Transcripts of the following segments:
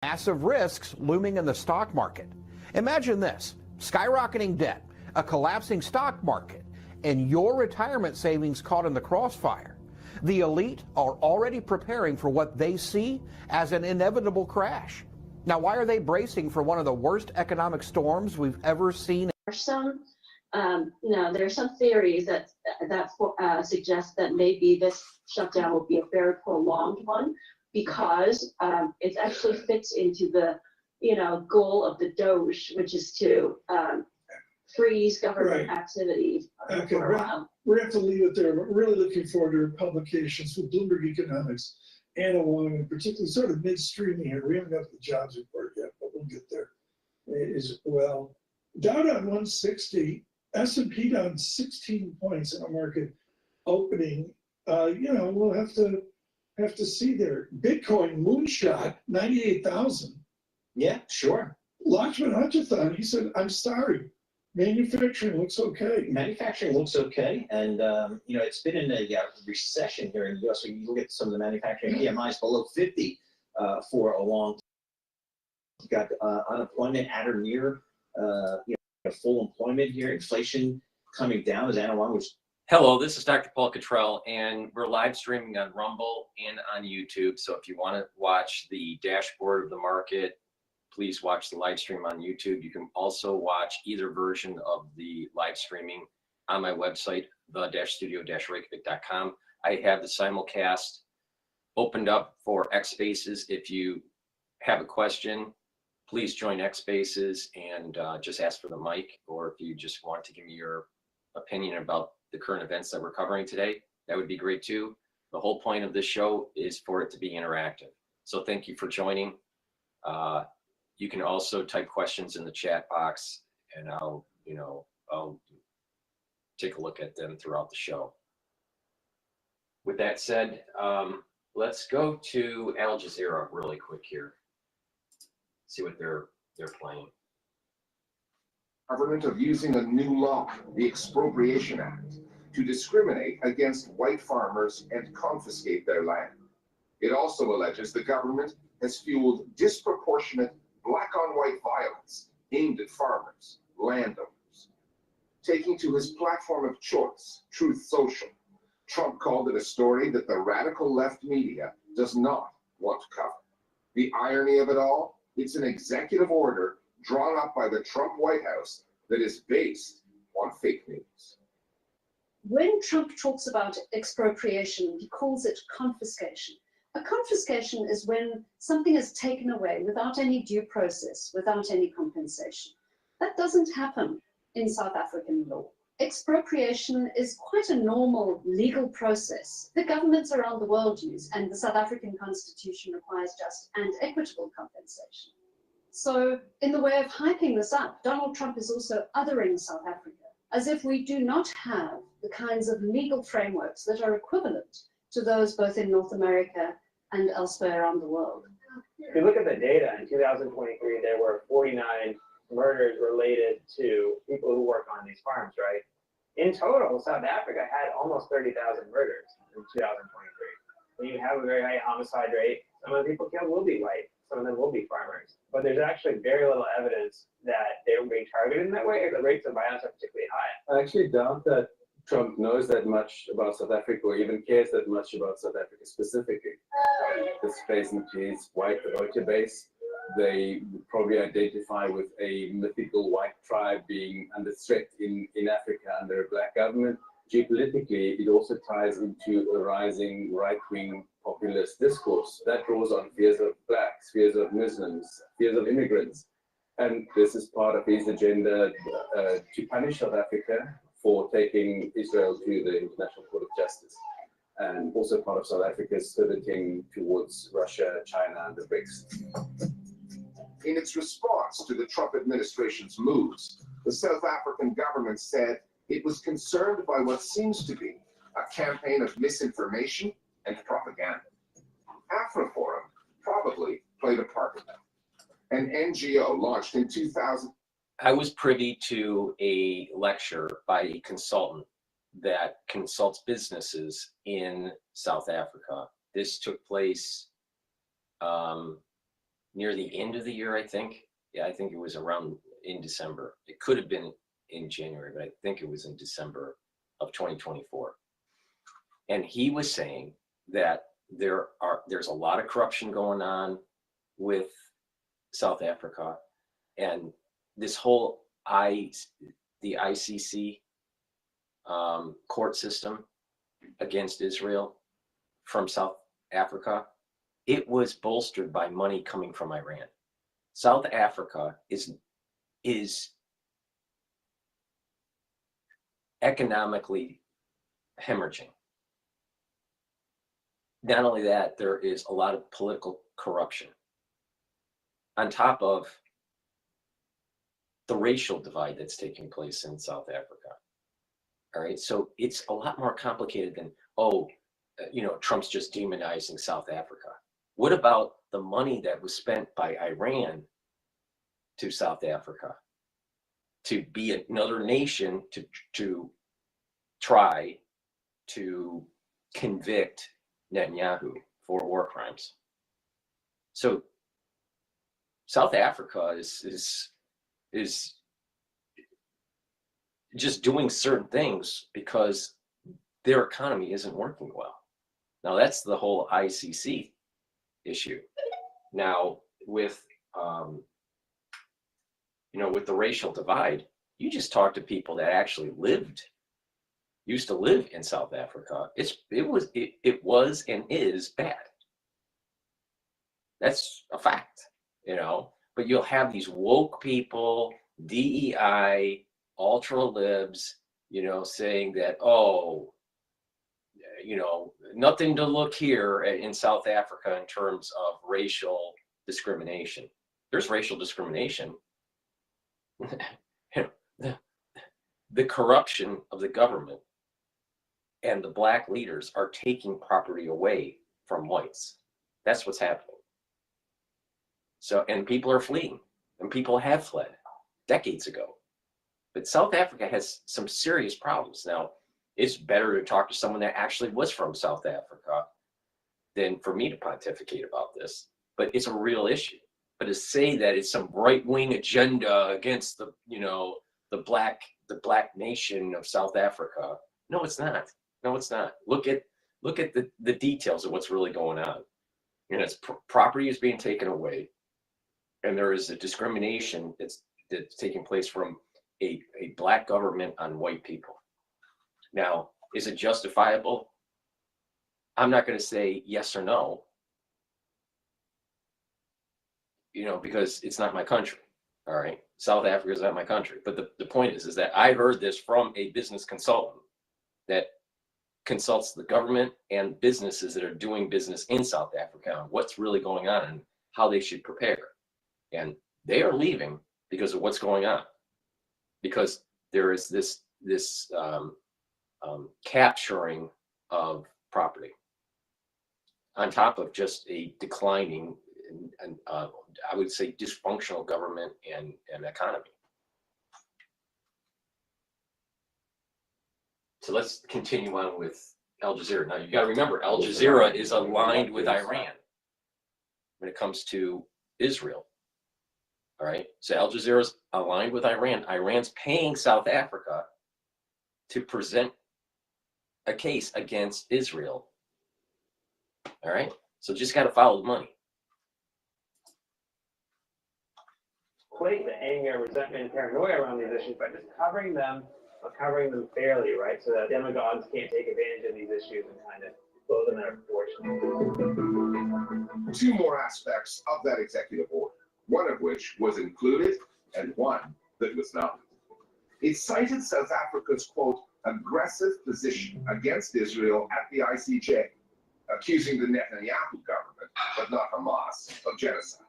Massive risks looming in the stock market. Imagine this: skyrocketing debt, a collapsing stock market, and your retirement savings caught in the crossfire. The elite are already preparing for what they see as an inevitable crash. Now, why are they bracing for one of the worst economic storms we've ever seen? There are some theories that suggest that maybe this shutdown will be a very prolonged one, because it actually fits into the goal of the Doge, which is to freeze government activity for a while. We're going to have to leave it there, but really looking forward to her publications with Bloomberg Economics, Anna Wong, and particularly sort of midstreaming here. We haven't got the jobs report yet, but we'll get there as well. Dow down 160, S&P down 16 points in a market opening. We'll have to see there. Bitcoin moonshot 98,000. Yeah, sure. Lakshman Hutchithon, he said, "I'm sorry. Manufacturing looks okay." Manufacturing looks okay, and it's been in a recession here in the U.S. So you look at some of the manufacturing PMIs below 50 for a long time. You've got unemployment at or near full employment here. Inflation coming down, as Anna Wong was. Hello, this is DrPaulCottrell, and we're live streaming on Rumble and on YouTube. So if you want to watch the dashboard of the market, please watch the live stream on YouTube. You can also watch either version of the live streaming on my website, the-studio-reykjavik.com. I have the simulcast opened up for X Spaces. If you have a question, please join X Spaces and just ask for the mic, or if you just want to give me your opinion about the current events that we're covering today, that would be great too. The whole point of this show is for it to be interactive. So thank you for joining. You can also type questions in the chat box, and I'll take a look at them throughout the show. With that said, let's go to Al Jazeera really quick here. See what they're playing. Government of using a new law, the Expropriation Act, to discriminate against white farmers and confiscate their land. It also alleges the government has fueled disproportionate black-on-white violence aimed at farmers, landowners. Taking to his platform of choice, Truth Social, Trump called it a story that the radical left media does not want to cover. The irony of it all, it's an executive order drawn up by the Trump White House that is based on fake news. When Trump talks about expropriation, he calls it confiscation. A confiscation is when something is taken away without any due process, without any compensation. That doesn't happen in South African law. Expropriation is quite a normal legal process that governments around the world use, and the South African Constitution requires just and equitable compensation. So in the way of hyping this up, Donald Trump is also othering South Africa, as if we do not have the kinds of legal frameworks that are equivalent to those both in North America and elsewhere around the world. If you look at the data, in 2023, there were 49 murders related to people who work on these farms, right? In total, South Africa had almost 30,000 murders in 2023. When you have a very high homicide rate, some of the people killed will be white, some of them will be farmers. But there's actually very little evidence that they were being targeted in that way, or the rates of violence are particularly high. I actually doubt that Trump knows that much about South Africa, or even cares that much about South Africa specifically. This plays into his white voter base. They would probably identify with a mythical white tribe being under threat in Africa under a black government. Geopolitically, it also ties into a rising right-wing populist discourse that draws on fears of blacks, fears of Muslims, fears of immigrants. And this is part of his agenda to punish South Africa for taking Israel to the International Court of Justice, and also part of South Africa's pivoting towards Russia, China, and the BRICS. In its response to the Trump administration's moves, the South African government said it was concerned by what seems to be a campaign of misinformation and propaganda. AfriForum probably played a part in that. An NGO launched in 2000. I was privy to a lecture by a consultant that consults businesses in South Africa. This took place near the end of the year, I think. Yeah, I think it was around in December. It could have been in January, but I think it was in December of 2024. And he was saying that there's a lot of corruption going on with South Africa, and this whole the ICC court system against Israel from South Africa, it was bolstered by money coming from Iran. South Africa is economically hemorrhaging. Not only that, there is a lot of political corruption on top of the racial divide that's taking place in South Africa. All right, so it's a lot more complicated than, Trump's just demonizing South Africa. What about the money that was spent by Iran to South Africa to be another nation to try to convict Netanyahu for war crimes? So South Africa is just doing certain things because their economy isn't working well. Now that's the whole ICC issue. Now with with the racial divide, you just talk to people that actually used to live in South Africa. It was and is bad. That's a fact, But you'll have these woke people, DEI, ultra libs, saying that, nothing to look here in South Africa in terms of racial discrimination. There's racial discrimination. The corruption of the government and the black leaders are taking property away from whites. That's what's happening. So, and people are fleeing, and people have fled decades ago. But South Africa has some serious problems. Now, it's better to talk to someone that actually was from South Africa than for me to pontificate about this. But it's a real issue. But to say that it's some right-wing agenda against the black nation of South Africa, no, it's not. No, it's not. Look at the details of what's really going on. It's property is being taken away, and there is a discrimination that's taking place from a black government on white people. Now, is it justifiable? I'm not going to say yes or no, because it's not my country. All right. South Africa is not my country. But the point is that I heard this from a business consultant that consults the government and businesses that are doing business in South Africa on what's really going on and how they should prepare. And they are leaving because of what's going on. Because there is this capturing of property on top of just a declining and I would say dysfunctional government and economy. So let's continue on with Al Jazeera. Now you got to remember, Al Jazeera is aligned with Iran when it comes to Israel. All right, so Al Jazeera is aligned with Iran. Iran's paying South Africa to present a case against Israel. All right, so just got to follow the money. The anger, resentment, and paranoia around these issues by just covering them fairly, right? So that demagogues can't take advantage of these issues and kind of blow them out of proportion. Two more aspects of that executive order, one of which was included and one that was not. It cited South Africa's, quote, aggressive position against Israel at the ICJ, accusing the Netanyahu government, but not Hamas, of genocide.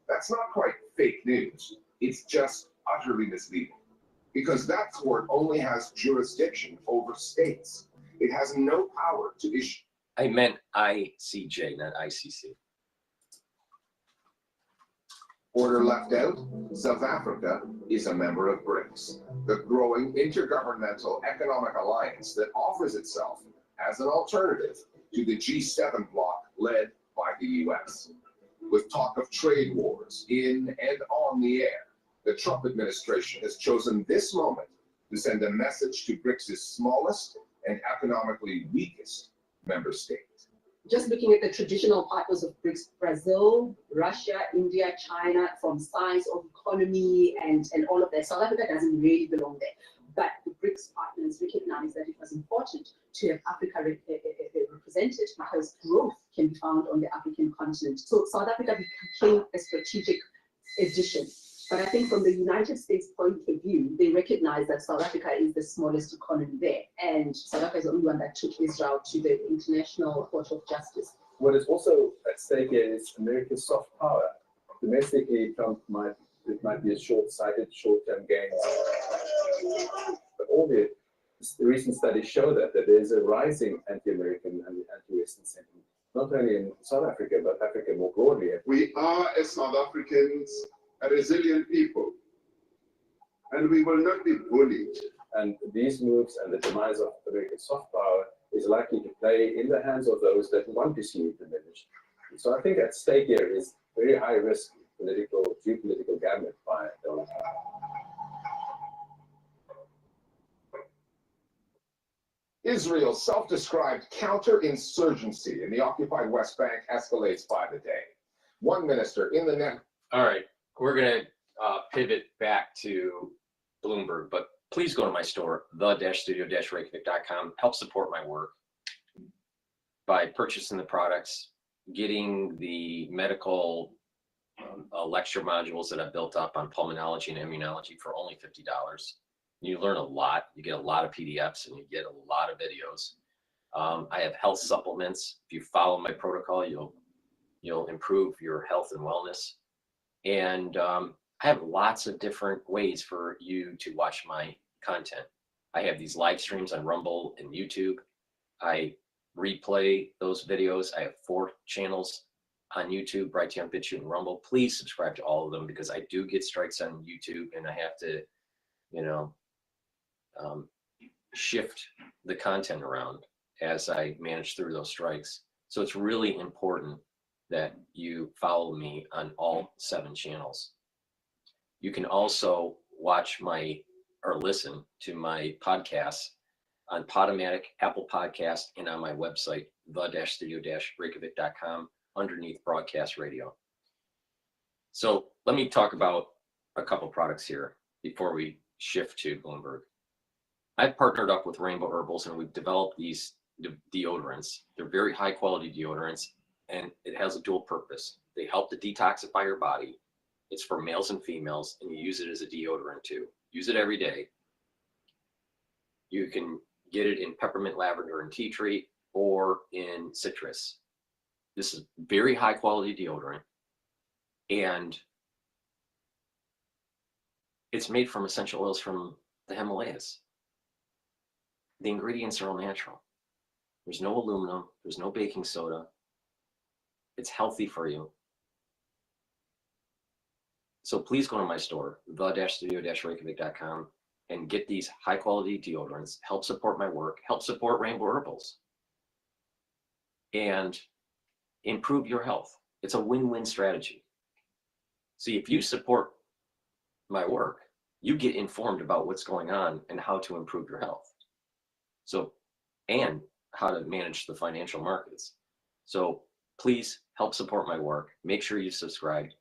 That's not quite fake news. It's just utterly misleading, because that court only has jurisdiction over states. It has no power to issue. I meant ICJ, not ICC. Order left out, South Africa is a member of BRICS, the growing intergovernmental economic alliance that offers itself as an alternative to the G7 bloc led by the US. With talk of trade wars in and on the air, the Trump administration has chosen this moment to send a message to BRICS' smallest and economically weakest member state. Just looking at the traditional partners of BRICS, Brazil, Russia, India, China, from size of economy and all of that, South Africa doesn't really belong there. But the BRICS partners recognize that it was important to have Africa represented because growth can be found on the African continent. So South Africa became a strategic addition. But I think from the United States point of view, they recognize that South Africa is the smallest economy there. And South Africa is the only one that took Israel to the International Court of Justice. What is also at stake here is America's soft power. Domestically, Trump might be a short-sighted, short-term gain. But all the recent studies show that there is a rising anti-American and anti-Western sentiment, not only in South Africa, but Africa more broadly. We are, as South Africans, a resilient people, and we will not be bullied. And these moves and the demise of America's soft power is likely to play in the hands of those that want to see it diminished. So I think at stake here is very high risk geopolitical gambit by Donald Trump. Israel's self-described counterinsurgency in the occupied West Bank escalates by the day. One minister in the net. All right, we're going to pivot back to Bloomberg, but please go to my store, the-studio-reykjavik.com. Help support my work by purchasing the products, getting the medical lecture modules that I've built up on pulmonology and immunology for only $50. You learn a lot. You get a lot of PDFs and you get a lot of videos. I have health supplements. If you follow my protocol, you'll improve your health and wellness. And I have lots of different ways for you to watch my content. I have these live streams on Rumble and YouTube. I replay those videos. I have 4 channels on YouTube, Brighteon, Bitchute, and Rumble. Please subscribe to all of them because I do get strikes on YouTube and I have to, shift the content around as I manage through those strikes. So it's really important that you follow me on all 7 channels. You can also watch or listen to my podcasts on Podomatic, Apple Podcast, and on my website, the-studio-reykjavik.com, underneath broadcast radio. So let me talk about a couple products here before we shift to Bloomberg. I've partnered up with Rainbow Herbals and we've developed these deodorants. They're very high quality deodorants and it has a dual purpose. They help to detoxify your body. It's for males and females and you use it as a deodorant too. Use it every day. You can get it in peppermint, lavender, and tea tree or in citrus. This is very high quality deodorant and it's made from essential oils from the Himalayas. The ingredients are all natural. There's no aluminum, there's no baking soda. It's healthy for you. So please go to my store, the-studio-reykjavik.com, and get these high quality deodorants, help support my work, help support Rainbow Herbals, and improve your health. It's a win-win strategy. See, if you support my work, you get informed about what's going on and how to improve your health. So, and how to manage the financial markets. So please help support my work. Make sure you subscribe.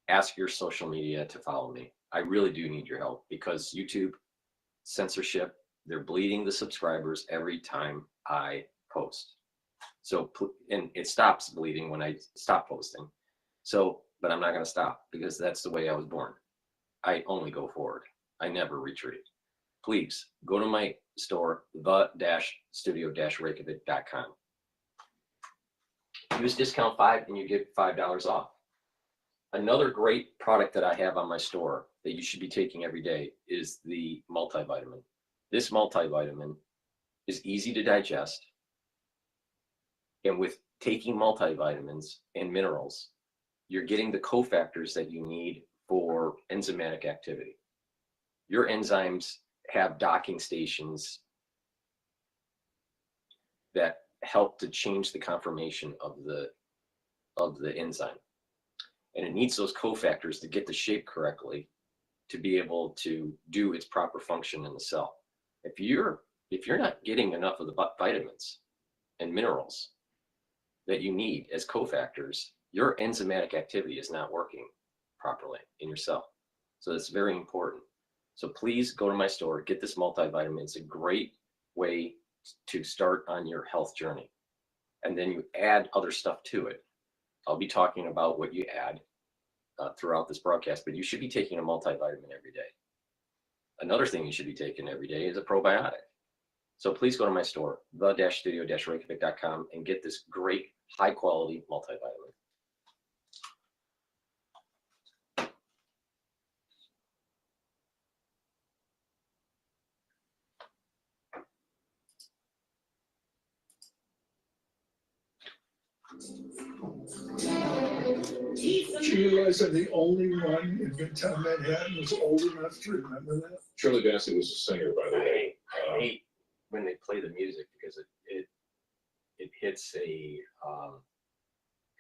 Ask your social media to follow me. I really do need your help because YouTube censorship, they're bleeding the subscribers every time I post. So, and it stops bleeding when I stop posting. So, but I'm not going to stop because that's the way I was born. I only go forward. I never retreat. Please go to my store, the-studio-reykjavik.com. Use discount 5 and you get $5 off. Another great product that I have on my store that you should be taking every day is the multivitamin. This multivitamin is easy to digest. And with taking multivitamins and minerals, you're getting the cofactors that you need for enzymatic activity. Your enzymes have docking stations that help to change the conformation of the enzyme. and it needs those cofactors to get the shape correctly to be able to do its proper function in the cell. If you're not getting enough of the vitamins and minerals that you need as cofactors, your enzymatic activity is not working properly in your cell. So it's very important. So please go to my store, get this multivitamin. It's a great way to start on your health journey. And then you add other stuff to it. I'll be talking about what you add throughout this broadcast, but you should be taking a multivitamin every day. Another thing you should be taking every day is a probiotic. So please go to my store, the-studio-reykjavik.com, and get this great high quality multivitamin. Do you realize I'm the only one in Midtown Manhattan who's old enough to remember that? Shirley Bassey was a singer, by the way. I hate when they play the music because it hits a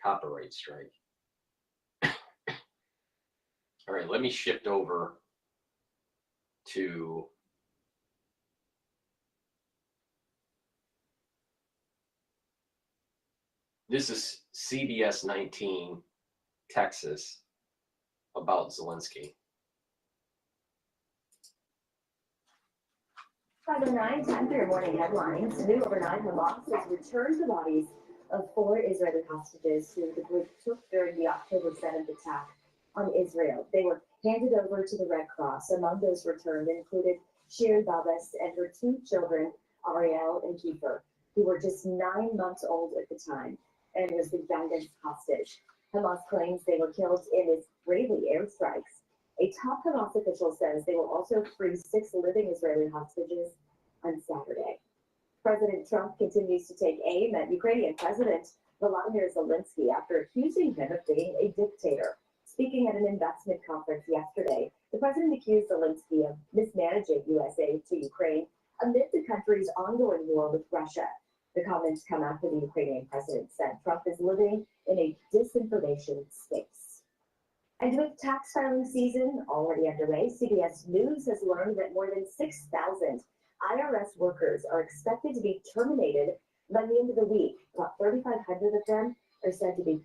copyright strike. All right, let me shift over to this is CBS 19 Texas about Zelensky. By the 9:10 your morning headlines, new overnight, Hamas has returned the bodies of 4 Israeli hostages who the group took during the October 7th attack on Israel. They were handed over to the Red Cross. Among those returned included Shir Babas and her 2 children, Ariel and Kiefer, who were just 9 months old at the time and was the youngest hostage. Hamas claims they were killed in Israeli airstrikes. A top Hamas official says they will also free 6 living Israeli hostages on Saturday. President Trump continues to take aim at Ukrainian President Volodymyr Zelensky after accusing him of being a dictator. Speaking at an investment conference yesterday, the president accused Zelensky of mismanaging U.S. aid to Ukraine amid the country's ongoing war with Russia. The comments come after the Ukrainian president said Trump is living in a disinformation space. And with tax filing season already underway, CBS News has learned that more than 6,000 IRS workers are expected to be terminated by the end of the week. About 3,500 of them are said to be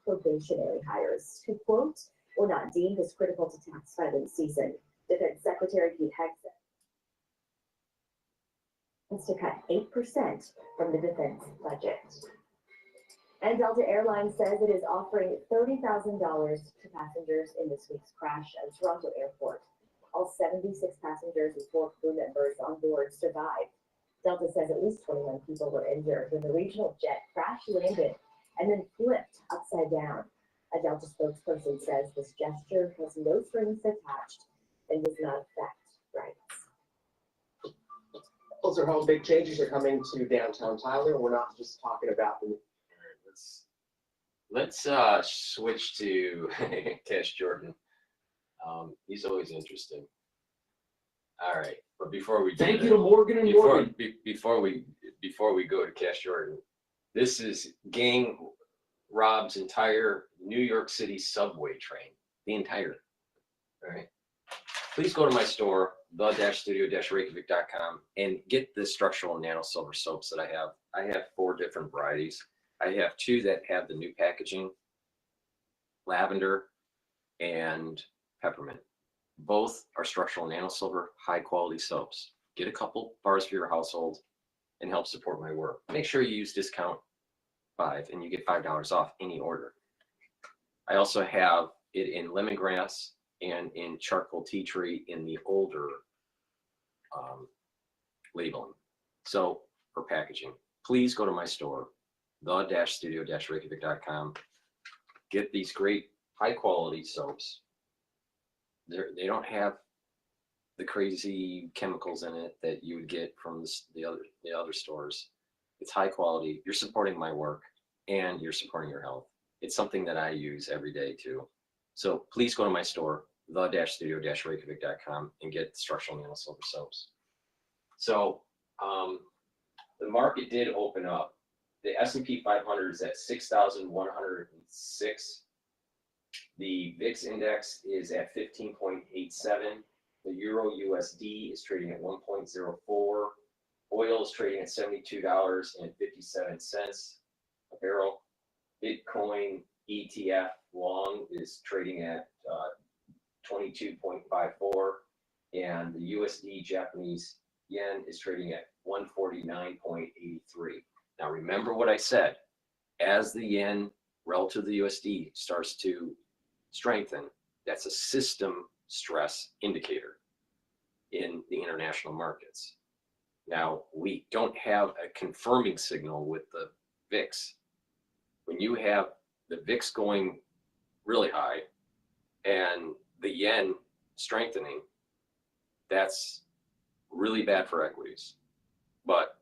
probationary hires who, quote, were not deemed as critical to tax filing season. Defense Secretary Pete Hegseth wants to cut 8% from the defense budget. And Delta Airlines says it is offering $30,000 to passengers in this week's crash at Toronto Airport. All 76 passengers and 4 crew members on board survived. Delta says at least 21 people were injured when the regional jet crash landed and then flipped upside down. A Delta spokesperson says this gesture has no strings attached and does not affect rights. Those are how big changes are coming to downtown Tyler. We're not just talking about the. Let's switch to Cash Jordan. He's always interesting. All right, but before we do Thank that, you to Morgan and Morgan. Before we go to Cash Jordan, this is gang robs entire New York City subway train, the entire. All right, please go to my store, the-studio-reykjavik.com, and get the structural nano silver soaps that I have. I have 4 different varieties. I have 2 that have the new packaging, lavender and peppermint. Both are structural nano silver, high quality soaps. Get a couple bars for your household and help support my work. Make sure you use discount 5 and you get $5 off any order. I also have it in lemongrass and in charcoal tea tree in the older labeling. So for packaging, please go to my store, the-studio-reykjavik.com. Get these great high quality soaps. They don't have the crazy chemicals in it that you would get from the other stores. It's high quality. You're supporting my work and you're supporting your health. It's something that I use every day too. So please go to my store, the-studio-reykjavik.com, and get structural nano silver soaps. So the market did open up. The S&P 500 is at 6,106. The VIX index is at 15.87. The Euro USD is trading at 1.04. Oil is trading at $72.57 a barrel. Bitcoin ETF long is trading at 22.54. And the USD Japanese yen is trading at 149.83. Now remember what I said, as the yen relative to the USD starts to strengthen, that's a system stress indicator in the international markets. Now, we don't have a confirming signal with the VIX. When you have the VIX going really high and the yen strengthening, that's really bad for equities. But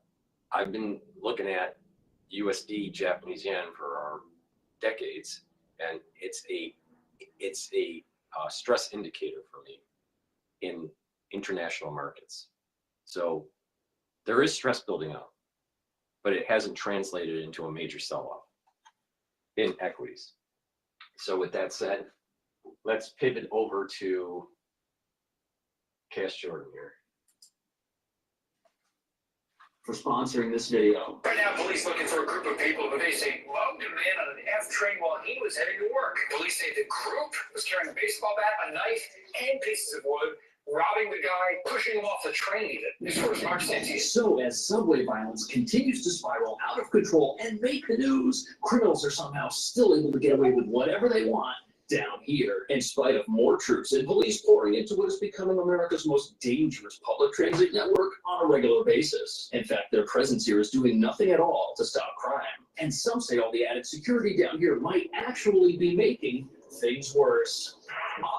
I've been looking at USD Japanese yen for decades, and it's a stress indicator for me in international markets. So there is stress building up, but it hasn't translated into a major sell-off in equities. So with that said, let's pivot over to Cash Jordan here for sponsoring this video. Right now, police looking for a group of people who they say mugged a man on an F train while he was heading to work. Police say the group was carrying a baseball bat, a knife, and pieces of wood, robbing the guy, pushing him off the train even. This was March 16th. So as subway violence continues to spiral out of control and make the news, criminals are somehow still able to get away with whatever they want down here, in spite of more troops and police pouring into what is becoming America's most dangerous public transit network on a regular basis. In fact, their presence here is doing nothing at all to stop crime. And some say all the added security down here might actually be making things worse.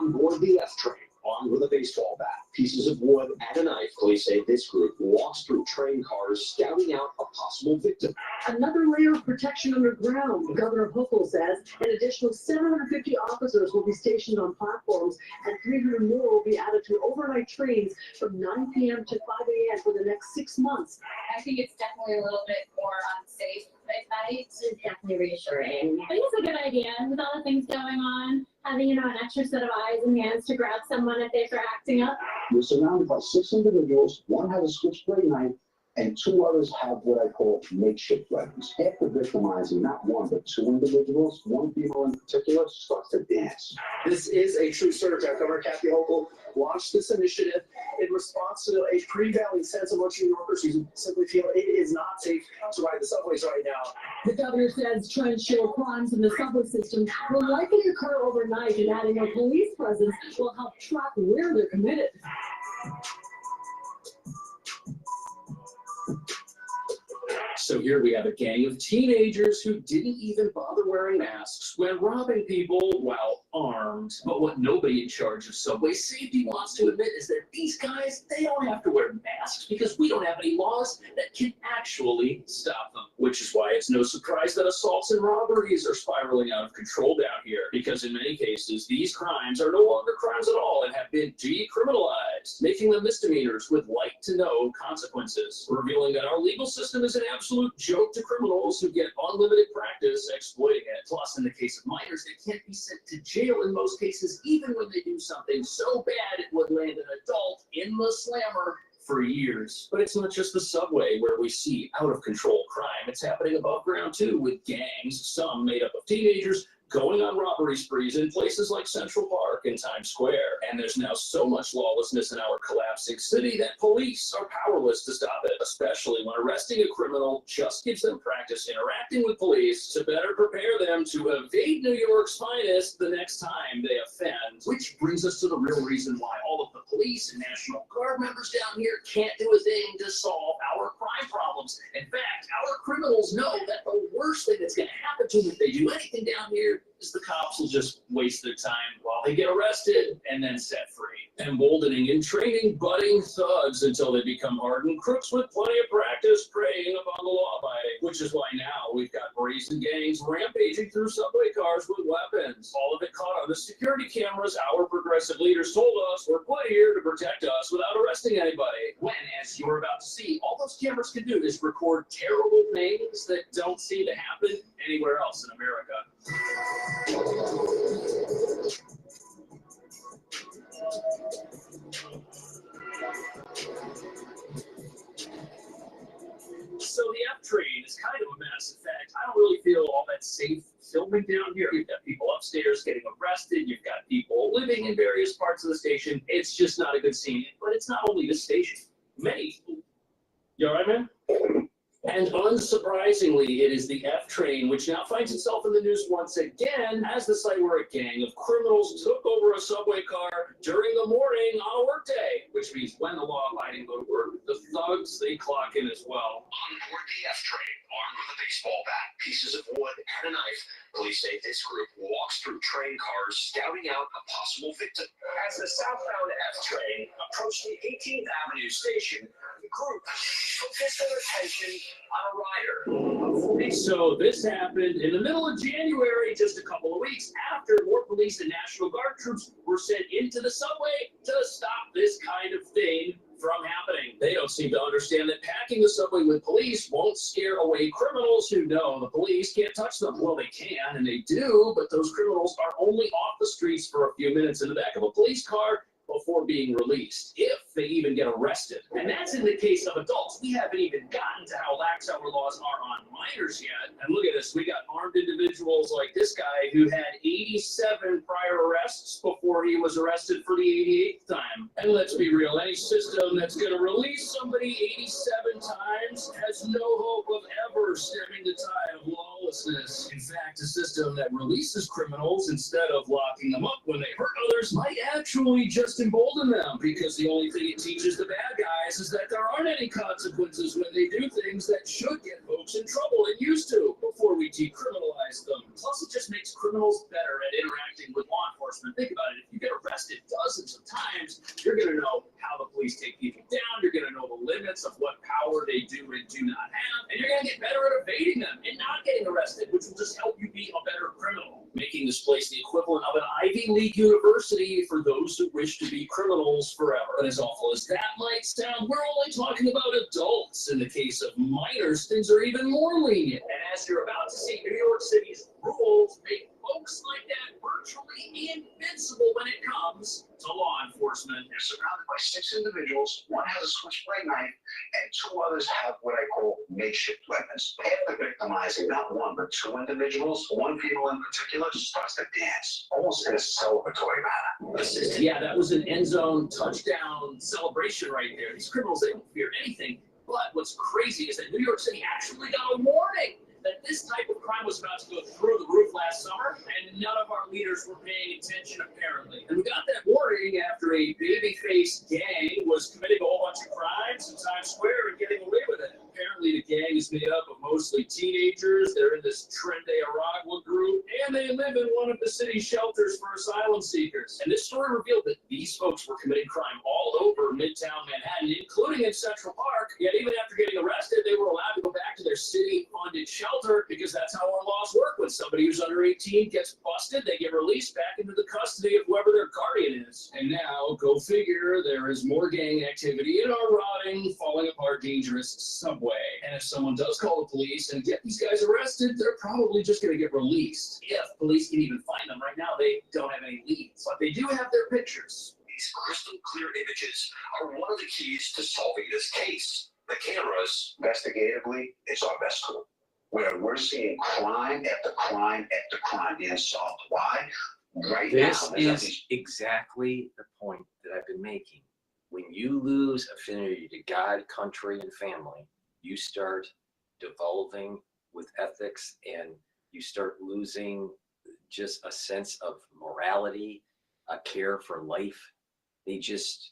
On board the F train, armed with a baseball bat, pieces of wood, and a knife, police say this group walks through train cars, scouting out a possible victim. Another layer of protection underground, Governor Hochul says. An additional 750 officers will be stationed on platforms, and 300 more will be added to overnight trains from 9 p.m. to 5 a.m. for the next 6 months. I think it's definitely a little bit more unsafe at night. It's definitely reassuring. I think it's a good idea with all the things going on. Having, an extra set of eyes and hands to grab someone if they start acting up. We're surrounded by 6 individuals. One has a switchblade knife, and 2 others have what I call makeshift weapons. After victimizing not 1 but 2 individuals, 1 female in particular starts to dance. This is a true surge. Governor Kathy Hochul launched this initiative in response to a prevailing sense amongst New Yorkers who simply feel it is not safe to ride the subways right now. The governor says trends show crimes in the subway system will likely occur overnight, and adding a police presence will help track where they're committed. So here we have a gang of teenagers who didn't even bother wearing masks when robbing people while armed. But what nobody in charge of subway safety wants to admit is that these guys, they don't have to wear masks because we don't have any laws that can actually stop them. Which is why it's no surprise that assaults and robberies are spiraling out of control down here, because in many cases, these crimes are no longer crimes at all and have been decriminalized, making them misdemeanors with light to no consequences, revealing that our legal system is an absolute joke to criminals who get unlimited practice exploiting it. Plus, in the case of minors, they can't be sent to jail in most cases, even when they do something so bad it would land an adult in the slammer for years. But it's not just the subway where we see out of control crime. It's happening above ground too, with gangs, some made up of teenagers, going on robbery sprees in places like Central Park and Times Square. And there's now so much lawlessness in our collapsing city that police are powerless to stop it, especially when arresting a criminal just gives them practice interacting with police to better prepare them to evade New York's finest the next time they offend. Which brings us to the real reason why all of the police and National Guard members down here can't do a thing to solve our crime problems. In fact, our criminals know that the worst thing that's going to happen to them if they do anything down here is the cops will just waste their time while they get arrested and then set free, emboldening and training budding thugs until they become hardened crooks with plenty of practice preying upon the law-abiding. Which is why now we've got brazen gangs rampaging through subway cars with weapons. All of it caught on the security cameras our progressive leaders told us were put here to protect us without arresting anybody. When, as you're about to see, all those cameras can do is record terrible things that don't seem to happen anywhere else in America. filming down here. You've got people upstairs getting arrested. You've got people living in various parts of the station. It's just not a good scene. But it's not only this station. Many. You all right, man? And unsurprisingly, it is the F train, which now finds itself in the news once again as the site where a gang of criminals took over a subway car during the morning on a workday, which means when the law-abiding go to work, the thugs, they clock in as well. On board the F train, armed with a baseball bat, pieces of wood, and a knife, police say this group walks through train cars, scouting out a possible victim. As the southbound F train approached the 18th Avenue station, the group focused their attention on a rider. So this happened in the middle of January, just a couple of weeks after more police and National Guard troops were sent into the subway to stop this kind of thing from happening. They don't seem to understand that packing the subway with police won't scare away criminals who know the police can't touch them. Well, they can, and they do, but those criminals are only off the streets for a few minutes in the back of a police car before being released, if they even get arrested. And that's in the case of adults. We haven't even gotten to how lax our laws are on minors yet. And look at this, we got armed individuals like this guy who had 87 prior arrests before he was arrested for the 88th time. And let's be real, any system that's gonna release somebody 87 times has no hope of ever stemming the tide of lawlessness. In fact, a system that releases criminals instead of locking them up when they hurt others might actually just embolden them, because the only thing it teaches the bad guys is that there aren't any consequences when they do things that should get folks in trouble and used to before we decriminalize them. Plus, it just makes criminals better at interacting with law enforcement. Think about it. If you get arrested dozens of times, you're going to know how the police take people down. You're going to know the limits of what power they do and do not have. And you're going to get better at evading them and not getting arrested, which will just help you be a better criminal, making this place the equivalent of an Ivy League university for those who wish to be criminals forever. But as awful as that might sound, we're only talking about adults. In the case of minors, things are even more lenient. And as you're about to see, New York City's rules make folks like that virtually invincible when it comes to law enforcement. They're surrounded by 6 individuals. One has a switchblade knife, and 2 others have what I call makeshift weapons. After victimizing not 1 but 2 individuals, 1 female in particular starts to dance, almost in a celebratory manner. Yeah, that was an end zone touchdown celebration right there. These criminals, they don't fear anything. But what's crazy is that New York City actually got a warning that this type of crime was about to go through the roof last summer, and none of our leaders were paying attention, apparently. And we got that warning after a baby-faced gang was committing a whole bunch of crimes in Times Square and getting away with it. Apparently, the gang is made up of mostly teenagers. They're in this Trende Aragua group, and they live in one of the city's shelters for asylum seekers. And this story revealed that these folks were committing crime all over Midtown Manhattan, including in Central Park. Yet even after getting arrested, they were allowed to go back to their city-funded shelter, because that's how our laws work. When somebody who's under 18 gets busted, they get released back into the custody of whoever their guardian is. And now, go figure, there is more gang activity in our rotting, falling apart, dangerous subway. And if someone does call the police and get these guys arrested, they're probably just going to get released. If police can even find them. Right now, they don't have any leads, but they do have their pictures. These crystal clear images are one of the keys to solving this case. The cameras, Investigatively, it's our best tool. Where we're seeing crime after crime after crime being solved. Why? Right This now, is exactly the point that I've been making. When you lose affinity to God, country, and family, you start devolving with ethics, and you start losing just a sense of morality, a care for life. It's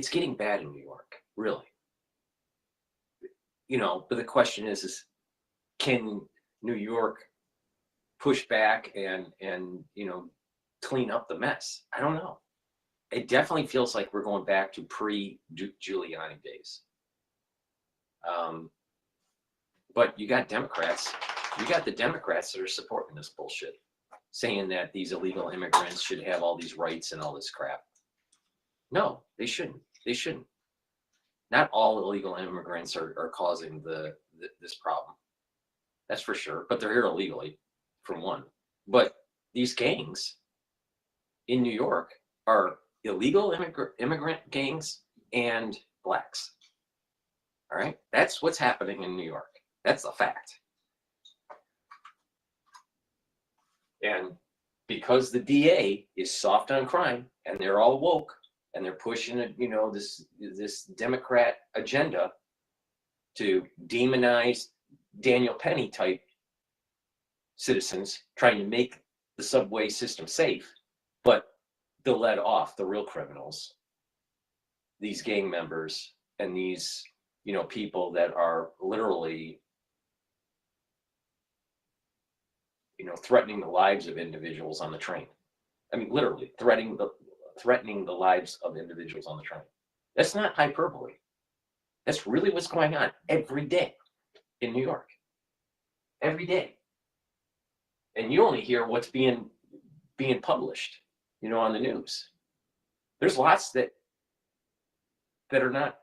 getting bad in New York, really. You know, but the question is can New York push back and you know, clean up the mess? I don't know. It definitely feels like we're going back to pre-Giuliani days. But you got Democrats. You got the Democrats that are supporting this bullshit, saying that these illegal immigrants should have all these rights and all this crap. No, they shouldn't. They shouldn't. Not all illegal immigrants are causing this problem. That's for sure. But they're here illegally, for one. But these gangs in New York are illegal immigrant gangs and blacks. All right? That's what's happening in New York. That's a fact. And because the DA is soft on crime and they're all woke and they're pushing this Democrat agenda to demonize Daniel Penny type citizens, trying to make the subway system safe, but they'll let off the real criminals, these gang members and these people that are literally threatening the lives of individuals on the train. I mean, literally threatening the lives of individuals on the train. That's not hyperbole. That's really what's going on every day in New York. Every day. And you only hear what's being published, on the news. There's lots that are not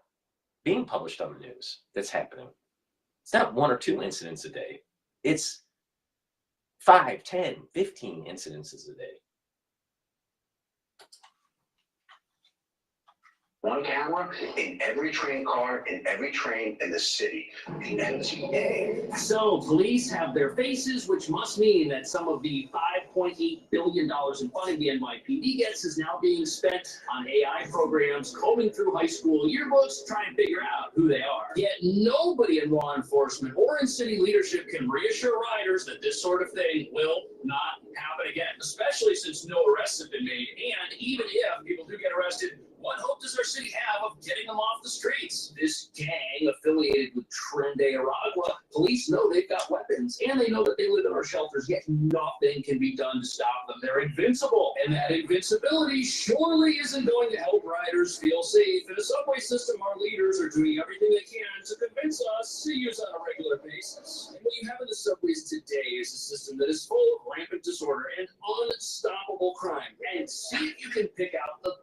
being published on the news that's happening. It's not 1 or 2 incidents a day. It's 5, 10, 15 incidences a day. One camera in every train car, in every train in the city. The NTA. So police have their faces, which must mean that some of the $5.8 billion in funding the NYPD gets is now being spent on AI programs, combing through high school yearbooks to try and figure out who they are. Yet nobody in law enforcement or in city leadership can reassure riders that this sort of thing will not happen again, especially since no arrests have been made. And even if people do get arrested, what hope does our city have of getting them off the streets? This gang affiliated with Tren de Aragua, police know they've got weapons and they know that they live in our shelters, yet nothing can be done to stop them. They're invincible, and that invincibility surely isn't going to help riders feel safe. In the subway system, our leaders are doing everything they can to convince us to use on a regular basis. And what you have in the subways today is a system that is full of rampant disorder and unstoppable crime. And see if you can pick out the...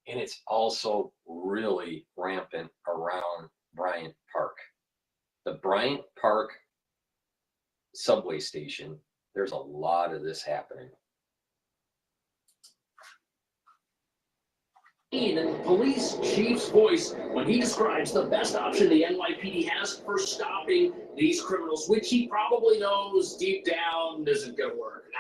And it's also really rampant around Bryant Park. The Bryant Park subway station, there's a lot of this happening. The police chief's voice when he describes the best option the NYPD has for stopping these criminals, which he probably knows deep down isn't going to work. Now,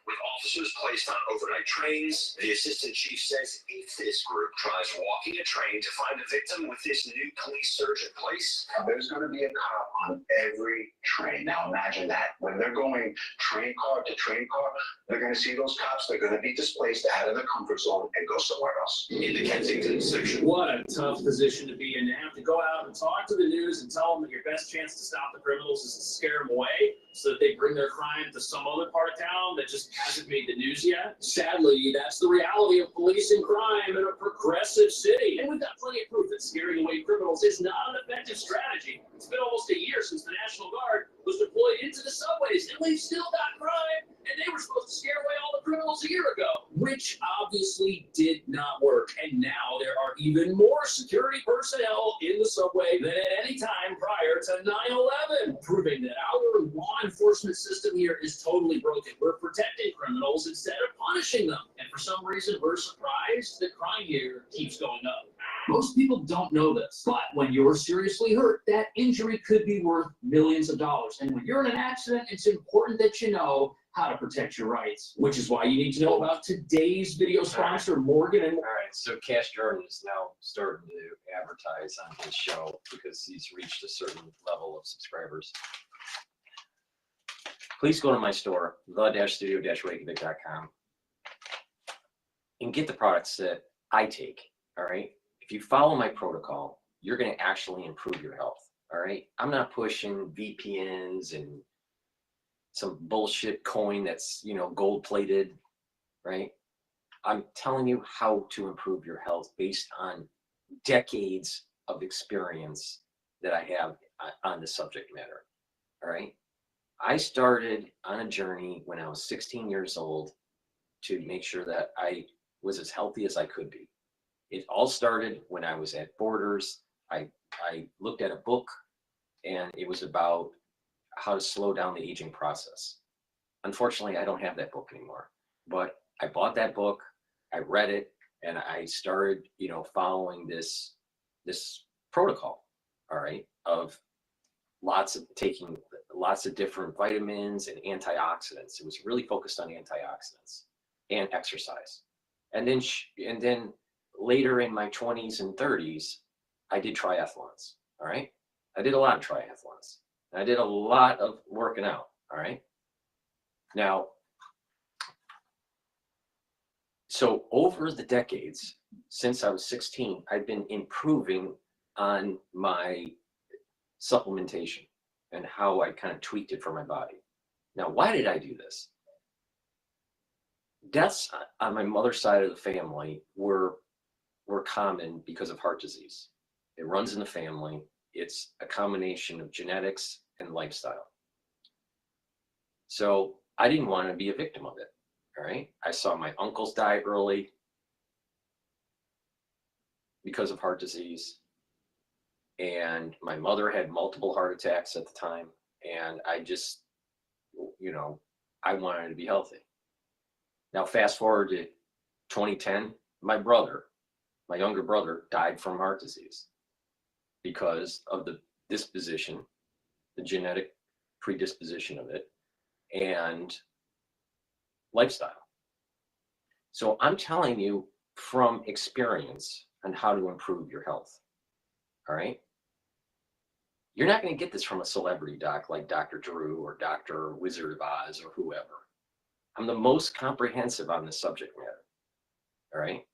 with officers placed on overnight trains, the assistant chief says if this group tries walking a train to find a victim with this new police surge in place, There's going to be a cop on every train. Now imagine that. When they're going train car to train car, they're going to see those cops. They're going to be displaced out of their comfort zone and go somewhere else. in the Kensington section. What a tough position to be in, to have to go out and talk to the news and tell them that your best chance to stop the criminals is to scare them away so that they bring their crime to some other part of town that just hasn't made the news yet. Sadly, that's the reality of policing crime in a progressive city. And we've got plenty of proof that scaring away criminals is not an effective strategy. It's been almost a year since the National Guard was deployed into the subways, and we've still got crime. And they were supposed to scare away all the criminals a year ago, which obviously did not work. And now there are even more security personnel in the subway than at any time prior to 9/11, proving that our law enforcement system here is totally broken. We're protecting criminals instead of punishing them. And for some reason, we're surprised that crime here keeps going up. Most people don't know this, but when you're seriously hurt, that injury could be worth millions of dollars. And when you're in an accident, it's important that you know how to protect your rights, which is why you need to know about today's video sponsor, Morgan. And All right, so Cash Jordan is now starting to advertise on his show because he's reached a certain level of subscribers. Please go to my store, the-studio-reykjavik.com, and get the products that I take, all right? If you follow my protocol, you're going to actually improve your health, all right? I'm not pushing VPNs and some bullshit coin that's, gold plated, right? I'm telling you how to improve your health based on decades of experience that I have on the subject matter, all right? I started on a journey when I was 16 years old to make sure that I was as healthy as I could be. It all started when I was at Borders. I looked at a book, and it was about how to slow down the aging process. Unfortunately, I don't have that book anymore, but I bought that book, I read it, and I started, following this protocol, all right, of taking lots of different vitamins and antioxidants. It was really focused on antioxidants and exercise. And then later in my 20s and 30s, I did triathlons. All right. I did a lot of triathlons. I did a lot of working out. All right. Now, so over the decades, since I was 16, I've been improving on my supplementation and how I kind of tweaked it for my body. Now, why did I do this? Deaths on my mother's side of the family were common because of heart disease. It runs in the family. It's a combination of genetics and lifestyle. So I didn't want to be a victim of it. All right. I saw my uncles die early because of heart disease. And my mother had multiple heart attacks at the time. And I just, you know, I wanted to be healthy. Now, fast forward to 2010, my younger brother died from heart disease because of the disposition, the genetic predisposition of it, and lifestyle. So I'm telling you from experience on how to improve your health. All right. You're not going to get this from a celebrity doc like Dr. Drew or Dr. Wizard of Oz or whoever. I'm the most comprehensive on this subject matter. All right.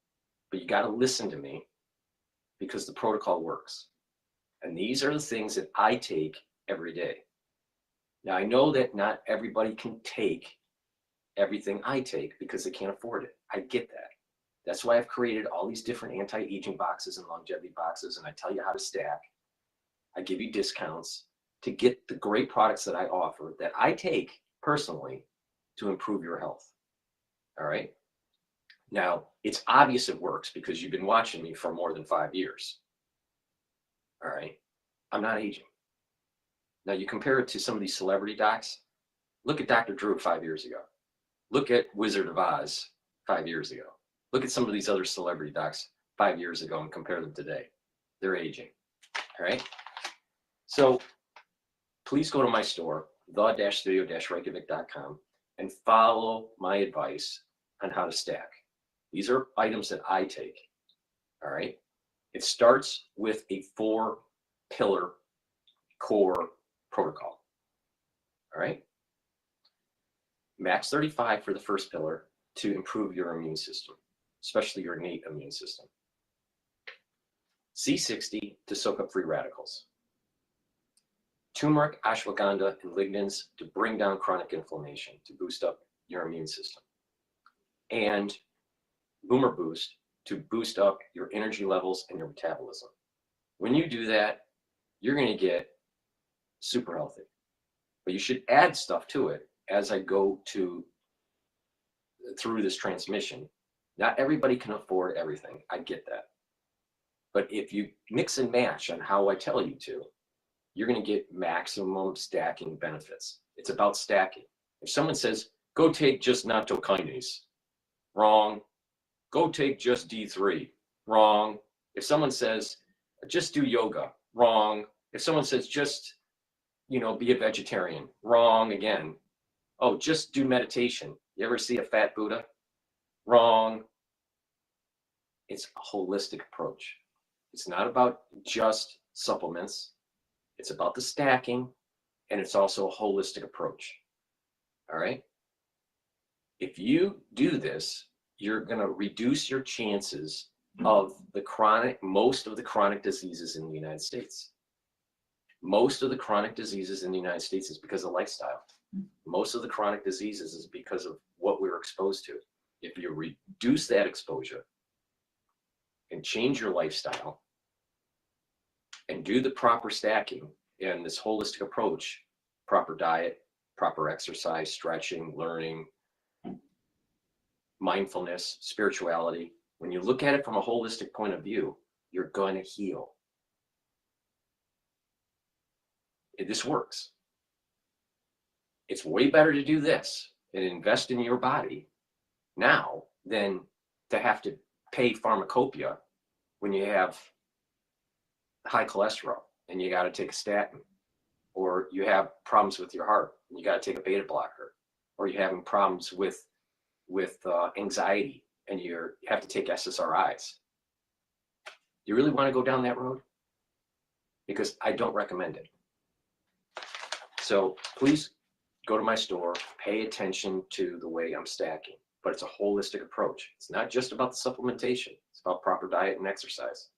But you got to listen to me because the protocol works. And these are the things that I take every day. Now, I know that not everybody can take everything I take because they can't afford it. I get that. That's why I've created all these different anti-aging boxes and longevity boxes, and I tell you how to stack. I give you discounts to get the great products that I offer that I take personally to improve your health. All right. Now, it's obvious it works because you've been watching me for more than 5 years. All right. I'm not aging. Now, you compare it to some of these celebrity docs. Look at Dr. Drew 5 years ago. Look at Wizard of Oz 5 years ago. Look at some of these other celebrity docs 5 years ago and compare them today. They're aging. All right. So please go to my store, the-studio-reykjavik.com, and follow my advice on how to stack. These are items that I take. All right. It starts with a 4-pillar core protocol. All right. Max 35 for the first pillar to improve your immune system, especially your innate immune system. C60 to soak up free radicals. Turmeric, ashwagandha, and lignans to bring down chronic inflammation, to boost up your immune system. And Boomer Boost to boost up your energy levels and your metabolism. When you do that, you're going to get super healthy. But you should add stuff to it as I go through this transmission. Not everybody can afford everything. I get that. But if you mix and match on how I tell you to, you're going to get maximum stacking benefits. It's about stacking. If someone says, go take just nattokinase, wrong. Go take just D3, wrong. If someone says, just do yoga, wrong. If someone says, just, be a vegetarian, wrong again. Oh, just do meditation. You ever see a fat Buddha? Wrong. It's a holistic approach. It's not about just supplements. It's about the stacking, and it's also a holistic approach. All right. If you do this, you're going to reduce your chances of most of the chronic diseases in the United States. Most of the chronic diseases in the United States is because of lifestyle. Most of the chronic diseases is because of what we're exposed to. If you reduce that exposure and change your lifestyle and do the proper stacking and this holistic approach, proper diet, proper exercise, stretching, learning, mindfulness, spirituality, when you look at it from a holistic point of view, you're going to heal. This works. It's way better to do this and invest in your body now than to have to pay pharmacopoeia when you have high cholesterol and you got to take a statin. or you have problems with your heart and you got to take a beta blocker, or you're having problems with anxiety and you have to take SSRIs. You really want to go down that road? Because I don't recommend it. So please go to my store, pay attention to the way I'm stacking, but it's a holistic approach. It's not just about the supplementation. It's about proper diet and exercise.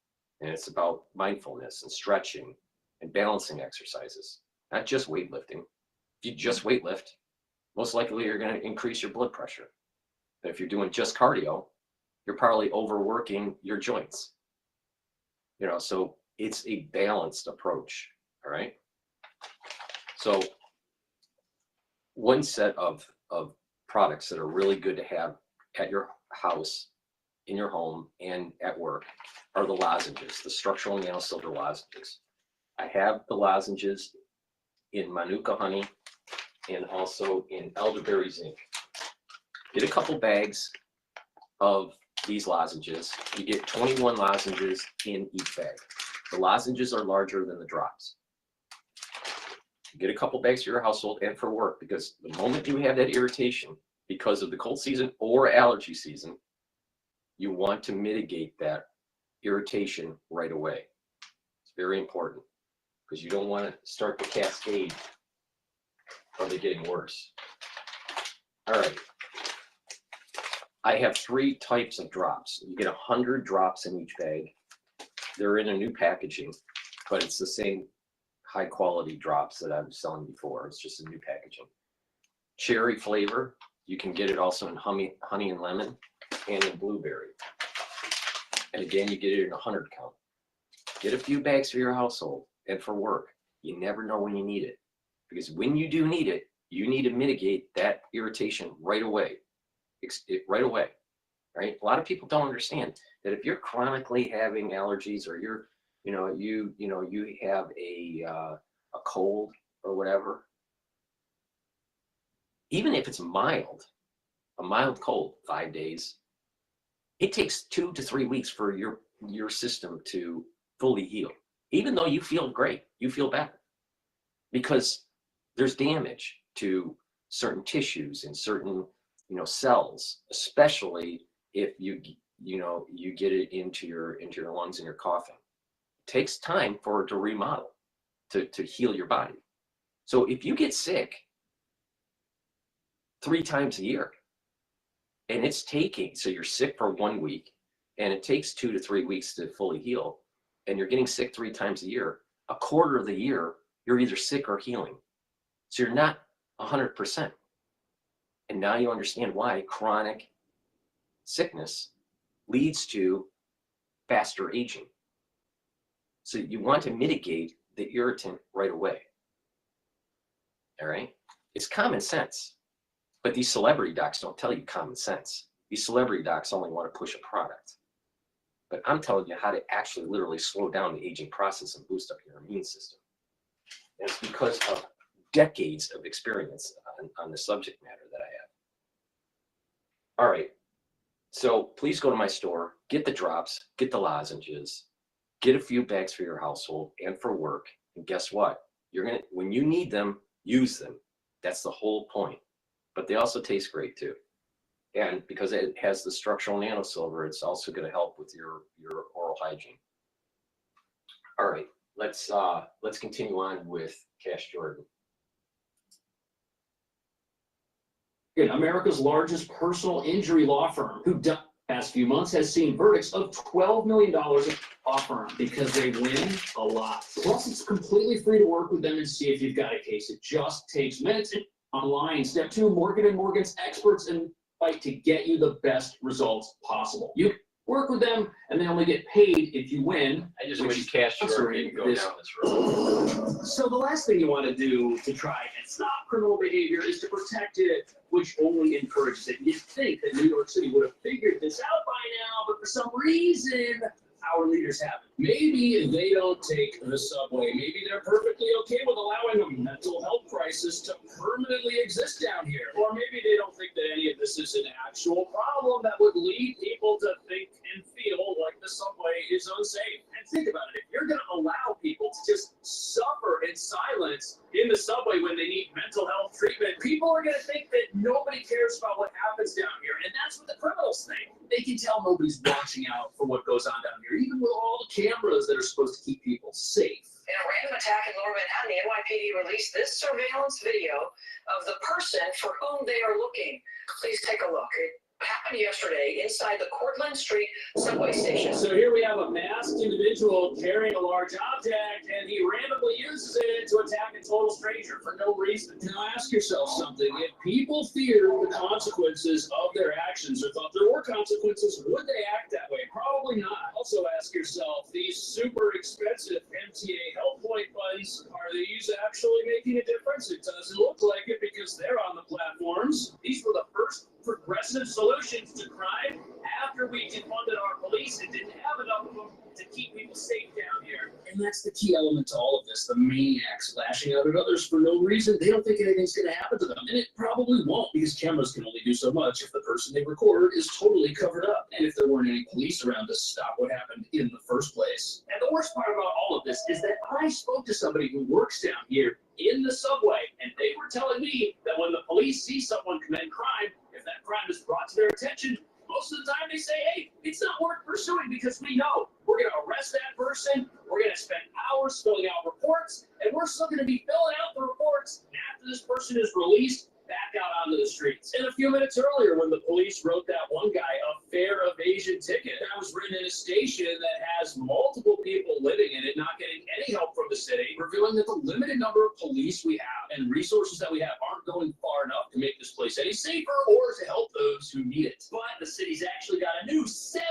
And it's about mindfulness and stretching and balancing exercises, not just weightlifting. If you just weightlift, most likely you're going to increase your blood pressure. But if you're doing just cardio, you're probably overworking your joints. You know, so it's a balanced approach, all right? So one set of products that are really good to have at your house, in your home, and at work are the lozenges, the structural nanosilver lozenges. I have the lozenges in Manuka honey and also in elderberry zinc. Get a couple bags of these lozenges. You get 21 lozenges in each bag. The lozenges are larger than the drops. Get a couple bags for your household and for work, because the moment you have that irritation because of the cold season or allergy season, you want to mitigate that irritation right away. It's very important because you don't want to start the cascade of it getting worse. All right. I have 3 types of drops. You get 100 drops in each bag. They're in a new packaging, but it's the same high quality drops that I was selling before. It's just a new packaging. Cherry flavor. You can get it also in honey and lemon and in blueberry. And again, you get it in 100 count. Get a few bags for your household and for work. You never know when you need it, because when you do need it, you need to mitigate that irritation right away. Right away, right? A lot of people don't understand that if you're chronically having allergies, or you have a cold or whatever, even if it's mild, a mild cold, 5 days, it takes 2 to 3 weeks for your system to fully heal. Even though you feel great, you feel better, because there's damage to certain tissues and certain cells, especially if you get it into your lungs and you're coughing. It takes time for it to remodel, to heal your body. So if you get sick 3 times a year, and it's taking, so you're sick for 1 week, and it takes 2 to 3 weeks to fully heal, and you're getting sick 3 times a year, a quarter of the year, you're either sick or healing. So you're not 100%. And now you understand why chronic sickness leads to faster aging. So you want to mitigate the irritant right away. All right? It's common sense. But these celebrity docs don't tell you common sense. These celebrity docs only want to push a product. But I'm telling you how to actually literally slow down the aging process and boost up your immune system. And it's because of decades of experience on the subject matter that I have. All right. So please go to my store, get the drops, get the lozenges, get a few bags for your household and for work. And guess what? When you need them, use them. That's the whole point. But they also taste great too. And because it has the structural nanosilver, it's also going to help with your oral hygiene. All right, let's continue on with Cash Jordan. America's largest personal injury law firm, who the past few months has seen verdicts of $12 million law firm because they win a lot. Plus, it's completely free to work with them and see if you've got a case. It just takes minutes. Online. Step 2, Morgan & Morgan's experts and fight to get you the best results possible. You work with them, and they only get paid if you win. I just wish Cash Jordan didn't go down this road. So the last thing you want to do to try and stop criminal behavior is to protect it, which only encourages it. You'd think that New York City would have figured this out by now, but for some reason, our leaders haven't. Maybe they don't take the subway. Maybe they're perfectly okay with allowing a mental health crisis to permanently exist down here. Or maybe they don't think that any of this is an actual problem that would lead people to think and feel like the subway is unsafe. And think about it. If you're going to allow people to just suffer in silence are going to think that nobody cares about what happens down here, and that's what the criminals think. They can tell nobody's watching out for what goes on down here, even with all the cameras that are supposed to keep people safe. In a random attack in Lower Manhattan, the NYPD released this surveillance video of the person for whom they are looking. Please take a look. It happened yesterday inside the Cortlandt Street subway station. So here we have a masked individual carrying a large object, and he randomly uses it to attack a total stranger for no reason. Now ask yourself something. If people feared the consequences of their actions or thought there were consequences, would they act that way? Probably not. Also ask yourself, these super expensive MTA Help Point funds, are these actually making a difference? It doesn't look like it because they're on the platforms. These were the first progressive solutions to crime after we defunded our police and didn't have enough of them to keep people safe down here. And that's the key element to all of this. The maniacs lashing out at others for no reason. They don't think anything's going to happen to them. And it probably won't, because cameras can only do so much if the person they record is totally covered up. And if there weren't any police around to stop what happened in the first place. And the worst part about all of this is that I spoke to somebody who works down here in the subway, and they were telling me that when the police see someone commit crime, if that crime is brought to their attention, most of the time they say, hey, it's not worth pursuing because we know we're going to arrest that person, we're going to spend hours filling out reports, and we're still going to be filling out the reports after this person is released back out onto the streets. And a few minutes earlier, when the police wrote that one guy a fare evasion ticket, that was written in a station that has multiple people living in it, not getting any help from the city, revealing that the limited number of police we have and resources that we have aren't going far enough to make this place any safer or to help those who need it. But the city's actually got a new $77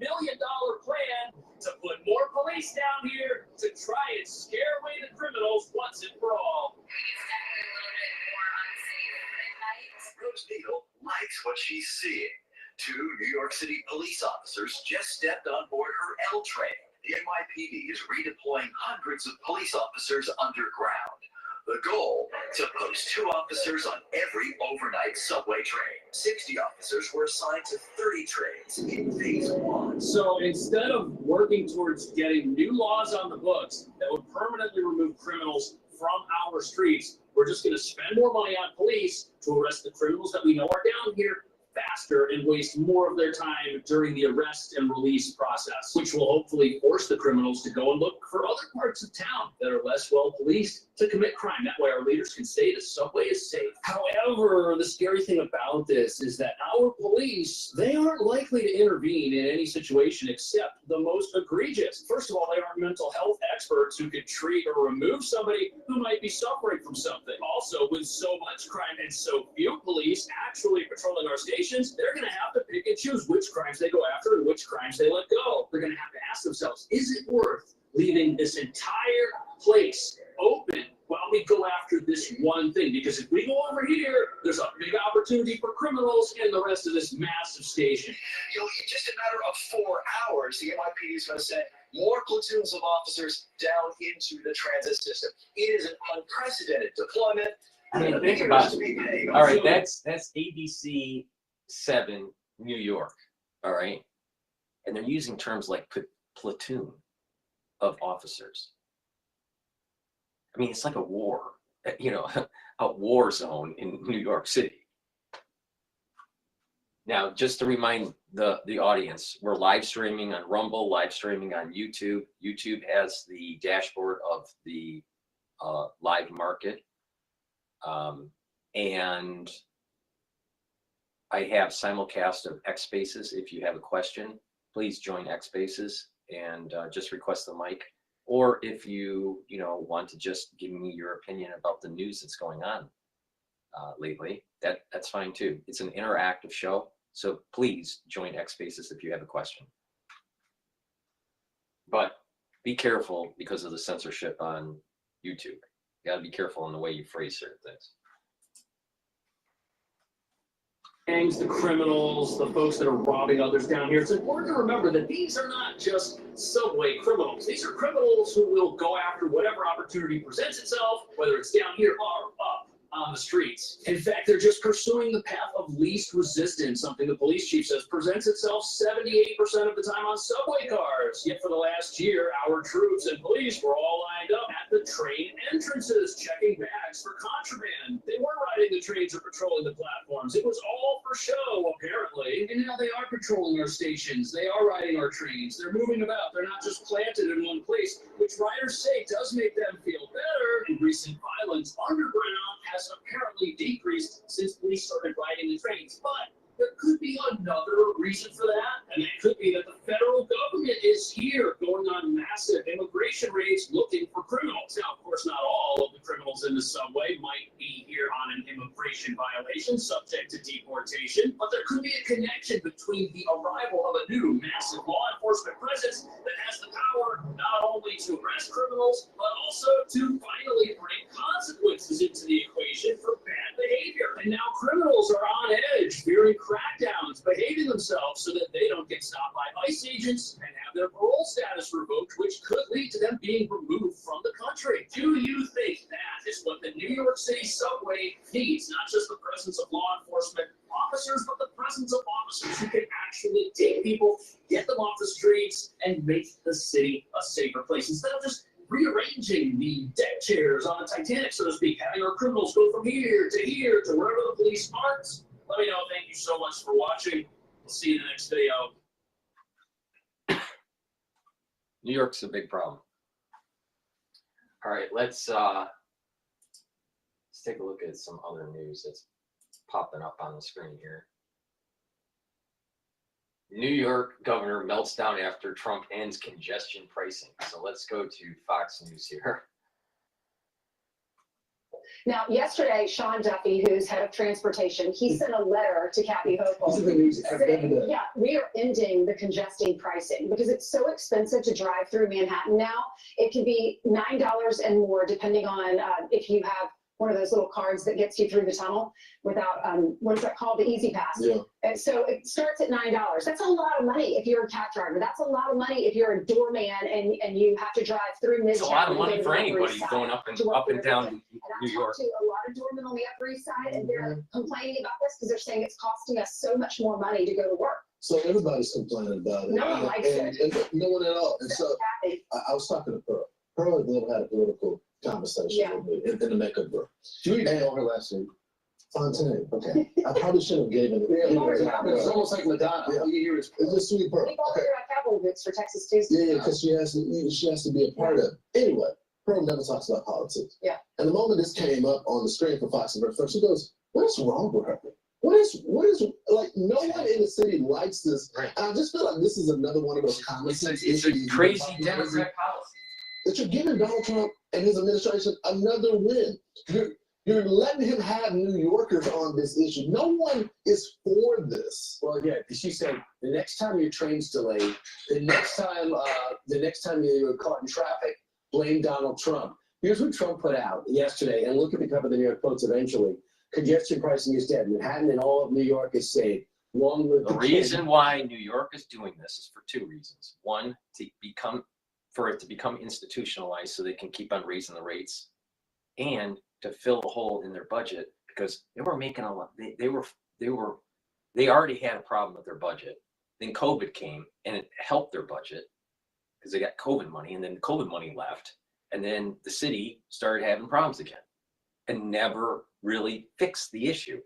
million plan to put more police down here to try and scare away the criminals once and for all. Rose Neal likes what she's seeing. 2 New York City police officers just stepped on board her L train. The NYPD is redeploying hundreds of police officers underground. The goal, to post 2 officers on every overnight subway train. 60 officers were assigned to 30 trains in phase 1. So instead of working towards getting new laws on the books that would permanently remove criminals from our streets, we're just going to spend more money on police to arrest the criminals that we know are down here faster and waste more of their time during the arrest and release process, which will hopefully force the criminals to go and look for other parts of town that are less well policed to commit crime. That way our leaders can say the subway is safe. However, the scary thing about this is that our police, they aren't likely to intervene in any situation except the most egregious. First of all, they aren't mental health experts who could treat or remove somebody who might be suffering from something. Also, with so much crime and so few police actually patrolling our stations, they're going to have to pick and choose which crimes they go after and which crimes they let go. They're going to have to ask themselves, is it worth leaving this entire place open while we go after this one thing? Because if we go over here, there's a big opportunity for criminals in the rest of this massive station. You know, in just a matter of 4 hours, the NYPD is going to send more platoons of officers down into the transit system. It is an unprecedented deployment. I mean, think about it. All right, that's ABC 7 New York, all right? And they're using terms like platoon of officers. I mean, it's like a war, you know, a war zone in New York City. Now, just to remind the audience, we're live streaming on Rumble, live streaming on YouTube. YouTube has the dashboard of the live market. And I have simulcast of X Spaces. If you have a question, please join X Spaces and just request the mic. Or if you want to just give me your opinion about the news that's going on lately, that's fine too. It's an interactive show, so please join X Spaces if you have a question. But be careful because of the censorship on YouTube. You got to be careful in the way you phrase certain things. Gangs, the criminals, the folks that are robbing others down here. It's important to remember that these are not just subway criminals. These are criminals who will go after whatever opportunity presents itself, whether it's down here or up on the streets. In fact, they're just pursuing the path of least resistance, something the police chief says presents itself 78% of the time on subway cars. Yet for the last year, our troops and police were all lined up at the train entrances, checking bags for contraband. They weren't riding the trains or patrolling the platforms. It was all for show, apparently. And now they are patrolling our stations. They are riding our trains. They're moving about. They're not just planted in one place, which riders say does make them feel better. In recent violence, underground has apparently decreased since police started riding the trains. But there could be another reason for that, and that could be that the federal government is here going on massive immigration raids looking for criminals. Now, of course, not all of the criminals in the subway might be here on an immigration violation subject to deportation, but there could be a connection between the arrival of a new massive law enforcement presence that has the power not only to arrest criminals, but also to finally bring consequences into the equation for bad behavior. And now criminals are on edge, fearing crackdowns, behaving themselves so that they don't get stopped by ICE agents and have their parole status revoked, which could lead to them being removed from the country. Do you think that is what the New York City subway needs? Not just the presence of law enforcement officers, but the presence of officers who can actually take people, get them off the streets, and make the city a safer place. Instead of just rearranging the deck chairs on the Titanic, so to speak, having our criminals go from here to wherever the police aren't. Let me know. Thank you so much for watching. We'll see you in the next video. New York's a big problem. All right, let's take a look at some other news that's popping up on the screen here. New York governor melts down after Trump ends congestion pricing. So let's go to Fox News here. Now, yesterday, Sean Duffy, who's head of transportation, he sent a letter to Kathy Hochul saying, yeah, we are ending the congesting pricing because it's so expensive to drive through Manhattan now. It can be $9 and more depending on if you have one of those little cards that gets you through the tunnel without, what is that called? The Easy Pass. Yeah. And so it starts at $9. That's a lot of money if you're a cab driver. That's a lot of money if you're a doorman and you have to drive through Midtown. It's a lot of money for anybody going up and down New York. To a lot of doormen on the Upper East Side, and they're complaining about this because they're saying it's costing us so much more money to go to work. So everybody's complaining about it. No one likes it. And no one at all. And so I was talking to Pearl. Pearl and Bill had a political conversation with me in the makeup room. Do you even know her last name? Fontaine. Okay. I probably should have given it. It's almost like Madonna. Yeah. All you hear is It's just sweet Pearl. We bought her cowboy boots for Texas Tuesday. Yeah, because she has to be a part of it. Anyway, Pearl never talks about politics. Yeah. And the moment this came up on the screen for Fox and first, she goes, "What's wrong with her? What is like? No one in the city likes this." Right. And I just feel like this is another one of those common sense It's issues. a crazy Democrat policy. That you're giving Donald Trump and his administration another win. You're letting him have New Yorkers on this issue. No one is for this. Well, yeah, because she said the next time your train's delayed, the next time you're caught in traffic, blame Donald Trump. Here's what Trump put out yesterday, and look at the cover of the New York Post eventually. Congestion pricing is dead. Manhattan and all of New York is saved. Long live the reason why New York is doing this is for two reasons. One, for it to become institutionalized so they can keep on raising the rates, and to fill a hole in their budget because they were making a lot. They already had a problem with their budget. Then COVID came and it helped their budget because they got COVID money, and then COVID money left, and then the city started having problems again and never really fixed the issue.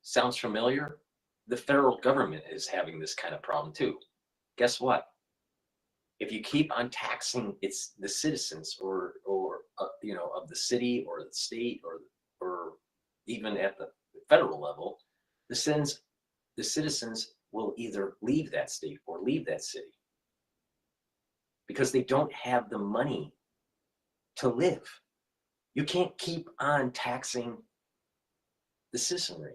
Sounds familiar? The federal government is having this kind of problem too. Guess what? If you keep on taxing the citizens or of the city or the state or even at the federal level, the citizens will either leave that state or leave that city because they don't have the money to live. You can't keep on taxing the citizenry.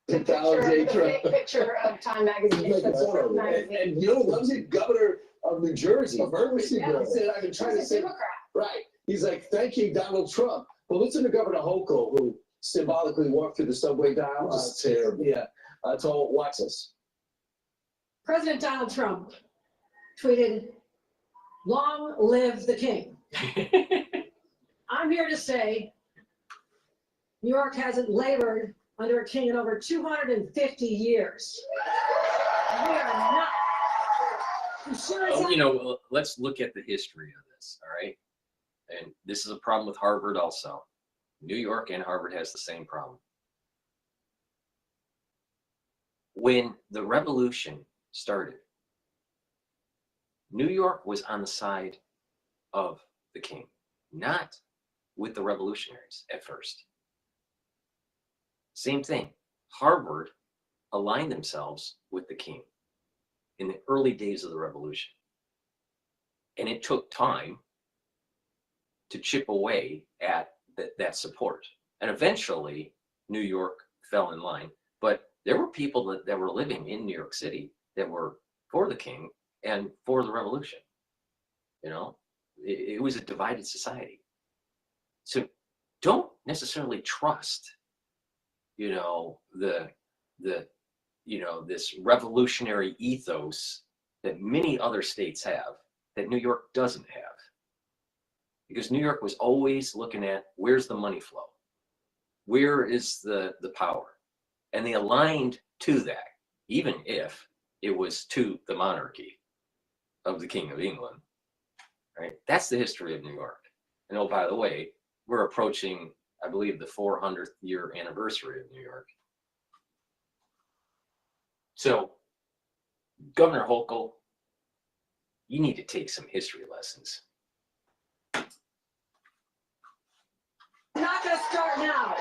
Picture of Time magazine. And you know what loves it? Governor of New Jersey. He said, I've been trying to say, right. He's like, thank you, Donald Trump. But listen to Governor Hochul, who symbolically walked through the subway dial. It's terrible. Yeah. So watch this. President Donald Trump tweeted, "Long live the king." I'm here to say New York hasn't labored under a king in over 250 years. We are not. I'm sure it's You know, let's look at the history of this, all right? And this is a problem with Harvard also. New York and Harvard has the same problem. When the revolution started, New York was on the side of the king, not with the revolutionaries at first. Same thing. Harvard aligned themselves with the king in the early days of the revolution. And it took time to chip away at that support. And eventually, New York fell in line. But there were people that were living in New York City that were for the king and for the revolution. You know, it was a divided society. So don't necessarily trust, you know, this revolutionary ethos that many other states have that New York doesn't have. Because New York was always looking at where's the money flow? Where is the power? And they aligned to that, even if it was to the monarchy of the King of England. Right? That's the history of New York. And oh, by the way, we're approaching, I believe, the 400th year anniversary of New York. So, Governor Hochul, you need to take some history lessons. We're not going to start now.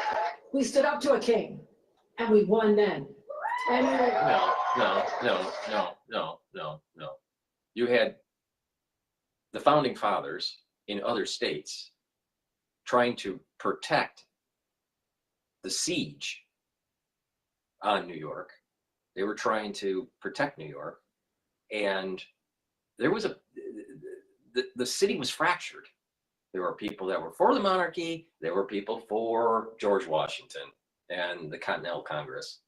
We stood up to a king, and we won then. And No. You had the founding fathers in other states trying to protect the siege on New York. They were trying to protect New York, and there was the city was fractured. There were people that were for the monarchy. There were people for George Washington and the Continental Congress.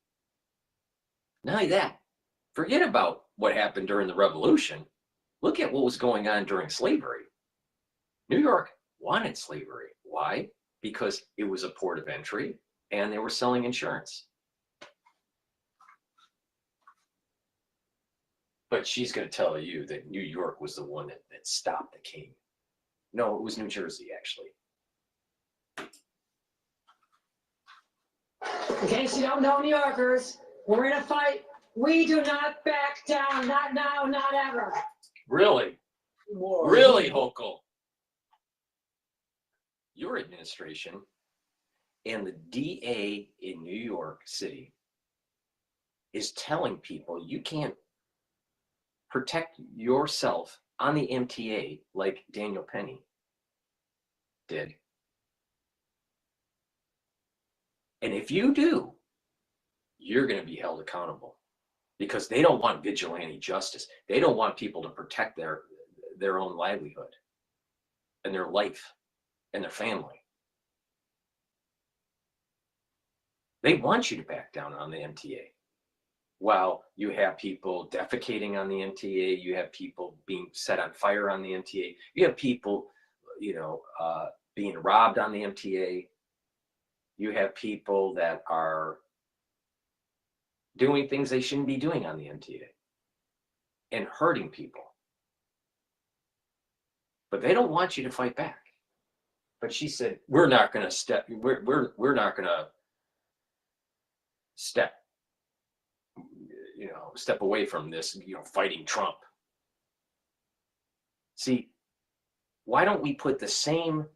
Not only that, forget about what happened during the Revolution. Look at what was going on during slavery. New York wanted slavery. Why? Because it was a port of entry and they were selling insurance. But she's going to tell you that New York was the one that stopped the king. No, it was New Jersey, actually. in case you don't know, New Yorkers, we're in a fight. We do not back down. Not now, not ever. Really? Whoa. Really, Hochul? Your administration and the DA in New York City is telling people you can't protect yourself on the MTA like Daniel Penny did. And if you do, you're going to be held accountable because they don't want vigilante justice. They don't want people to protect their own livelihood and their life and their family. They want you to back down on the MTA. While you have people defecating on the MTA, you have people being set on fire on the MTA, you have people, being robbed on the MTA. You have people that are doing things they shouldn't be doing on the MTA and hurting people. But they don't want you to fight back. But she said, we're not going to step away from this, fighting Trump. See, why don't we put the same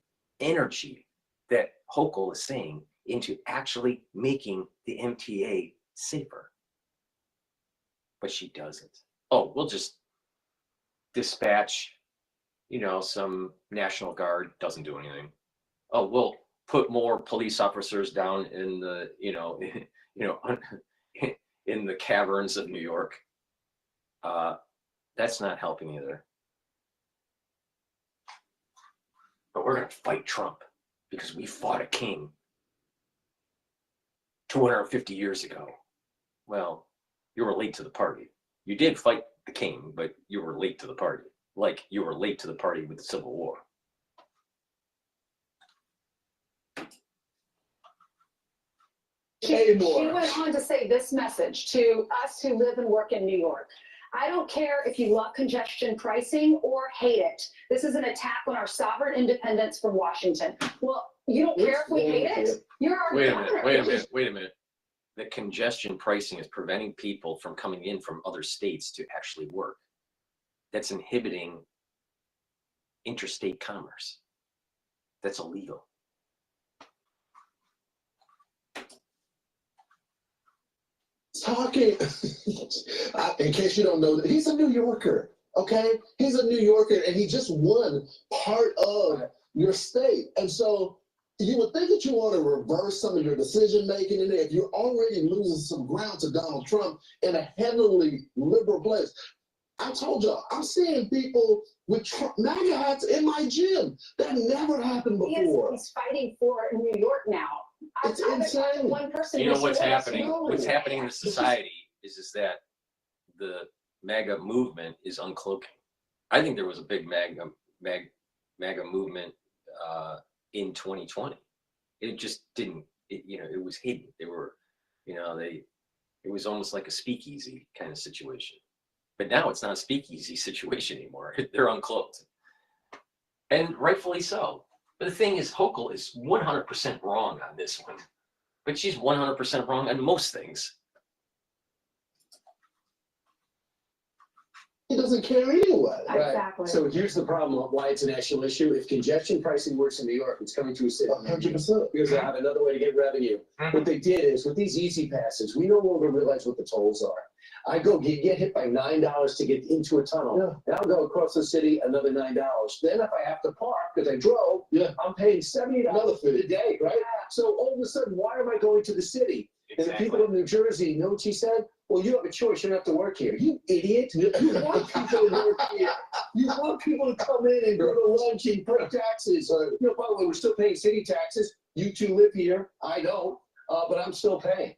energy that Hochul is saying into actually making the MTA safer? But she doesn't. Oh, we'll just dispatch, some National Guard. Doesn't do anything. Oh, we'll put more police officers down in the, in the caverns of New York. That's not helping either. But we're going to fight Trump because we fought a king 250 years ago. Well, you were late to the party. You did fight the king, but you were late to the party. Like you were late to the party with the Civil War. She more. went on to say this message to us who live and work in New York. I don't care if you love congestion pricing or hate it. This is an attack on our sovereign independence from Washington. Well, you don't care if we hate it? You're our governor. Wait a minute. The congestion pricing is preventing people from coming in from other states to actually work. That's inhibiting interstate commerce. That's illegal. Talking, in case you don't know, he's a New Yorker, okay? He's a New Yorker, and he just won part of your state. And so you would think that you want to reverse some of your decision-making in there if you're already losing some ground to Donald Trump in a heavily liberal place. I told y'all, I'm seeing people with MAGA hats in my gym. That never happened before. He's fighting for New York now. It's insane. One person You know who what's says, happening? "No." What's happening in society is that the MAGA movement is uncloaking. I think there was a big MAGA movement in 2020. It just didn't. It was hidden. They were, it was almost like a speakeasy kind of situation. But now it's not a speakeasy situation anymore. They're uncloaked, and rightfully so. But the thing is, Hochul is 100% wrong on this one, but she's 100% wrong on most things. He doesn't care anyway. Exactly. So here's the problem of why it's a national issue. If congestion pricing works in New York, it's coming to a city. 100%. Because they have another way to get revenue. What they did is, with these easy passes, we no longer realize what the tolls are. I go get hit by $9 to get into a tunnel. And I'll go across the city, another $9. Then if I have to park, because I drove, I'm paying $70 a day, right? So all of a sudden, why am I going to the city? And the people of New Jersey, you know what she said? Well, you have a choice. You don't have to work here. You idiot. You want people to work here. You want people to come in and go to lunch and pay taxes. By the way, we're still paying city taxes. You two live here. I don't. But I'm still paying.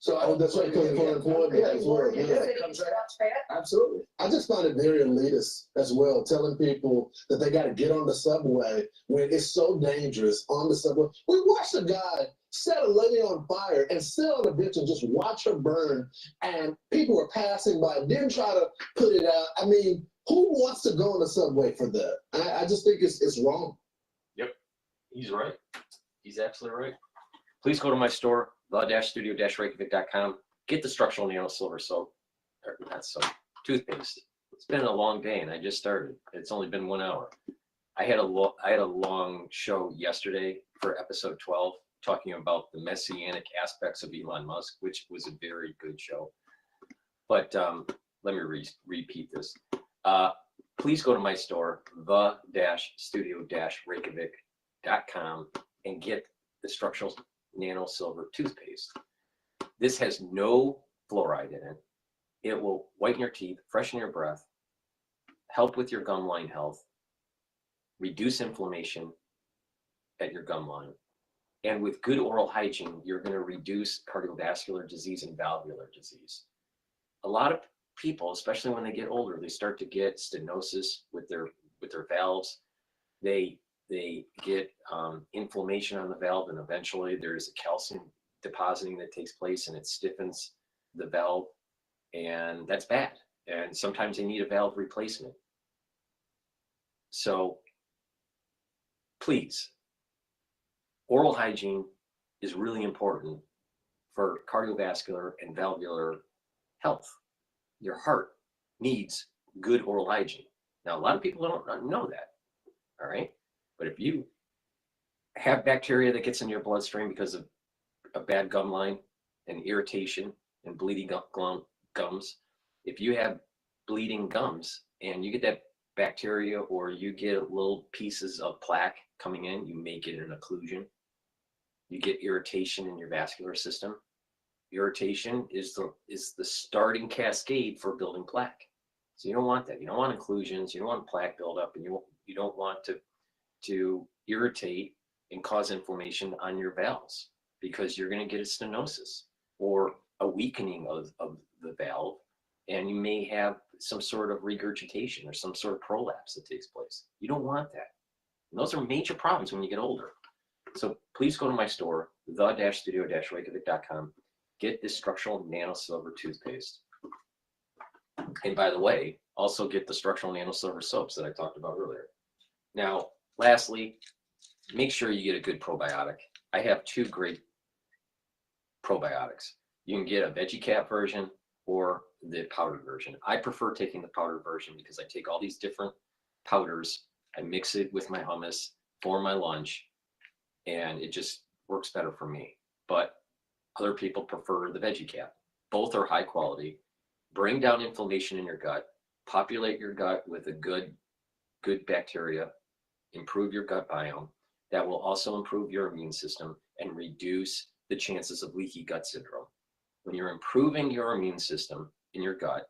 So that's right, because for employment as well. It comes right out. Absolutely. I just find it very elitist as well, telling people that they got to get on the subway when it's so dangerous on the subway. We watched a guy set a lady on fire and sit on a bitch and just watch her burn, and people were passing by, didn't try to put it out. I mean, who wants to go on the subway for that? I just think it's wrong. Yep, he's right. He's absolutely right. Please go to my store, the-studio-reykjavik.com. Get the structural nano silver soap, or not soap, toothpaste. It's been a long day, and I just started. It's only been 1 hour. I had a long show yesterday for episode 12, talking about the messianic aspects of Elon Musk, which was a very good show. But let me repeat this. Please go to my store, the-studio-reykjavik.com, and get the structural nano silver toothpaste. This has no fluoride in it. It will whiten your teeth, freshen your breath, help with your gum line health, reduce inflammation at your gum line. And with good oral hygiene, you're going to reduce cardiovascular disease and valvular disease. A lot of people, especially when they get older, they start to get stenosis with their valves. They get inflammation on the valve, and eventually there's a calcium depositing that takes place, and it stiffens the valve, and that's bad. And sometimes they need a valve replacement. So please, oral hygiene is really important for cardiovascular and valvular health. Your heart needs good oral hygiene. Now, a lot of people don't know that, all right? But if you have bacteria that gets in your bloodstream because of a bad gum line and irritation and bleeding gums, if you have bleeding gums and you get that bacteria, or you get little pieces of plaque coming in, you may get an occlusion. You get irritation in your vascular system. Irritation is the starting cascade for building plaque. So you don't want that. You don't want occlusions. You don't want plaque buildup, and you don't want to irritate and cause inflammation on your valves, because you're going to get a stenosis or a weakening of the valve, and you may have some sort of regurgitation or some sort of prolapse that takes place. You don't want that. And those are major problems when you get older. So please go to my store, the-studio-reykjavik.com. Get this structural nano silver toothpaste. And by the way, also get the structural nano silver soaps that I talked about earlier. Now, lastly, make sure you get a good probiotic. I have 2 great probiotics. You can get a veggie cap version or the powdered version. I prefer taking the powdered version because I take all these different powders, I mix it with my hummus for my lunch, and it just works better for me. But other people prefer the veggie cap. Both are high quality, bring down inflammation in your gut, populate your gut with a good bacteria, improve your gut biome. That will also improve your immune system and reduce the chances of leaky gut syndrome. When you're improving your immune system in your gut,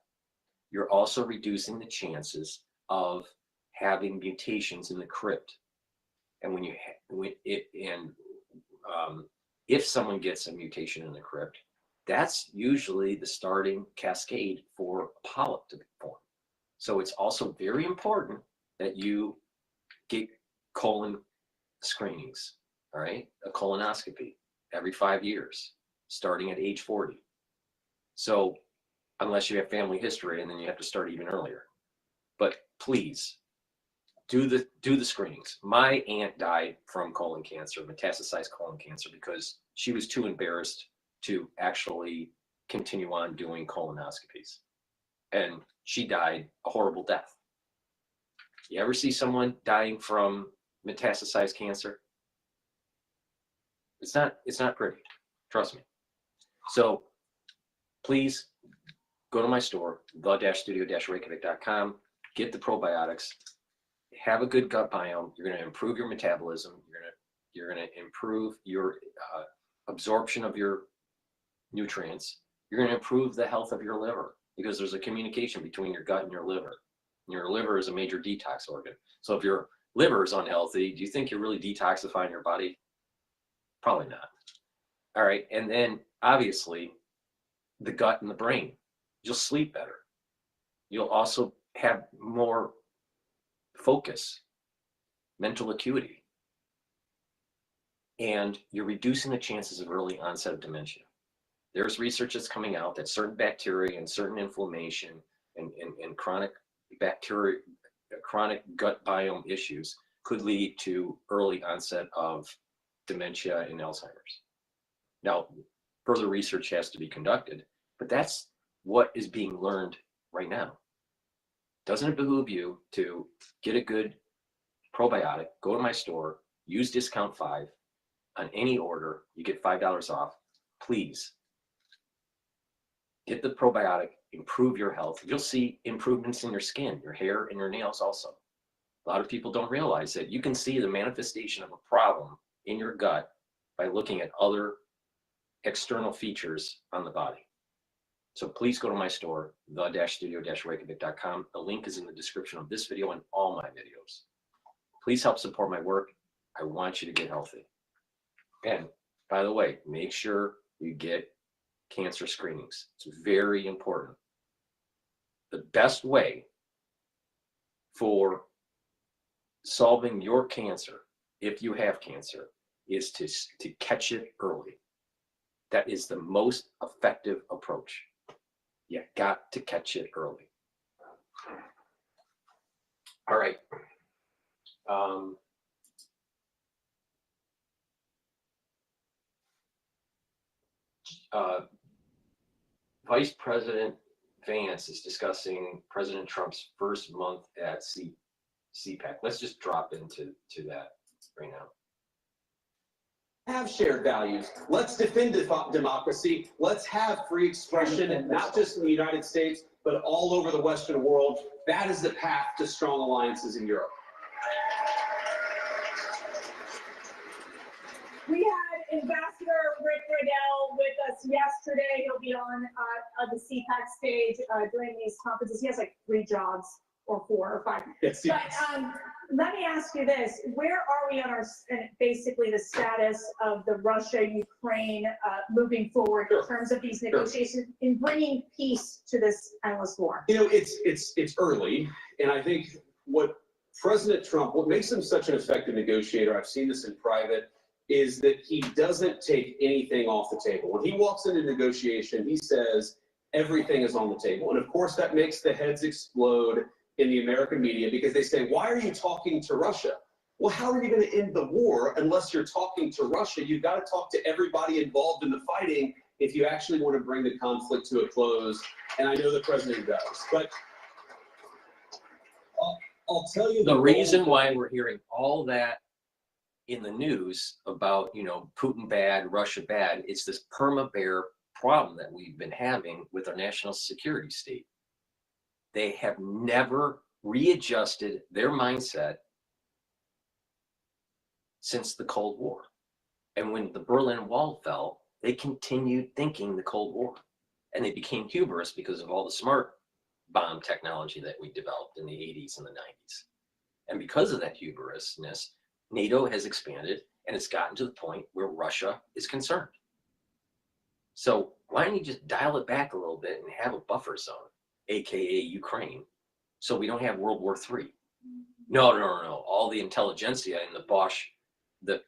you're also reducing the chances of having mutations in the crypt. And if someone gets a mutation in the crypt, that's usually the starting cascade for a polyp to form. So it's also very important that you get colon screenings, all right? A colonoscopy every 5 years, starting at age 40. So unless you have family history, and then you have to start even earlier. But please do the screenings. My aunt died from colon cancer, metastasized colon cancer, because she was too embarrassed to actually continue on doing colonoscopies. And she died a horrible death. You ever see someone dying from metastasized cancer? It's not pretty, trust me. So please go to my store, the-studio-reykjavik.com, get the probiotics, have a good gut biome. You're going to improve your metabolism. You're going to improve your absorption of your nutrients. You're going to improve the health of your liver, because there's a communication between your gut and your liver. And your liver is a major detox organ. So if your liver is unhealthy, do you think you're really detoxifying your body? Probably not. All right. And then obviously the gut and the brain. You'll sleep better. You'll also have more focus, mental acuity, and you're reducing the chances of early onset of dementia. There's research that's coming out that certain bacteria and certain inflammation and chronic bacteria, chronic gut biome issues could lead to early onset of dementia and Alzheimer's. Now, further research has to be conducted, but that's what is being learned right now. Doesn't it behoove you to get a good probiotic, go to my store, use discount 5 on any order, you get $5 off. Please get the probiotic, improve your health. You'll see improvements in your skin, your hair, and your nails also. A lot of people don't realize that you can see the manifestation of a problem in your gut by looking at other external features on the body. So please go to my store, the-studio-reykjavik.com. The link is in the description of this video and all my videos. Please help support my work. I want you to get healthy. And by the way, make sure you get cancer screenings. It's very important. The best way for solving your cancer, if you have cancer, is to catch it early. That is the most effective approach. You got to catch it early. All right. Vice President Vance is discussing President Trump's first month at CPAC. Let's just drop into that right now. Have shared values. Let's defend democracy. Let's have free expression, not just in the United States, but all over the Western world. That is the path to strong alliances in Europe. We had Ambassador Rick Riddell with us yesterday. He'll be on the CPAC stage during these conferences. He has like 3 jobs, or 4 or 5. Yes, but let me ask you this: where are we on our basically the status of the Russia-Ukraine moving forward in terms of these negotiations in bringing peace to this endless war? You know, it's early, and I think what President Trump, what makes him such an effective negotiator, I've seen this in private, is that he doesn't take anything off the table. When he walks into negotiation, he says everything is on the table. And of course, that makes the heads explode in the American media because they say, why are you talking to Russia? Well, how are you going to end the war unless you're talking to Russia? You've got to talk to everybody involved in the fighting if you actually want to bring the conflict to a close. And I know the president does. But I'll tell you the reason why we're hearing all that in the news about, you know, Putin bad, Russia bad, it's this perma-bear problem that we've been having with our national security state. They have never readjusted their mindset since the Cold War. And when the Berlin Wall fell, they continued thinking the Cold War. And they became hubris because of all the smart bomb technology that we developed in the 80s and the 90s. And because of that hubrisness, NATO has expanded and it's gotten to the point where Russia is concerned. So why don't you just dial it back a little bit and have a buffer zone, AKA Ukraine, so we don't have World War III? No. All the intelligentsia in the Bosch, the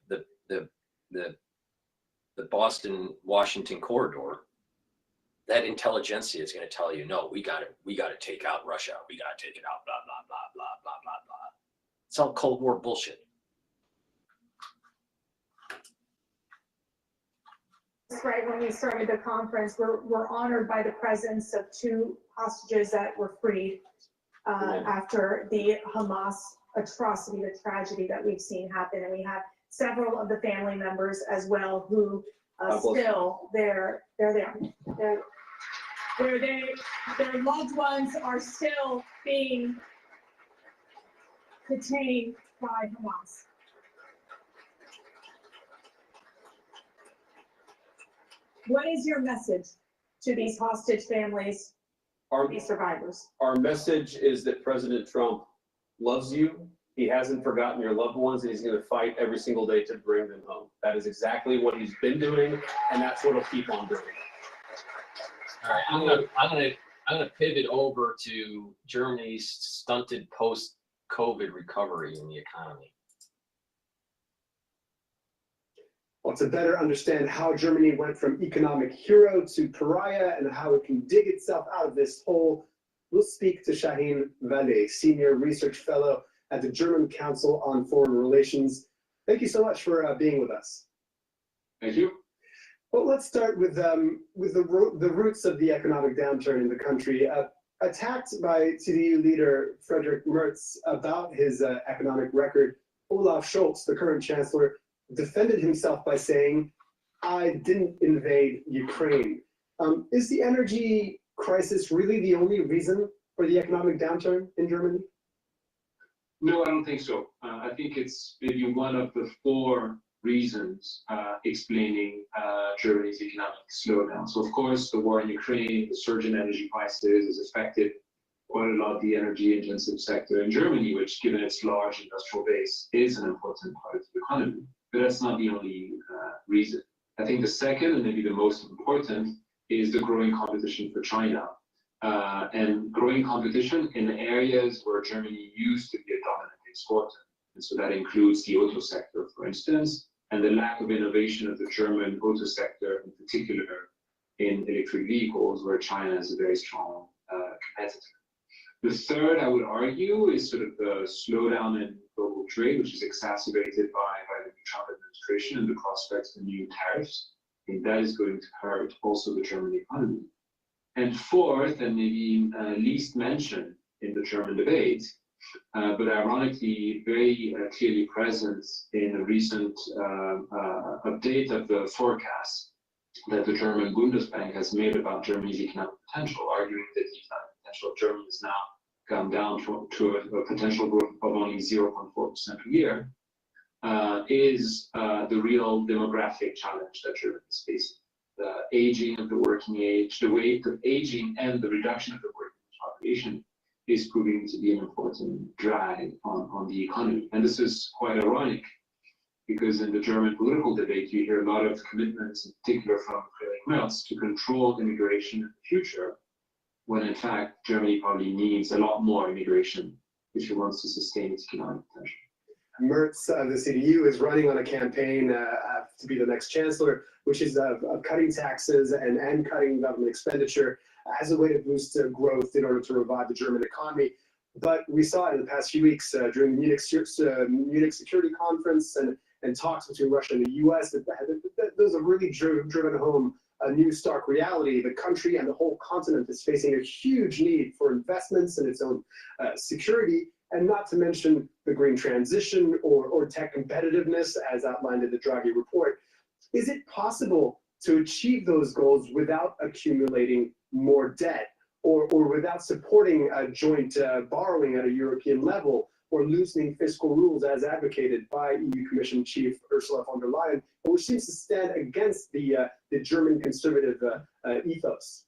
Boston, Washington corridor, that intelligentsia is going to tell you, no, we got to take out Russia. We got to take it out, blah, blah, blah, blah, blah, blah, blah. It's all Cold War bullshit. Right when we started the conference, we're honored by the presence of 2 hostages that were freed after the Hamas atrocity, the tragedy that we've seen happen. And we have several of the family members as well who still their loved ones are still being detained by Hamas. What is your message to these hostage families, these survivors? Our message is that President Trump loves you. He hasn't forgotten your loved ones, and he's going to fight every single day to bring them home. That is exactly what he's been doing, and that's what he'll keep on doing. All right, I'm gonna pivot over to Germany's stunted post-COVID recovery in the economy. Well, to better understand how Germany went from economic hero to pariah and how it can dig itself out of this hole, we'll speak to Shaheen Valeh, Senior Research Fellow at the German Council on Foreign Relations. Thank you so much for being with us. Thank you. Well, let's start with the roots of the economic downturn in the country. Attacked by CDU leader Friedrich Merz about his economic record, Olaf Scholz, the current chancellor, defended himself by saying, "I didn't invade Ukraine." Is the energy crisis really the only reason for the economic downturn in Germany? No, I don't think so. I think it's maybe one of the 4 reasons explaining Germany's economic slowdown. So, of course, the war in Ukraine, the surge in energy prices has affected quite a lot of the energy-intensive sector in Germany, which, given its large industrial base, is an important part of the economy. But that's not the only reason. I think the second, and maybe the most important, is the growing competition for China. And growing competition in areas where Germany used to be a dominant exporter. And so that includes the auto sector, for instance, and the lack of innovation of the German auto sector, in particular in electric vehicles, where China is a very strong competitor. The third, I would argue, is sort of the slowdown in global trade, which is exacerbated by the Trump administration and the prospects for new tariffs. I think that is going to hurt also the German economy. And fourth, and maybe least mentioned in the German debate, but ironically very clearly present in a recent update of the forecast that the German Bundesbank has made about Germany's economic potential, arguing that the economic potential of Germany has now come down to a potential growth of only 0.4% a year, is the real demographic challenge that Germany is facing. The aging of the working age, the rate of aging and the reduction of the working population is proving to be an important drag on the economy. And this is quite ironic because in the German political debate, you hear a lot of commitments, in particular from Friedrich Merz, to control immigration in the future, when in fact, Germany probably needs a lot more immigration if it wants to sustain its economic potential. Merz of the CDU is running on a campaign to be the next chancellor, which is of cutting taxes and cutting government expenditure as a way to boost growth in order to revive the German economy. But we saw it in the past few weeks during the Munich Security Conference and talks between Russia and the US. Those have really driven home a new stark reality. The country and the whole continent is facing a huge need for investments in its own security, and not to mention the green transition or tech competitiveness as outlined in the Draghi report. Is it possible to achieve those goals without accumulating more debt or without supporting joint borrowing at a European level or loosening fiscal rules as advocated by EU Commission Chief Ursula von der Leyen, which seems to stand against the German conservative ethos?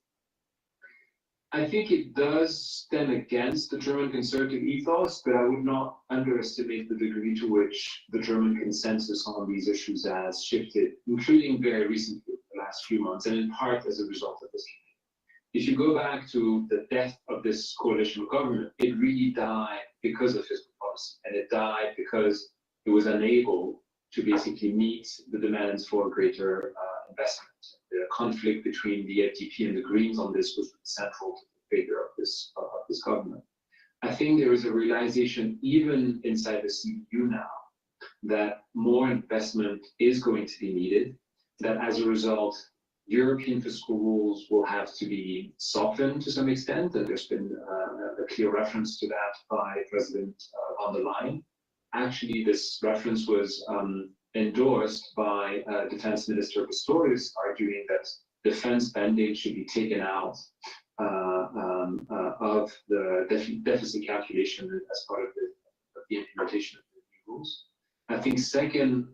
I think it does stand against the German conservative ethos, but I would not underestimate the degree to which the German consensus on these issues has shifted, including very recently, the last few months, and in part as a result of this. If you go back to the death of this coalition government, it really died because of fiscal policy, and it died because it was unable to basically meet the demands for greater investment. The conflict between the FDP and the Greens on this was central to the failure of this government. I think there is a realization even inside the CDU now that more investment is going to be needed, that as a result, European fiscal rules will have to be softened to some extent, and there's been a clear reference to that by President von der Leyen. Actually, this reference was endorsed by Defense Minister Pistorius, arguing that defense spending should be taken out of the deficit calculation as part of the implementation of the new rules. I think second,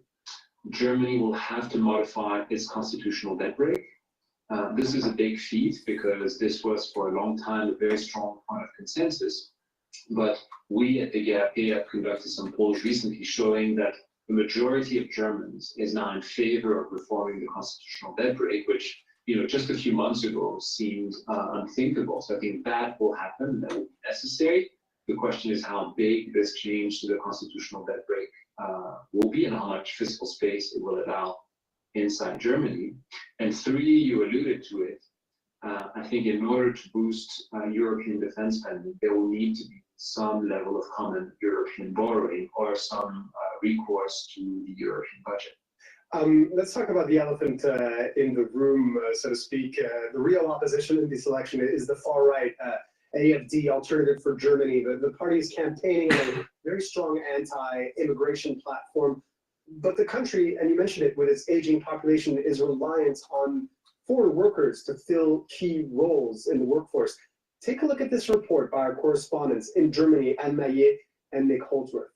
Germany will have to modify its constitutional debt brake. This is a big feat because this was for a long time a very strong point of consensus. But we at the GETTR have conducted some polls recently showing that the majority of Germans is now in favor of reforming the constitutional debt brake, which just a few months ago seemed unthinkable. So I think that will happen, that will be necessary. The question is how big this change to the constitutional debt brake will be and how much fiscal space it will allow inside Germany. And three, you alluded to it, I think in order to boost European defense spending, there will need to be some level of common European borrowing or some recourse to the European budget. Let's talk about the elephant in the room, so to speak. The real opposition in this election is the far-right AfD, Alternative for Germany. The party is campaigning on a very strong anti-immigration platform. But the country, and you mentioned it, with its aging population, is reliant on foreign workers to fill key roles in the workforce. Take a look at this report by our correspondents in Germany, Anne Maillet and Nick Holdsworth.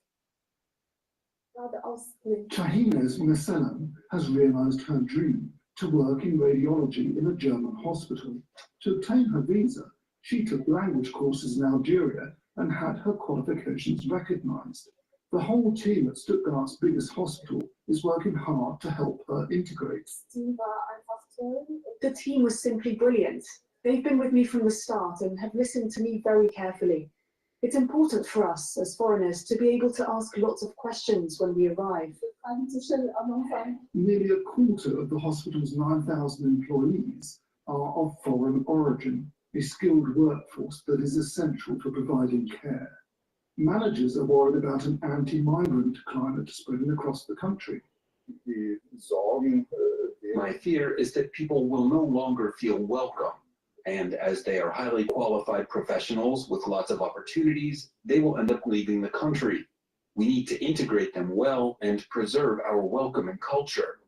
Tahina's Meselam has realized her dream to work in radiology in a German hospital. To obtain her visa, she took language courses in Algeria and had her qualifications recognized. The whole team at Stuttgart's biggest hospital is working hard to help her integrate. The team was simply brilliant. They've been with me from the start and have listened to me very carefully. It's important for us as foreigners to be able to ask lots of questions when we arrive. Nearly a quarter of the hospital's 9,000 employees are of foreign origin, a skilled workforce that is essential for providing care. Managers are worried about an anti-migrant climate spreading across the country. My fear is that people will no longer feel welcome, and as they are highly qualified professionals with lots of opportunities, they will end up leaving the country. We need to integrate them well and preserve our welcoming culture.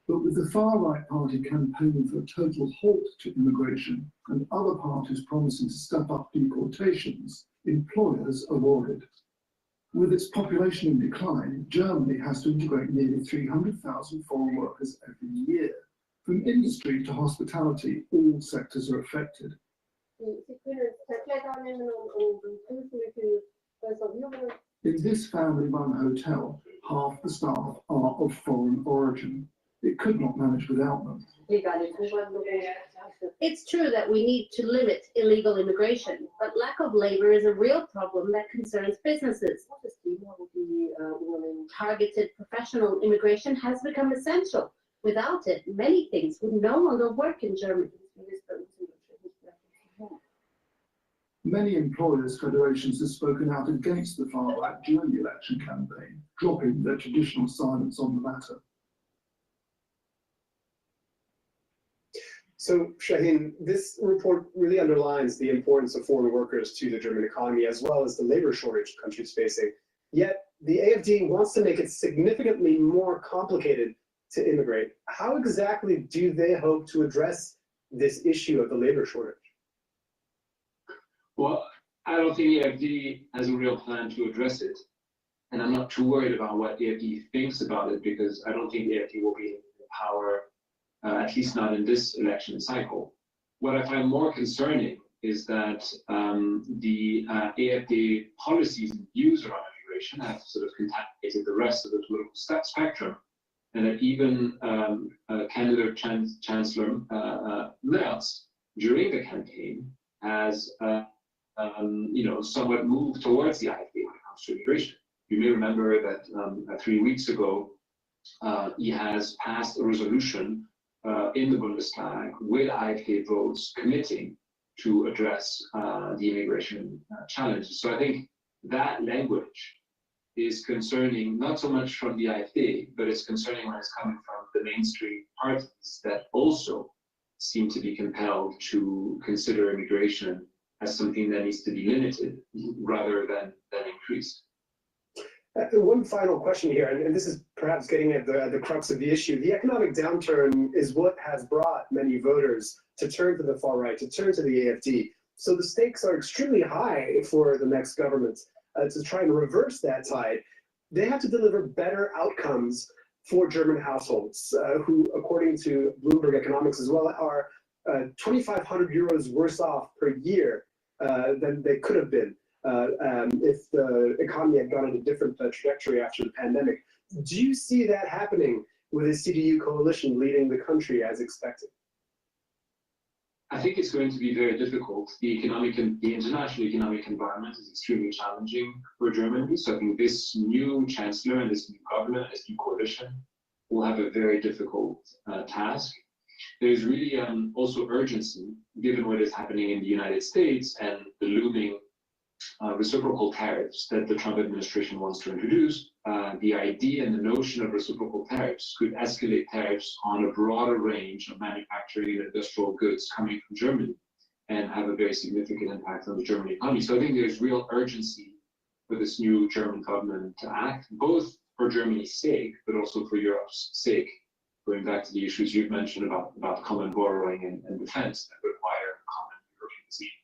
But with the far-right party campaigning for a total halt to immigration and other parties promising to step up deportations, employers are worried. With its population in decline, Germany has to integrate nearly 300,000 foreign workers every year. From industry to hospitality, all sectors are affected. In this family-run hotel, half the staff are of foreign origin. It could not manage without them. It's true that we need to limit illegal immigration, but lack of labor is a real problem that concerns businesses. Targeted professional immigration has become essential. Without it, many things would no longer work in Germany. Many employers' federations have spoken out against the far right during the election campaign, dropping their traditional silence on the matter. So, Shaheen, this report really underlines the importance of foreign workers to the German economy, as well as the labor shortage the country is facing. Yet, the AfD wants to make it significantly more complicated to immigrate. How exactly do they hope to address this issue of the labor shortage? Well, I don't think the AfD has a real plan to address it. And I'm not too worried about what the AfD thinks about it, because I don't think the AfD will be in power, at least not in this election cycle. What I find more concerning is that the AfD policies and views around immigration have sort of contaminated the rest of the political spectrum, and that even candidate Chancellor Merz during the campaign has somewhat moved towards the AfD when it comes to immigration. You may remember that 3 weeks ago, he has passed a resolution in the Bundestag with AfD votes committing to address the immigration challenges. So I think that language is concerning not so much from the AfD, but it's concerning when it's coming from the mainstream parties that also seem to be compelled to consider immigration as something that needs to be limited rather than increased. One final question here, and this is perhaps getting at the crux of the issue. The economic downturn is what has brought many voters to turn to the far right, to turn to the AfD. So the stakes are extremely high for the next government to try and reverse that tide. They have to deliver better outcomes for German households, who, according to Bloomberg Economics as well, are 2,500 euros worse off per year than they could have been if the economy had gone in a different trajectory after the pandemic. Do you see that happening with a CDU coalition leading the country as expected? I think it's going to be very difficult. The international economic environment is extremely challenging for Germany. So I think this new chancellor and this new government, this new coalition, will have a very difficult task. There's really also urgency, given what is happening in the United States and the looming reciprocal tariffs that the Trump administration wants to introduce. The idea and the notion of reciprocal tariffs could escalate tariffs on a broader range of manufacturing and industrial goods coming from Germany and have a very significant impact on the German economy. So I think there's real urgency for this new German government to act, both for Germany's sake, but also for Europe's sake, going back to the issues you've mentioned about common borrowing and defense that require a common European scheme.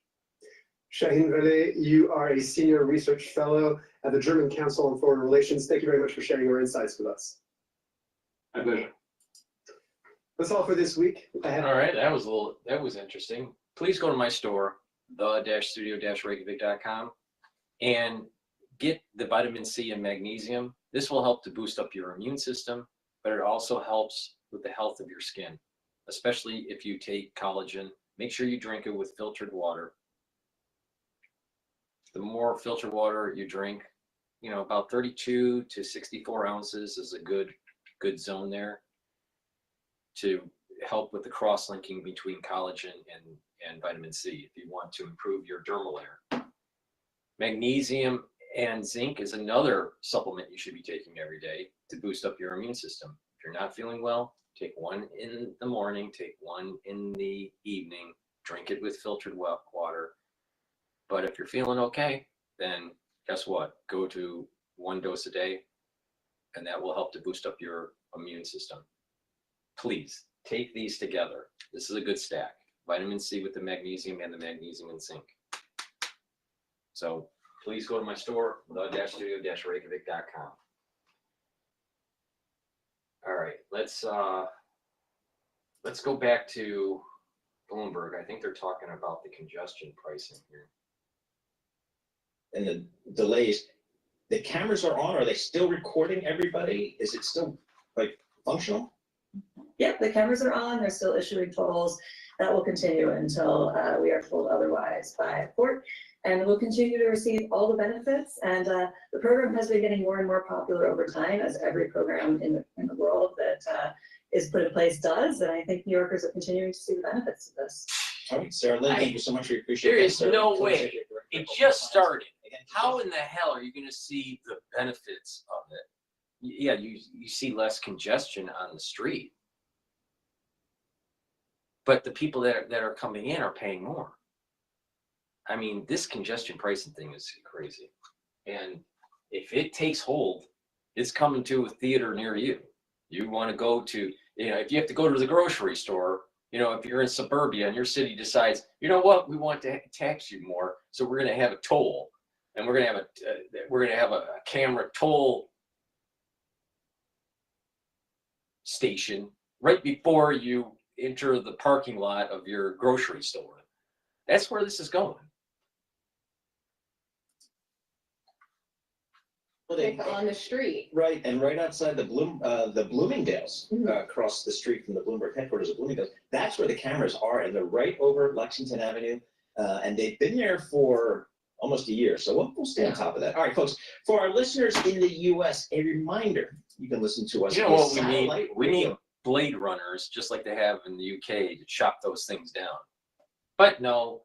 Shaheen Vallée, you are a senior research fellow at the German Council on Foreign Relations. Thank you very much for sharing your insights with us. My pleasure. That's all for this week. All right, that was interesting. Please go to my store, the-studio-reykjavik.com, and get the vitamin C and magnesium. This will help to boost up your immune system, but it also helps with the health of your skin, especially if you take collagen. Make sure you drink it with filtered water. The more filtered water you drink, about 32 to 64 ounces is a good zone there to help with the cross-linking between collagen and vitamin C if you want to improve your dermal layer. Magnesium and zinc is another supplement you should be taking every day to boost up your immune system. If you're not feeling well, take one in the morning, take one in the evening, drink it with filtered water. But if you're feeling okay, then guess what? Go to 1 dose a day, and that will help to boost up your immune system. Please take these together. This is a good stack. Vitamin C with the magnesium and the magnesium and zinc. So please go to my store, the-studio-reykjavik.com. All right, let's go back to Bloomberg. I think they're talking about the congestion pricing here. And the delays, the cameras are on. Are they still recording everybody? Is it still functional? Yep, the cameras are on. They're still issuing tolls. That will continue until we are told otherwise by court. And we'll continue to receive all the benefits. And the program has been getting more and more popular over time, as every program in the world that is put in place does. And I think New Yorkers are continuing to see the benefits of this. All right, Sarah Lynn, thank you so much. We appreciate it. There is no way. It just started. How in the hell are you going to see the benefits of it? Yeah, you see less congestion on the street, but the people that are coming in are paying more. I mean, this congestion pricing thing is crazy. And if it takes hold, it's coming to a theater near you. You want to go to, if you have to go to the grocery store, if you're in suburbia and your city decides, you know what, we want to tax you more, so we're going to have a toll, and we're going to have a camera toll station right before you enter the parking lot of your grocery store. That's where this is going. On the street. Right, and right outside the Bloomingdale's, across the street from the Bloomberg headquarters of Bloomingdale's, that's where the cameras are, and they're right over Lexington Avenue, and they've been there for almost a year, so we'll stay on top of that. All right, folks, for our listeners in the U.S., a reminder, you can listen to us. You know what we need? We need blade runners, just like they have in the UK, to chop those things down. But no,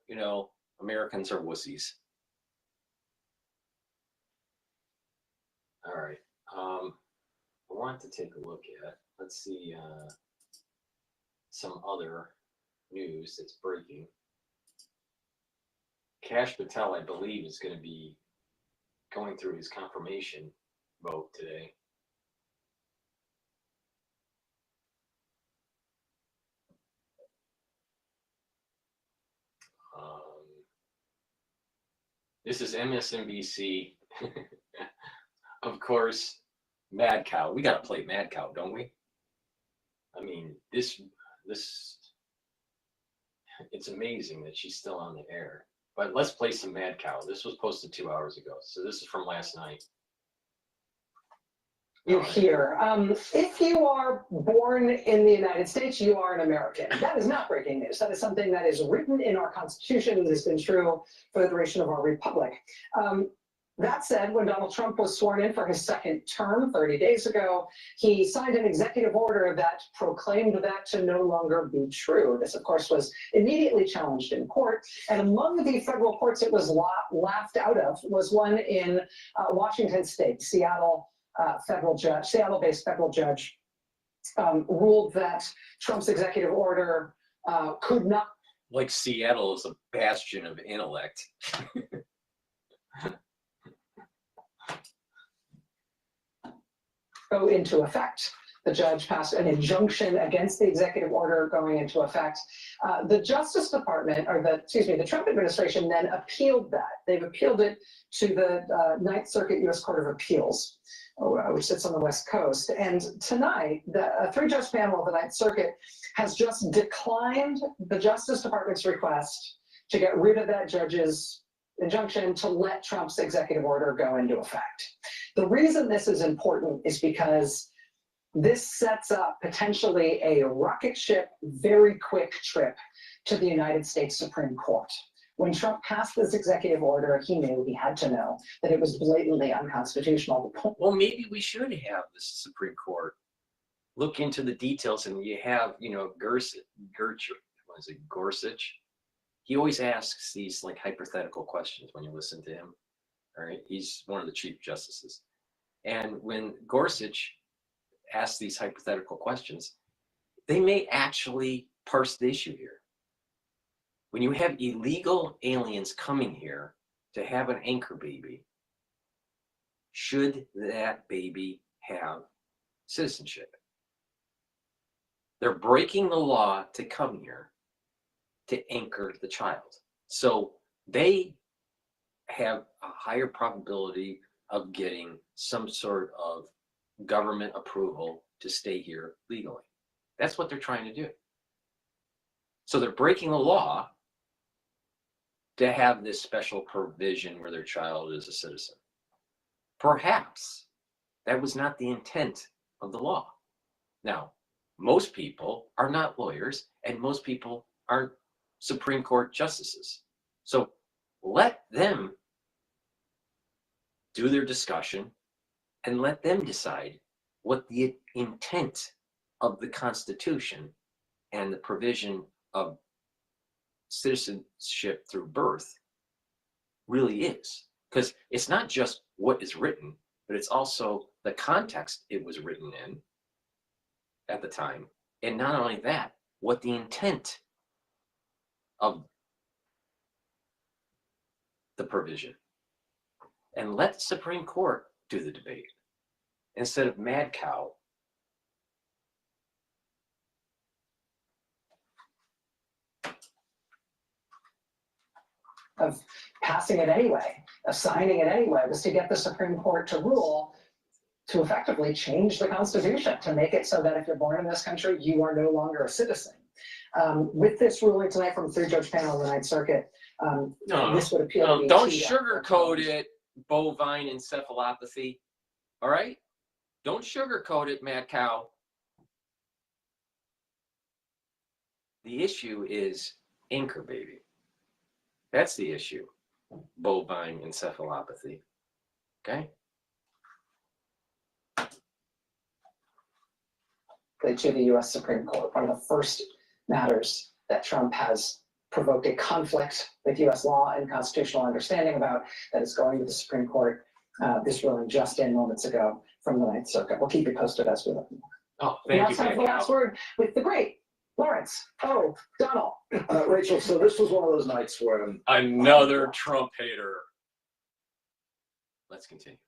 Americans are wussies. All right. I want to take a look at, let's see, some other news that's breaking. Kash Patel, I believe, is going to be going through his confirmation vote today. This is MSNBC. Of course, Mad Cow. We got to play Mad Cow, don't we? I mean, this, it's amazing that she's still on the air. But let's play some Mad Cow. This was posted 2 hours ago. So this is from last night. You hear. If you are born in the United States, you are an American. That is not breaking news. That is something that is written in our Constitution and has been true for the duration of our republic. That said, when Donald Trump was sworn in for his second term 30 days ago, he signed an executive order that proclaimed that to no longer be true. This, of course, was immediately challenged in court. And among the federal courts it was laughed out of was one in Washington State, Seattle-based federal judge ruled that Trump's executive order could not. Like Seattle is a bastion of intellect. Go into effect. The judge passed an injunction against the executive order going into effect. The Justice Department, the Trump administration then appealed that. They've appealed it to the Ninth Circuit U.S. Court of Appeals, which sits on the West Coast. And tonight, the three-judge panel of the Ninth Circuit has just declined the Justice Department's request to get rid of that judge's injunction to let Trump's executive order go into effect. The reason this is important is because this sets up potentially a rocket ship, very quick trip to the United States Supreme Court. When Trump passed this executive order, he knew, he had to know, that it was blatantly unconstitutional. Well, maybe we should have the Supreme Court look into the details, and you have, Gorsuch. He always asks these like hypothetical questions when you listen to him. All right, he's one of the Chief Justices. And when Gorsuch asks these hypothetical questions, they may actually parse the issue here. When you have illegal aliens coming here to have an anchor baby, should that baby have citizenship? They're breaking the law to come here to anchor the child. So they have a higher probability of getting some sort of government approval to stay here legally. That's what they're trying to do. So they're breaking the law to have this special provision where their child is a citizen. Perhaps that was not the intent of the law. Now, most people are not lawyers, and most people aren't Supreme Court justices. So let them do their discussion and let them decide what the intent of the Constitution and the provision of citizenship through birth really is. Because it's not just what is written, but it's also the context it was written in at the time. And not only that, what the intent of the provision. And let the Supreme Court do the debate instead of mad cow. Of passing it anyway, of signing it anyway, was to get the Supreme Court to rule to effectively change the Constitution, to make it so that if you're born in this country, you are no longer a citizen. With this ruling tonight from a three-judge panel of the Ninth Circuit, this would appeal to the don't sugarcoat it, bovine encephalopathy. All right? Don't sugarcoat it, mad cow. The issue is anchor baby. That's the issue. Bovine encephalopathy. Okay? To the U.S. Supreme Court, one of the first matters that Trump has provoked a conflict with U.S. law and constitutional understanding about, that is going to the Supreme Court. This ruling just in moments ago from the Ninth Circuit. We'll keep you posted as we look more. Oh, thank you. Let's have the last word with the great Lawrence. Oh, Donald. Rachel, so this was one of those nights where another Trump hater. Let's continue.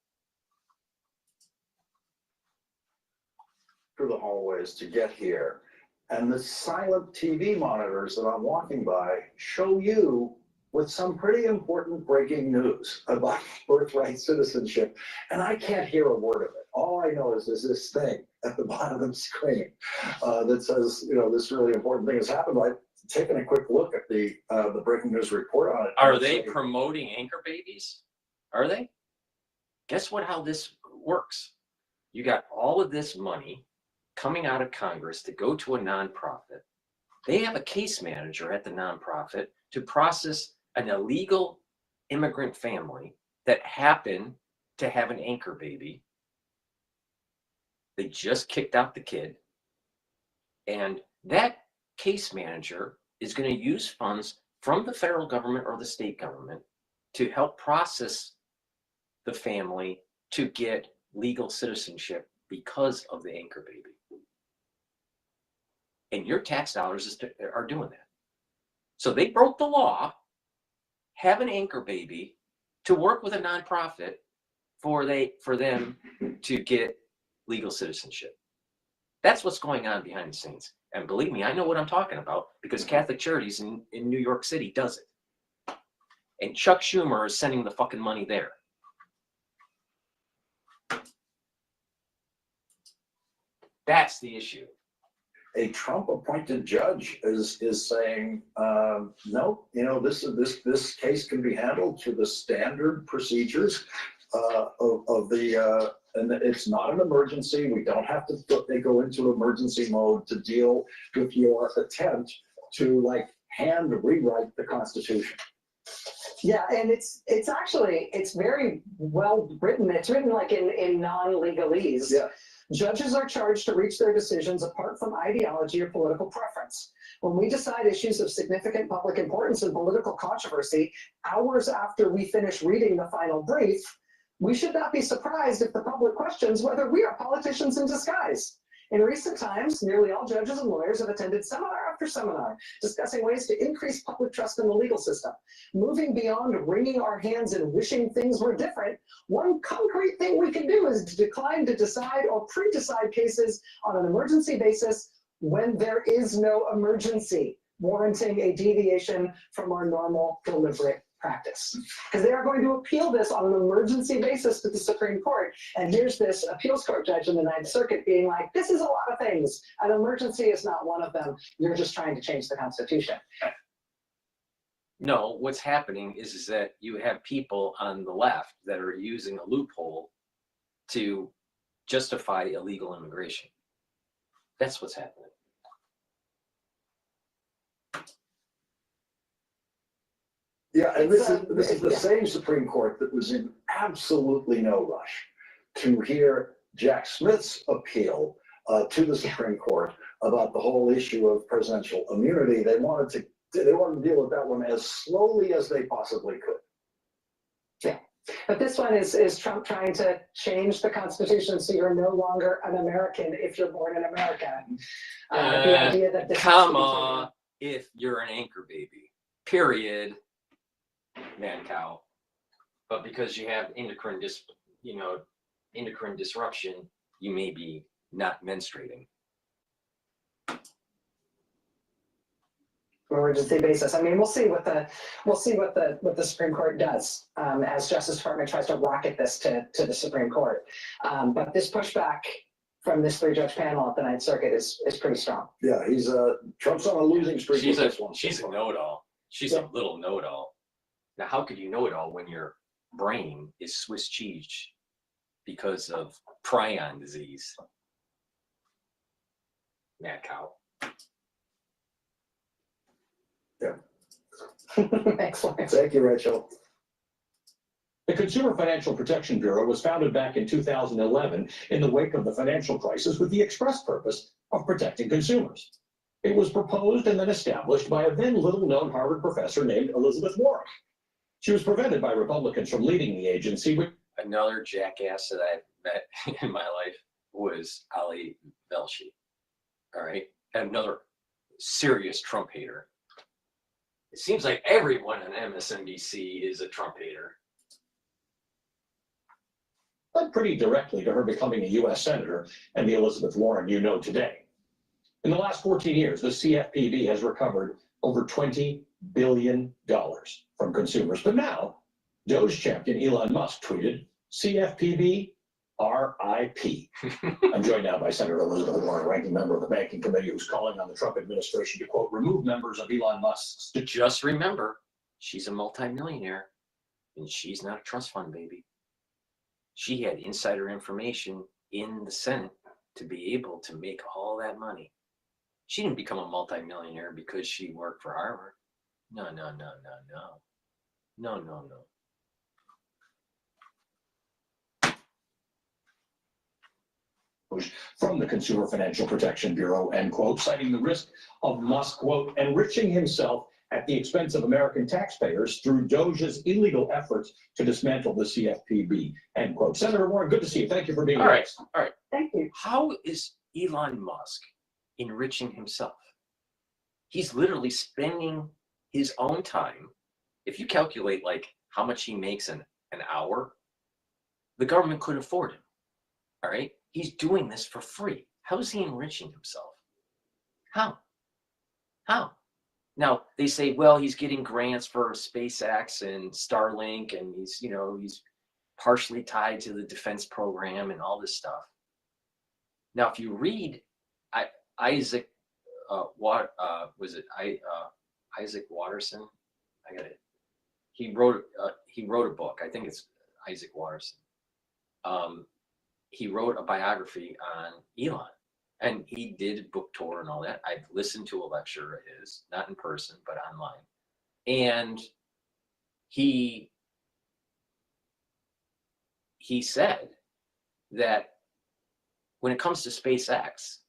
Through the hallways to get here, and the silent TV monitors that I'm walking by show you with some pretty important breaking news about birthright citizenship, and I can't hear a word of it. All I know is there's this thing at the bottom of the screen that says, you know, this really important thing has happened. I've taken a quick look at the breaking news report on it. Are they promoting anchor babies? Are they? Guess what? How this works? You got all of this money coming out of Congress to go to a nonprofit. They have a case manager at the nonprofit to process an illegal immigrant family that happened to have an anchor baby. They just kicked out the kid. And that case manager is going to use funds from the federal government or the state government to help process the family to get legal citizenship because of the anchor baby. And your tax dollars are doing that. So they broke the law, have an anchor baby, to work with a nonprofit for them to get legal citizenship. That's what's going on behind the scenes. And believe me, I know what I'm talking about because Catholic Charities in New York City does it. And Chuck Schumer is sending the fucking money there. That's the issue. A Trump-appointed judge is saying, no, you know, this case can be handled through the standard procedures of the, and it's not an emergency. We don't have to go into emergency mode to deal with your attempt to hand rewrite the Constitution. Yeah, and it's very well written. It's written like in non-legalese. Yeah. Judges are charged to reach their decisions apart from ideology or political preference. When we decide issues of significant public importance and political controversy, hours after we finish reading the final brief, we should not be surprised if the public questions whether we are politicians in disguise. In recent times, nearly all judges and lawyers have attended seminar after seminar discussing ways to increase public trust in the legal system. Moving beyond wringing our hands and wishing things were different, one concrete thing we can do is decline to decide or pre-decide cases on an emergency basis when there is no emergency warranting a deviation from our normal deliberate practice. Because they are going to appeal this on an emergency basis to the Supreme Court. And here's this appeals court judge in the Ninth Circuit being like, this is a lot of things. An emergency is not one of them. You're just trying to change the Constitution. No, what's happening is that you have people on the left that are using a loophole to justify illegal immigration. That's what's happening. Yeah, and this is the same Supreme Court that was in absolutely no rush to hear Jack Smith's appeal to the Supreme Court about the whole issue of presidential immunity. They wanted to deal with that one as slowly as they possibly could. Yeah, but this one is Trump trying to change the Constitution so you're no longer an American if you're born in America. The idea that this comma, if you're an anchor baby, period, man cow. But because you have endocrine disruption, you may be not menstruating. Emergency basis. I mean, we'll see what the Supreme Court does as Justice Department tries to rocket this to the Supreme Court. But this pushback from this 3-judge panel at the Ninth Circuit is pretty strong. Yeah, Trump's on a losing streak. She's a know-it-all. She's a little know-it-all. Now, how could you know it all when your brain is Swiss cheese because of prion disease? Mad cow. Yeah. Excellent. Thank you, Rachel. The Consumer Financial Protection Bureau was founded back in 2011 in the wake of the financial crisis with the express purpose of protecting consumers. It was proposed and then established by a then little-known Harvard professor named Elizabeth Warren. She was prevented by Republicans from leading the agency. Another jackass that I've met in my life was Ali Velshi. All right, another serious Trump hater. It seems like everyone on MSNBC is a Trump hater. Led pretty directly to her becoming a U.S. Senator and the Elizabeth Warren you know today. In the last 14 years, the CFPB has recovered over $20 billion from consumers. But now, Doge champion Elon Musk tweeted, CFPB RIP. I'm joined now by Senator Elizabeth Warren, ranking member of the Banking Committee, who's calling on the Trump administration to, quote, remove members of Elon Musk's. Just remember, she's a multimillionaire, and she's not a trust fund baby. She had insider information in the Senate to be able to make all that money. She didn't become a multimillionaire because she worked for Harvard. No. From the Consumer Financial Protection Bureau, end quote, citing the risk of Musk, quote, enriching himself at the expense of American taxpayers through Doge's illegal efforts to dismantle the CFPB, end quote. Senator Warren, good to see you. Thank you for being with us. All right. Thank you. How is Elon Musk enriching himself? He's literally spending his own time. If you calculate like how much he makes an hour, the government couldn't afford him. All right. He's doing this for free. How is he enriching himself? How? Now they say, well, he's getting grants for SpaceX and Starlink, and he's partially tied to the defense program and all this stuff. Now, if you read Isaac, Isaac Watterson? I got it. He wrote a book. I think it's Isaac Watterson. He wrote a biography on Elon, and he did a book tour and all that. I've listened to a lecture of his, not in person, but online. And he said that when it comes to SpaceX,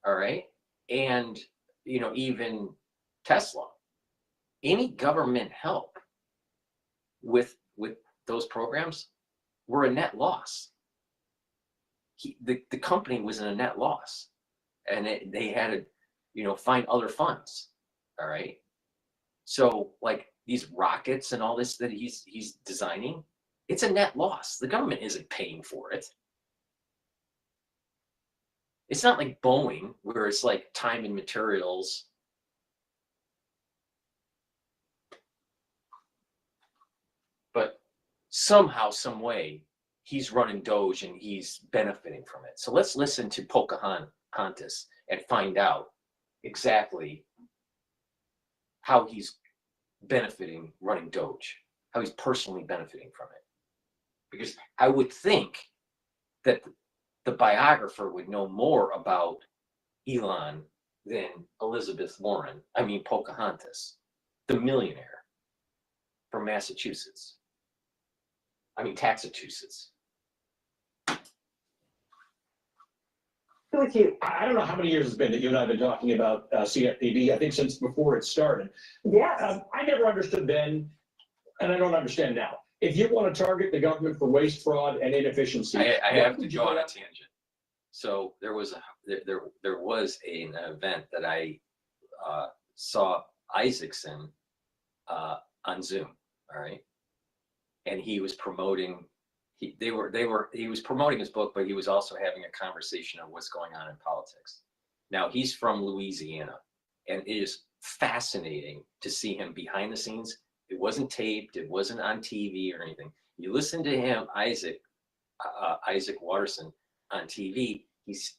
all right, and even Tesla, any government help with those programs were a net loss. The company was in a net loss, and they had to find other funds. All right, so like these rockets and all this that he's designing, it's a net loss. The government isn't paying for it. It's not like Boeing, where it's like time and materials. But somehow, some way, he's running Doge and he's benefiting from it. So let's listen to Pocahontas and find out exactly how he's benefiting running Doge, how he's personally benefiting from it. Because I would think that the biographer would know more about Elon than Elizabeth Warren, I mean Pocahontas, the millionaire from Massachusetts. I mean Taxachusetts. With you. I don't know how many years it's been that you and I have been talking about CFPB. I think since before it started. Yes. I never understood then, and I don't understand now. If you want to target the government for waste, fraud, and inefficiency, I have to go on a tangent. So there was an event that I saw Isaacson on Zoom. All right, and he was promoting. He was promoting his book, but he was also having a conversation on what's going on in politics. Now he's from Louisiana, and it is fascinating to see him behind the scenes. It wasn't taped, it wasn't on TV or anything. You listen to him, Isaac Watterson, on TV. He's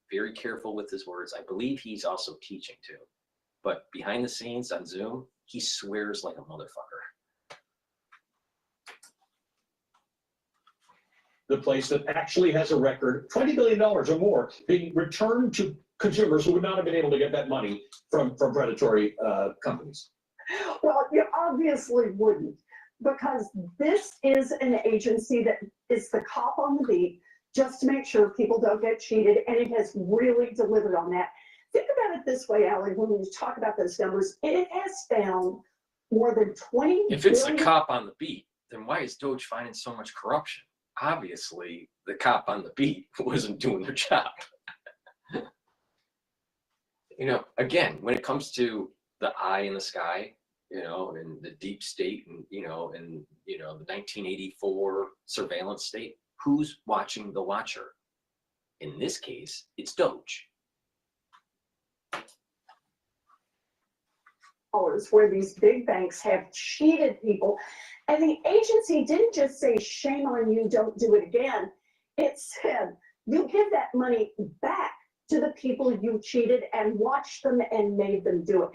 very careful with his words. I believe he's also teaching too, but behind the scenes on Zoom, he swears like a motherfucker. The place that actually has a record, $20 billion or more, being returned to consumers who would not have been able to get that money from predatory companies. Well, you obviously wouldn't, because this is an agency that is the cop on the beat just to make sure people don't get cheated, and it has really delivered on that. Think about it this way, Allie, when we talk about those numbers, it has found more than 20 If it's billion... the cop on the beat, then why is Doge finding so much corruption? Obviously, the cop on the beat wasn't doing their job. Again, when it comes to the eye in the sky, and the deep state, and the 1984 surveillance state, who's watching the watcher? In this case, it's Doge. Where these big banks have cheated people. And the agency didn't just say, shame on you, don't do it again. It said, you give that money back to the people you cheated and watched them and made them do it.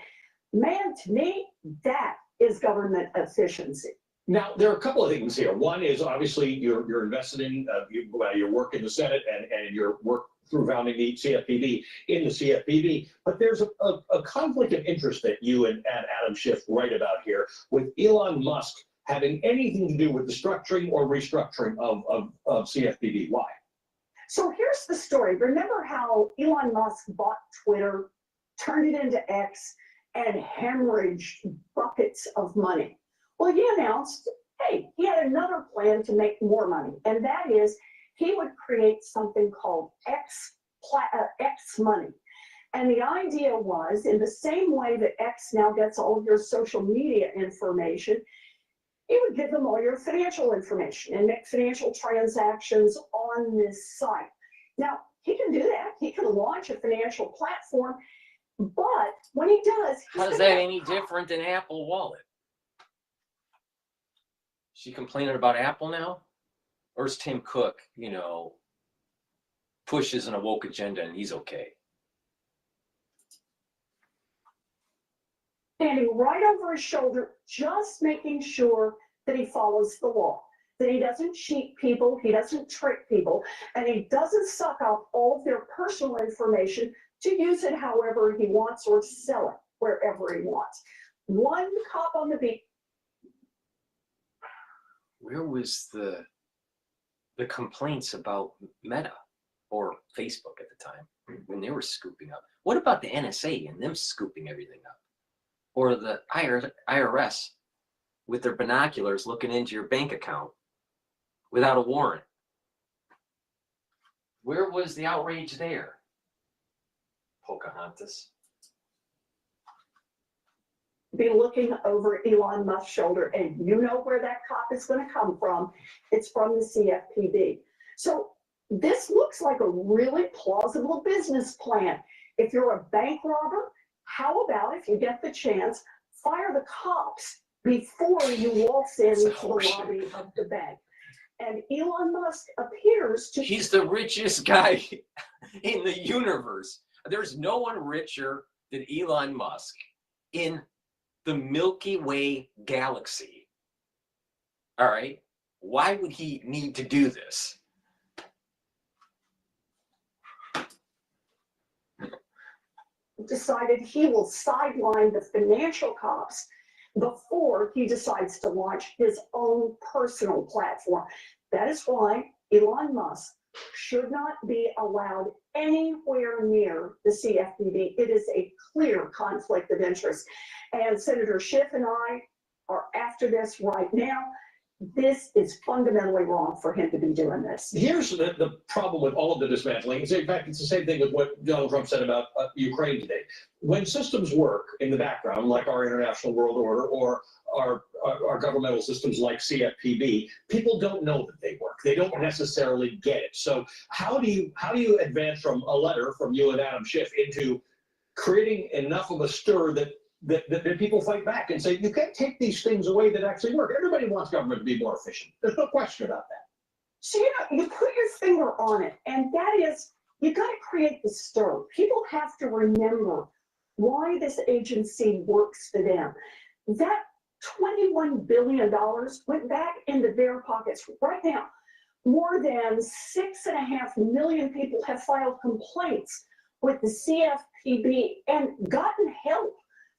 Man, to me, that is government efficiency. Now, there are a couple of things here. One is obviously you're invested in your work in the Senate and your work through founding the CFPB in the CFPB. But there's a conflict of interest that you and Adam Schiff write about here with Elon Musk having anything to do with the structuring or restructuring of CFPB. Why? So here's the story. Remember how Elon Musk bought Twitter, turned it into X, and hemorrhaged buckets of money? Well, he announced, hey, he had another plan to make more money, and that is he would create something called X money. And the idea was, in the same way that X now gets all of your social media information, he would give them all your financial information and make financial transactions on this site. Now, he can do that. He can launch a financial platform, but when he does... How is that any different than Apple Wallet? She complaining about Apple now? Or is Tim Cook, pushes an woke agenda and he's okay? Standing right over his shoulder, just making sure that he follows the law, that he doesn't cheat people, he doesn't trick people, and he doesn't suck up all of their personal information to use it however he wants or sell it wherever he wants. One cop on the beat. Where was the complaints about Meta or Facebook at the time when they were scooping up? What about the NSA and them scooping everything up? Or the IRS with their binoculars looking into your bank account without a warrant? Where was the outrage there? Pocahontas. Be looking over Elon Musk's shoulder, and you know where that cop is going to come from. It's from the CFPB. So this looks like a really plausible business plan. If you're a bank robber, how about, if you get the chance, fire the cops before you waltz into the lobby of the bank? And Elon Musk appears to... He's the richest guy in the universe. There's no one richer than Elon Musk in the Milky Way galaxy. All right? Why would he need to do this? decided he will sideline the financial cops before he decides to launch his own personal platform. That is why Elon Musk should not be allowed anywhere near the CFPB. It is a clear conflict of interest. And Senator Schiff and I are after this right now. This is fundamentally wrong for him to be doing this. Here's the problem with all of the dismantling. In fact, it's the same thing with what Donald Trump said about Ukraine today. When systems work in the background, like our international world order or our governmental systems like CFPB, people don't know that they work. They don't necessarily get it. So how do you advance from a letter from you and Adam Schiff into creating enough of a stir that people fight back and say, you can't take these things away that actually work. Everybody wants government to be more efficient. There's no question about that. So, you put your finger on it, and that is, you got to create the stir. People have to remember why this agency works for them. That $21 billion went back into their pockets. Right now, more than 6.5 million people have filed complaints with the CFPB and gotten help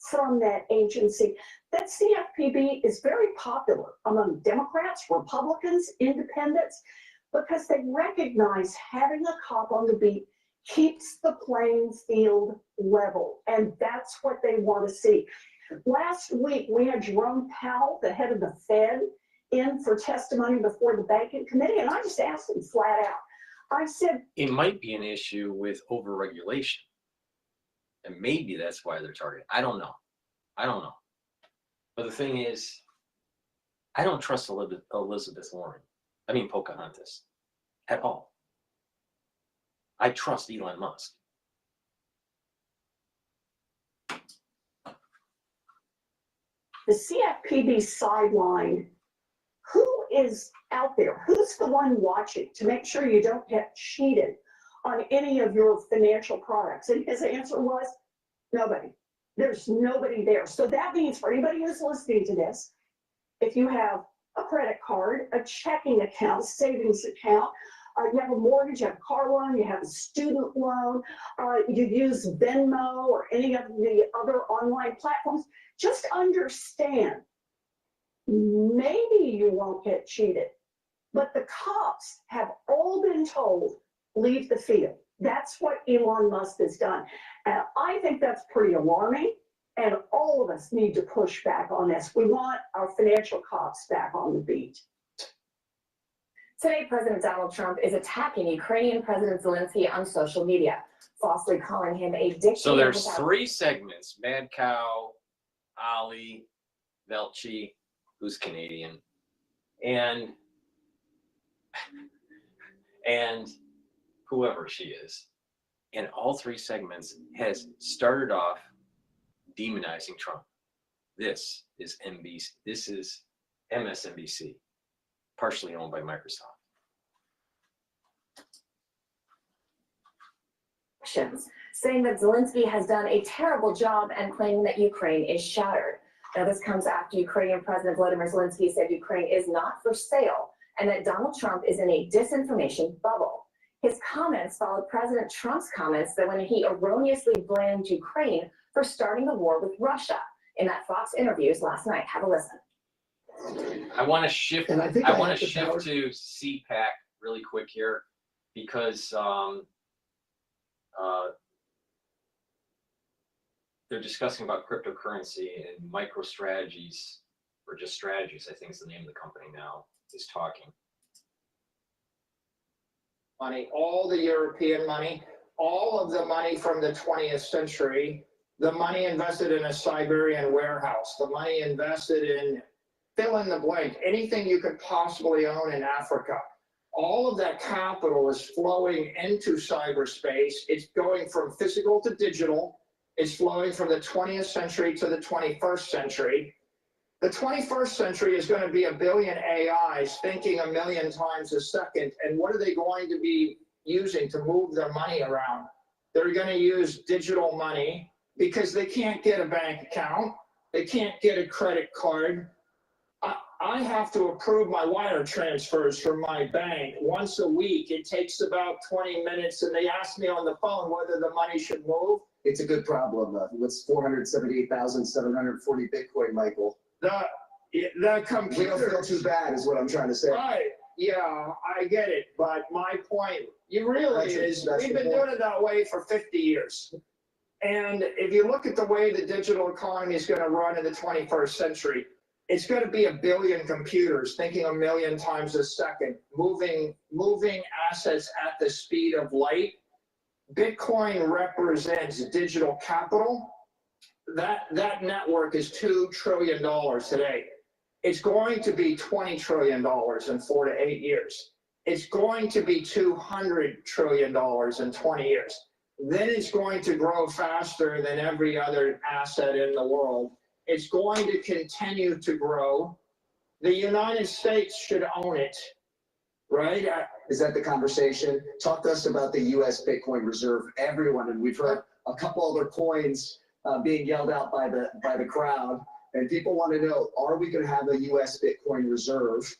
from that agency. That CFPB is very popular among Democrats, Republicans, independents, because they recognize having a cop on the beat keeps the playing field level, and that's what they want to see. Last week, we had Jerome Powell, the head of the Fed, in for testimony before the Banking Committee, and I just asked him flat out. I said, it might be an issue with overregulation. And maybe that's why they're targeting. I don't know. But the thing is, I don't trust Elizabeth Warren. I mean, Pocahontas at all. I trust Elon Musk. the CFPB sidelined. Who is out there? Who's the one watching to make sure you don't get cheated on any of your financial products? And his answer was, nobody. There's nobody there. So that means for anybody who's listening to this, if you have a credit card, a checking account, savings account, you have a mortgage, you have a car loan, you have a student loan, you use Venmo or any of the other online platforms, just understand, maybe you won't get cheated, but the cops have all been told, leave the field. That's what Elon Musk has done. And I think that's pretty alarming. And all of us need to push back on this. We want our financial cops back on the beat. Today, President Donald Trump is attacking Ukrainian President Zelensky on social media, falsely calling him a dictator. So there's three segments: Mad Cow, Ali, Velchi, who's Canadian, and whoever she is. And all three segments has started off demonizing Trump. This is NBC. This is MSNBC, partially owned by Microsoft. Saying that Zelensky has done a terrible job and claiming that Ukraine is shattered. Now, this comes after Ukrainian President Volodymyr Zelensky said Ukraine is not for sale and that Donald Trump is in a disinformation bubble. His comments followed President Trump's comments that when he erroneously blamed Ukraine for starting the war with Russia in that Fox interviews last night. Have a listen. I want to shift. And I think I I want have to the shift power. to CPAC really quick here, because they're discussing about cryptocurrency and micro strategies, or just strategies, I think is the name of the company now, is talking. Money, all the European money, all of the money from the 20th century, the money invested in a Siberian warehouse, the money invested in fill in the blank, anything you could possibly own in Africa. All of that capital is flowing into cyberspace. It's going from physical to digital. It's flowing from the 20th century to the 21st century. The 21st century is going to be 1 billion AIs thinking 1 million times a second. And what are they going to be using to move their money around? They're going to use digital money because they can't get a bank account. They can't get a credit card. I have to approve my wire transfers from my bank once a week. It takes about 20 minutes, and they ask me on the phone whether the money should move. it's a good problem. What's 478,740 Bitcoin, Michael? The We don't computers. feel too bad is what I'm trying to say. Right, yeah, I get it, but my point, you really That's we've the been point. doing it that way for 50 years. And if you look at the way the digital economy is gonna run in the 21st century, it's gonna be 1 billion computers thinking 1 million times a second, moving assets at the speed of light. Bitcoin represents digital capital. That network is $2 trillion today. It's going to be $20 trillion in 4 to 8 years. It's going to be $200 trillion in 20 years. Then it's going to grow faster than every other asset in the world. It's going to continue to grow. The United States should own it, right? Is that the conversation? Talk to us about the U.S. Bitcoin reserve. Everyone, and we've heard a couple other coins being yelled out by the crowd, and people want to know: are we going to have a U.S. Bitcoin reserve,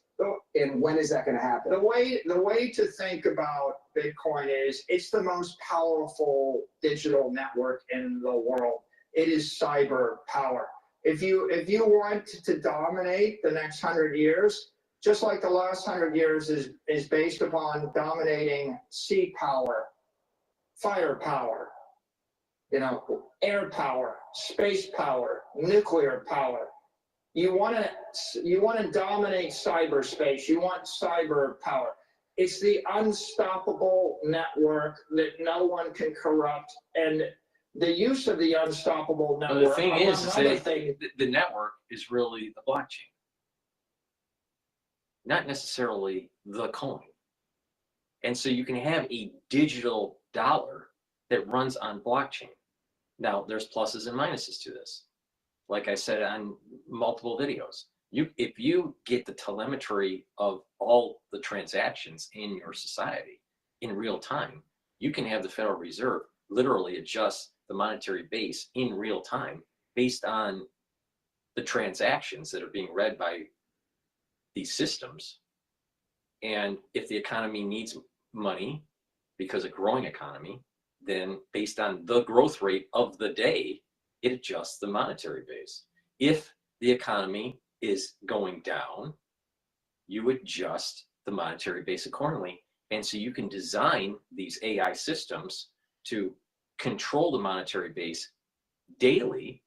and when is that going to happen? The way to think about Bitcoin is it's the most powerful digital network in the world. It is cyber power. If you want to dominate the next 100 years, just like the last 100 years is based upon dominating sea power, fire power, air power, space power, nuclear power. You want to dominate cyberspace. You want cyber power. It's the unstoppable network that no one can corrupt, and the use of the unstoppable network. Well, the thing is among that other the network is really the blockchain, not necessarily the coin. And so you can have a digital dollar that runs on blockchain. Now, there's pluses and minuses to this. Like I said on multiple videos, if you get the telemetry of all the transactions in your society in real time, you can have the Federal Reserve literally adjust the monetary base in real time based on the transactions that are being read by these systems. And if the economy needs money because a growing economy, then based on the growth rate of the day, it adjusts the monetary base. If the economy is going down, you adjust the monetary base accordingly. And so you can design these AI systems to control the monetary base daily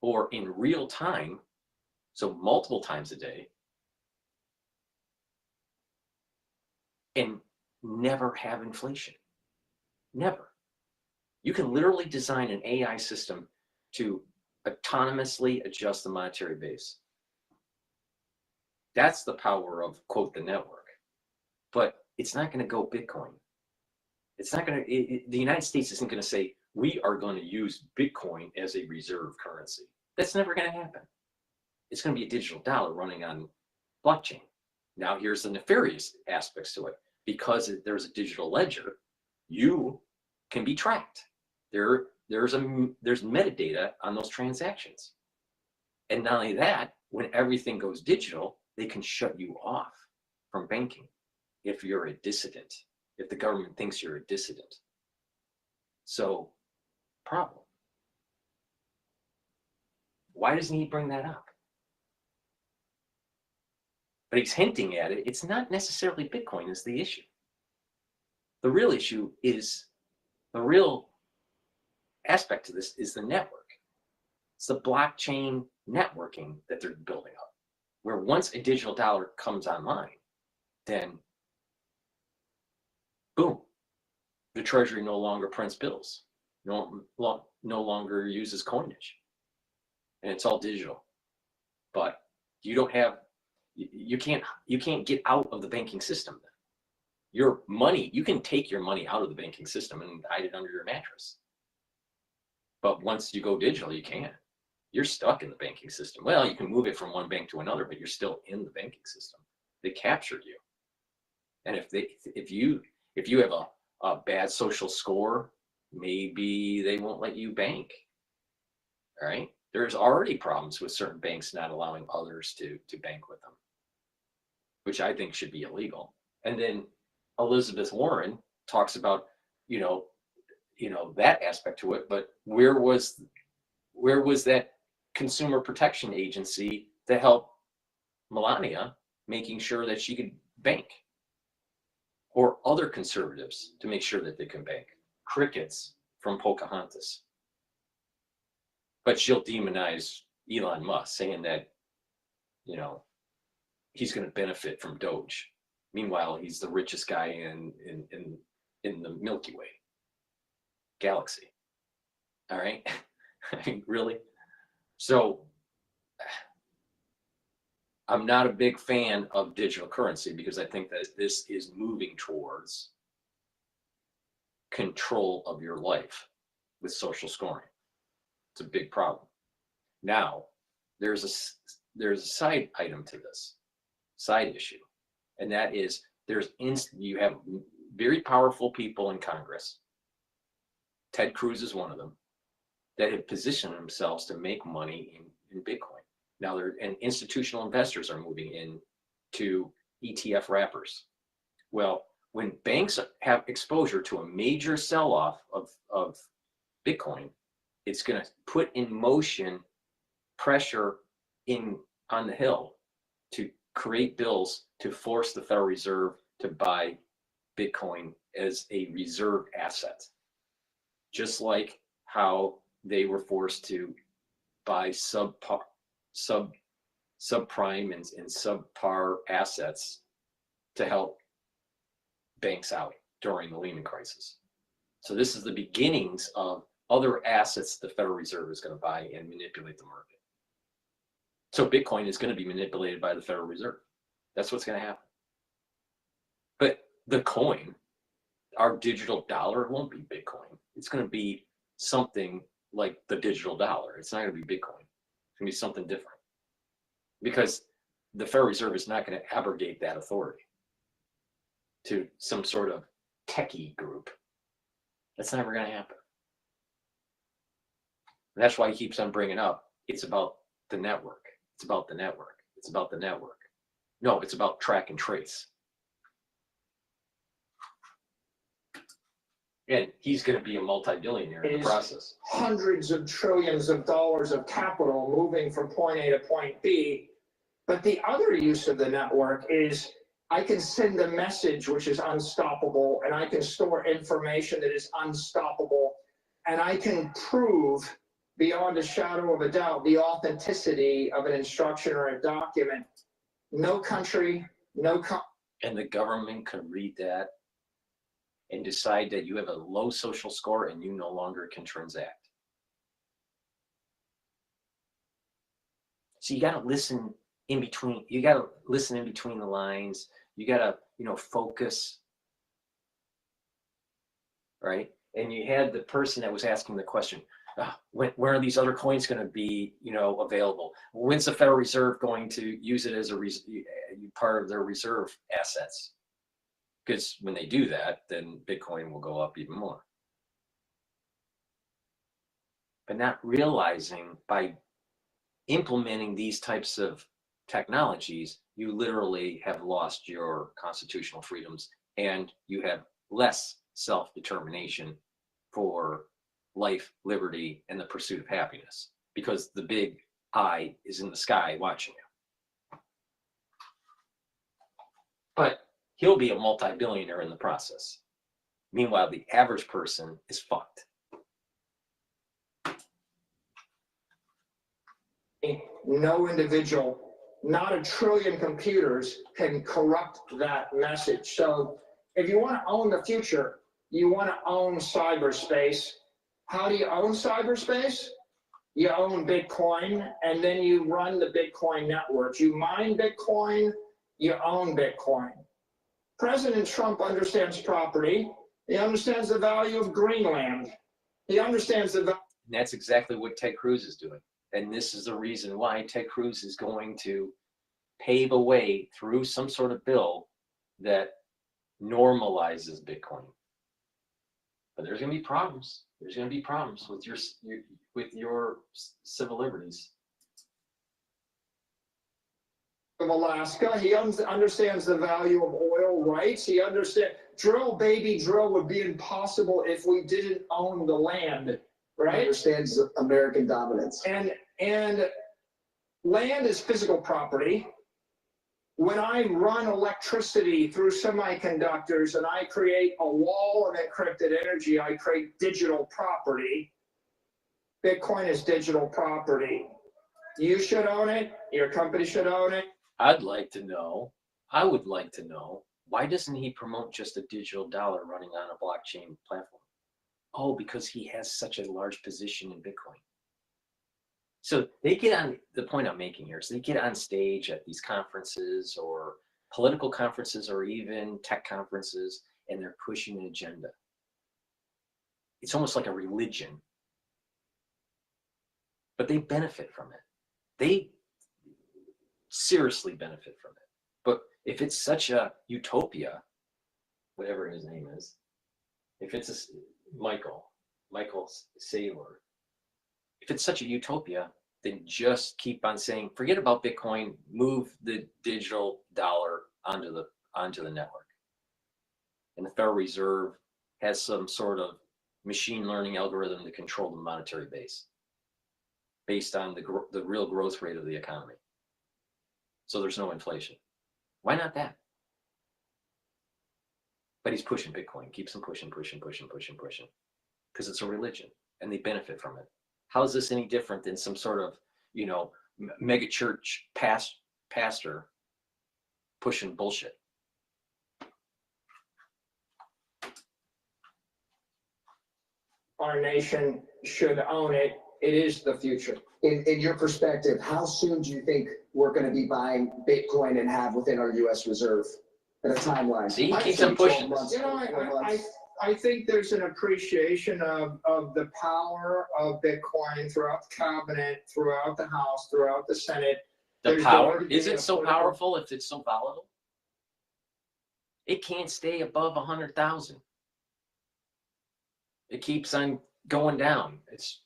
or in real time, so multiple times a day, and never have inflation. Never. You can literally design an AI system to autonomously adjust the monetary base. That's the power of, quote, the network. But it's not going to go Bitcoin. It's not going to, the United States isn't going to say, we are going to use Bitcoin as a reserve currency. That's never going to happen. It's going to be a digital dollar running on blockchain. Now, here's the nefarious aspects to it. Because there's a digital ledger, you can be tracked. There's metadata on those transactions. And not only that, when everything goes digital, they can shut you off from banking if you're a dissident, if the government thinks you're a dissident. So, problem. Why doesn't he bring that up? But he's hinting at it. It's not necessarily Bitcoin is the issue. The real issue is, the real aspect to this is the network. It's the blockchain networking that they're building up, where once a digital dollar comes online, then boom, the Treasury no longer prints bills, no longer uses coinage, and it's all digital. But you don't have, you can't get out of the banking system then. Your money, you can take your money out of the banking system and hide it under your mattress. But once you go digital, you can't. You're stuck in the banking system. Well, you can move it from one bank to another, but you're still in the banking system. They captured you. And if you have a bad social score, maybe they won't let you bank. All right? There's already problems with certain banks not allowing others to bank with them, which I think should be illegal. And then Elizabeth Warren talks about, you know, that aspect to it, but where was that consumer protection agency to help Melania making sure that she could bank, or other conservatives to make sure that they can bank? Crickets from Pocahontas. But she'll demonize Elon Musk, saying that, you know, he's going to benefit from Doge. Meanwhile, he's the richest guy in the Milky Way galaxy. All right. I mean, really? So I'm not a big fan of digital currency, because I think that this is moving towards control of your life with social scoring. It's a big problem. Now, there's a side item to this, side issue, and that is you have very powerful people in Congress. Ted Cruz is one of them, that have positioned themselves to make money in Bitcoin. Now, and institutional investors are moving in to ETF wrappers. Well, when banks have exposure to a major sell-off of Bitcoin, it's going to put in motion pressure on the Hill to create bills to force the Federal Reserve to buy Bitcoin as a reserve asset. Just like how they were forced to buy subprime and subpar assets to help banks out during the Lehman crisis. So this is the beginnings of other assets the Federal Reserve is going to buy and manipulate the market. So Bitcoin is going to be manipulated by the Federal Reserve. That's what's going to happen. But the coin, our digital dollar, won't be Bitcoin. It's going to be something like the digital dollar. It's not going to be Bitcoin. It's going to be something different, because the Federal Reserve is not going to abrogate that authority to some sort of techie group. That's never going to happen. And that's why he keeps on bringing up, it's about the network. It's about the network. It's about the network. No, it's about track and trace. And he's going to be a multi-billionaire in the process. Hundreds of trillions of dollars of capital moving from point A to point B. But the other use of the network is I can send a message which is unstoppable, and I can store information that is unstoppable, and I can prove beyond a shadow of a doubt the authenticity of an instruction or a document. No country, and the government can read that and decide that you have a low social score and you no longer can transact. So you got to listen in between. You got to listen in between the lines. You got to, focus, right? And you had the person that was asking the question, when are these other coins going to be, available? When's the Federal Reserve going to use it as a part of their reserve assets? Because when they do that, then Bitcoin will go up even more. But not realizing by implementing these types of technologies, you literally have lost your constitutional freedoms, and you have less self-determination for life, liberty, and the pursuit of happiness, because the big eye is in the sky watching you. But he'll be a multi-billionaire in the process. Meanwhile, the average person is fucked. No individual, not a trillion computers can corrupt that message. So if you want to own the future, you want to own cyberspace. How do you own cyberspace? You own Bitcoin, and then you run the Bitcoin network. You mine Bitcoin, you own Bitcoin. President Trump understands property. He understands the value of Greenland. He understands the value. And that's exactly what Ted Cruz is doing. And this is the reason why Ted Cruz is going to pave a way through some sort of bill that normalizes Bitcoin. But there's going to be problems. There's going to be problems with your civil liberties. of Alaska. He understands the value of oil rights. He understands drill, baby, drill would be impossible if we didn't own the land, right? He understands American dominance. And land is physical property. When I run electricity through semiconductors and I create a wall of encrypted energy, I create digital property. Bitcoin is digital property. You should own it. Your company should own it. I would like to know, why doesn't he promote just a digital dollar running on a blockchain platform? Oh, because he has such a large position in Bitcoin. So they get on, the point I'm making here is they get on stage at these conferences or political conferences or even tech conferences, and they're pushing an agenda. It's almost like a religion, but they benefit from it. They seriously benefit from it. But if it's such a utopia, whatever his name is, if it's a Michael Saylor, if it's such a utopia, then just keep on saying, forget about Bitcoin, move the digital dollar onto the network. And the Federal Reserve has some sort of machine learning algorithm to control the monetary base based on the real growth rate of the economy. So there's no inflation. Why not that? But he's pushing Bitcoin, keeps him pushing, because it's a religion and they benefit from it. How is this any different than some sort of, mega church pastor pushing bullshit? Our nation should own it. It is the future. In your perspective, how soon do you think we're going to be buying Bitcoin and have within our U.S. reserve at a timeline? See, he keeps on pushing. I think there's an appreciation of the power of Bitcoin throughout the cabinet, throughout the House, throughout the Senate. The power, is it so powerful if it's so volatile? It can't stay above 100,000. It keeps on going down. It's,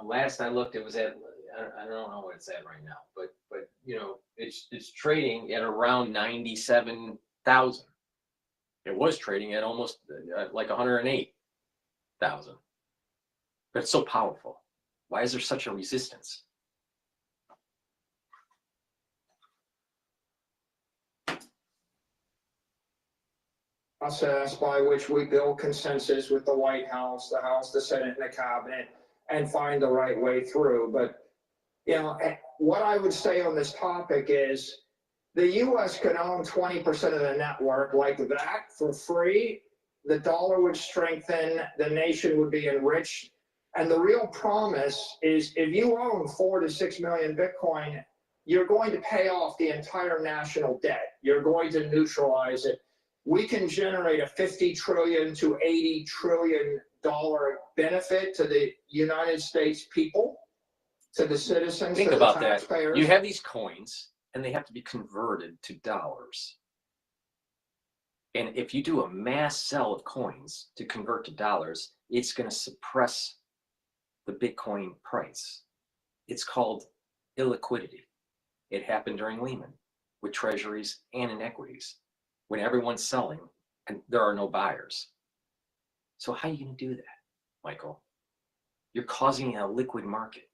last I looked, it was at, I don't know what it's at right now, but it's trading at around 97,000. It was trading at almost like 108,000. But it's so powerful. Why is there such a resistance? Process by which we build consensus with the White House, the House, the Senate, and the Cabinet, and find the right way through. But, what I would say on this topic is the U.S. could own 20% of the network like that for free. The dollar would strengthen, the nation would be enriched. And the real promise is if you own 4 to 6 million Bitcoin, you're going to pay off the entire national debt. You're going to neutralize it. We can generate a $50 trillion to $80 trillion benefit to the United States people, to the citizens. Think about that. You have these coins and they have to be converted to dollars. And if you do a mass sell of coins to convert to dollars, it's going to suppress the Bitcoin price. It's called illiquidity. It happened during Lehman with treasuries and in equities when everyone's selling and there are no buyers. So how are you going to do that, Michael? You're causing a liquid market.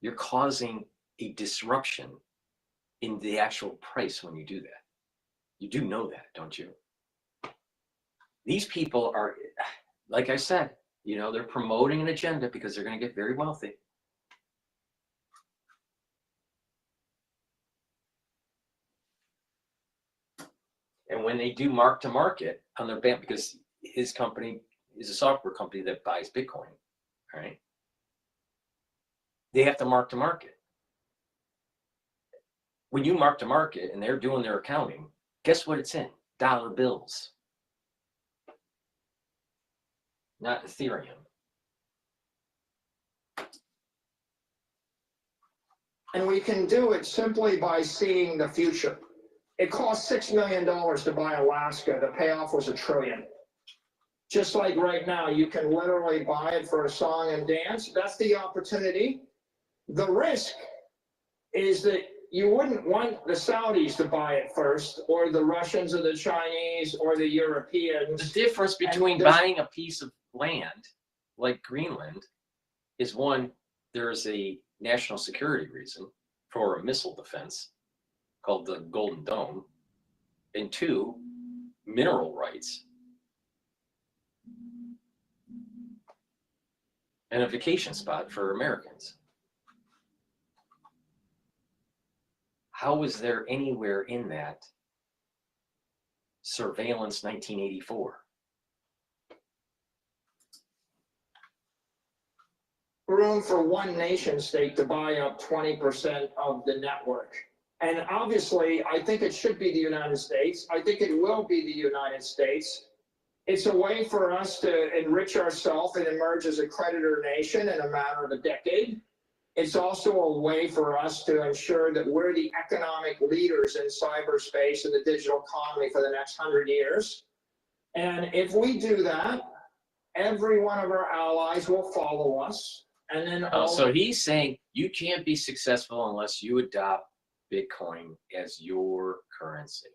You're causing a disruption in the actual price when you do that. You do know that, don't you? These people are, like I said, they're promoting an agenda because they're going to get very wealthy. And when they do mark to market on their bank, because his company is a software company that buys Bitcoin, right? They have to mark to market. When you mark to market and they're doing their accounting, guess what it's in? Dollar bills. Not Ethereum. And we can do it simply by seeing the future. It cost $6 million to buy Alaska. The payoff was $1 trillion. Just like right now, you can literally buy it for a song and dance. That's the opportunity. The risk is that you wouldn't want the Saudis to buy it first, or the Russians, or the Chinese, or the Europeans. The difference between buying a piece of land like Greenland is, one, there's a national security reason for a missile defense called the Golden Dome, and two, mineral rights and a vacation spot for Americans. How is there anywhere in that surveillance 1984? Room for one nation state to buy up 20% of the network. And obviously, I think it should be the United States. I think it will be the United States. It's a way for us to enrich ourselves and emerge as a creditor nation in a matter of a decade. It's also a way for us to ensure that we're the economic leaders in cyberspace and the digital economy for the next 100 years. And if we do that, every one of our allies will follow us. And then so he's saying you can't be successful unless you adopt Bitcoin as your currency.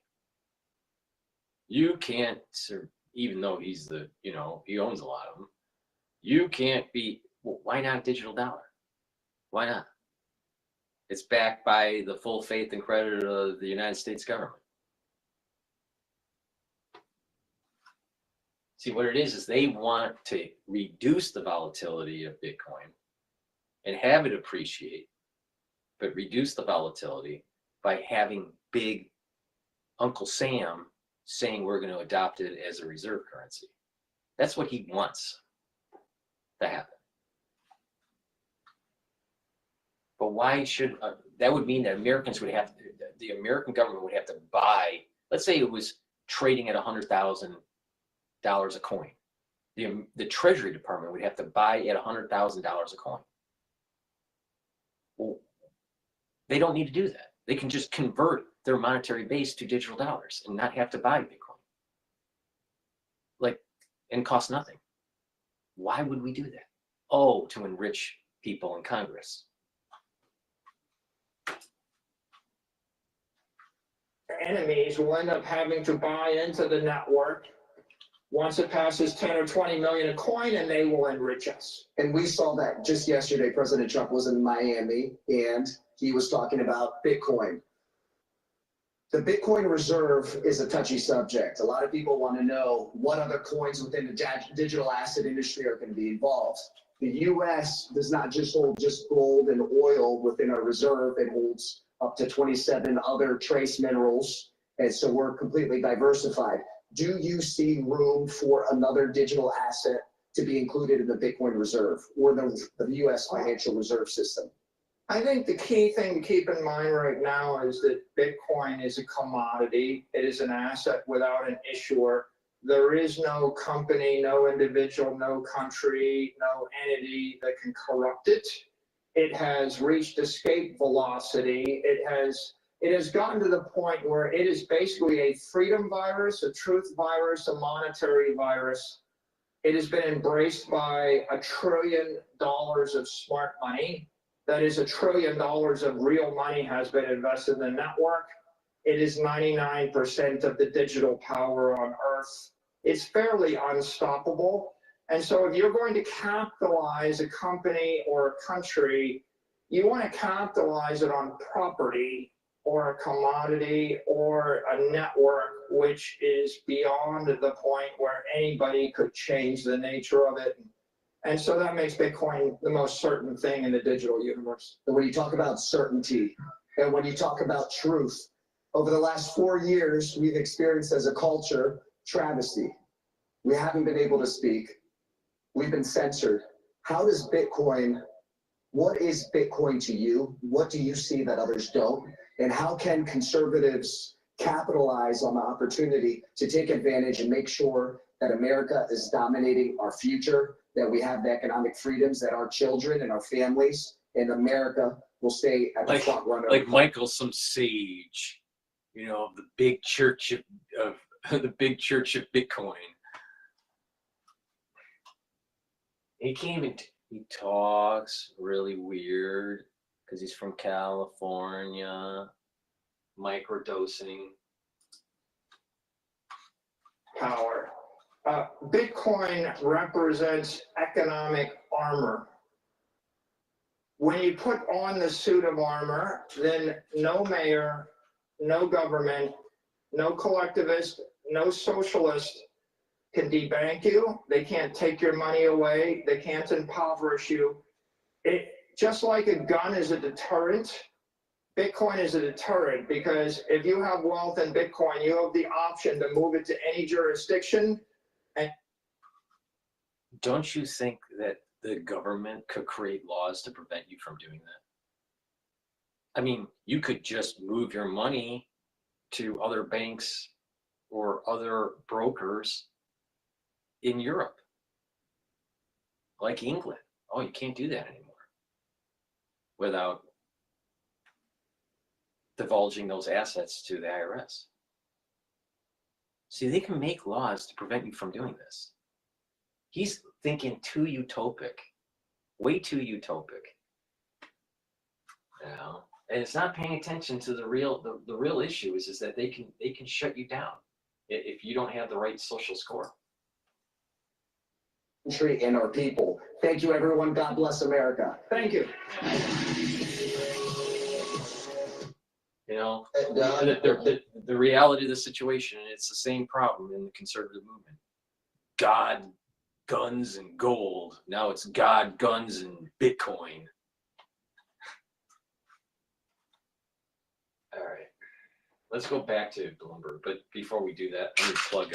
You can't, even though he's the, he owns a lot of them, you can't be, well, why not digital dollar? Why not? It's backed by the full faith and credit of the United States government. See, what it is they want to reduce the volatility of Bitcoin and have it appreciate, but reduce the volatility by having big Uncle Sam saying we're going to adopt it as a reserve currency. That's what he wants to happen. But why should, that would mean that Americans would have, the American government would have to buy, let's say it was trading at $100,000 a coin. The Treasury Department would have to buy at $100,000 a coin. Well, they don't need to do that. They can just convert their monetary base to digital dollars and not have to buy Bitcoin. And cost nothing. Why would we do that? Oh, to enrich people in Congress. Enemies will end up having to buy into the network once it passes 10 or 20 million a coin, and they will enrich us. And we saw that just yesterday. President Trump was in Miami and he was talking about Bitcoin. The Bitcoin reserve is a touchy subject. A lot of people want to know what other coins within the digital asset industry are going to be involved. The U.S. does not just hold just gold and oil within our reserve. It holds up to 27 other trace minerals. And so we're completely diversified. Do you see room for another digital asset to be included in the Bitcoin reserve or the U.S. financial reserve system? I think the key thing to keep in mind right now is that Bitcoin is a commodity. It is an asset without an issuer. There is no company, no individual, no country, no entity that can corrupt it. It has reached escape velocity. It has gotten to the point where it is basically a freedom virus, a truth virus, a monetary virus. It has been embraced by $1 trillion of smart money. That is $1 trillion of real money has been invested in the network. It is 99% of the digital power on Earth. It's fairly unstoppable. And so if you're going to capitalize a company or a country, you want to capitalize it on property or a commodity or a network which is beyond the point where anybody could change the nature of it. And so that makes Bitcoin the most certain thing in the digital universe. And when you talk about certainty and when you talk about truth, over the last 4 years, we've experienced as a culture travesty. We haven't been able to speak. We've been censored. How does Bitcoin, what is Bitcoin to you? What do you see that others don't? And how can conservatives capitalize on the opportunity to take advantage and make sure that America is dominating our future, that we have the economic freedoms, that our children and our families in America will stay at the front runner? Like Michael, some sage, of the big church of the big church of Bitcoin. He talks really weird. because he's from California. Microdosing. Power. Bitcoin represents economic armor. When you put on the suit of armor, then no mayor, no government, no collectivist, no socialist can debank you. They can't take your money away. They can't impoverish you. Just like a gun is a deterrent, Bitcoin is a deterrent, because if you have wealth in Bitcoin, you have the option to move it to any jurisdiction. And don't you think that the government could create laws to prevent you from doing that? I mean, you could just move your money to other banks or other brokers in Europe, like England. Oh, you can't do that anymore without divulging those assets to the IRS. See, they can make laws to prevent you from doing this. He's thinking too utopic, way too utopic. You know? And it's not paying attention to the real issue is that they can shut you down if you don't have the right social score. Country and our people. Thank you, everyone. God bless America. Thank you. You know, the reality of the situation, and it's the same problem in the conservative movement. God, guns, and gold. Now it's God, guns, and Bitcoin. All right, let's go back to Bloomberg. But before we do that, let me plug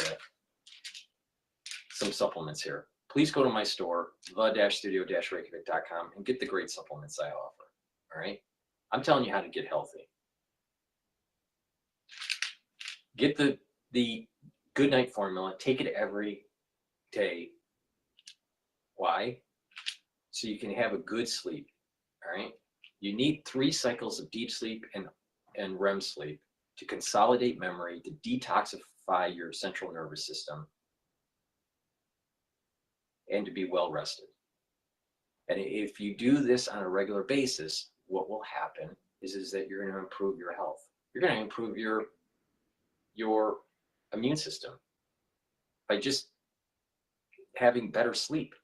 some supplements here. Please go to my store, the-studio-reykjavik.com, and get the great supplements I offer. All right, I'm telling you how to get healthy. Get the Good Night formula. Take it every day. Why? So you can have a good sleep. All right. You need 3 cycles of deep sleep and REM sleep to consolidate memory, to detoxify your central nervous system, and to be well rested. And if you do this on a regular basis, what will happen is that you're going to improve your health. You're going to improve your immune system by just having better sleep.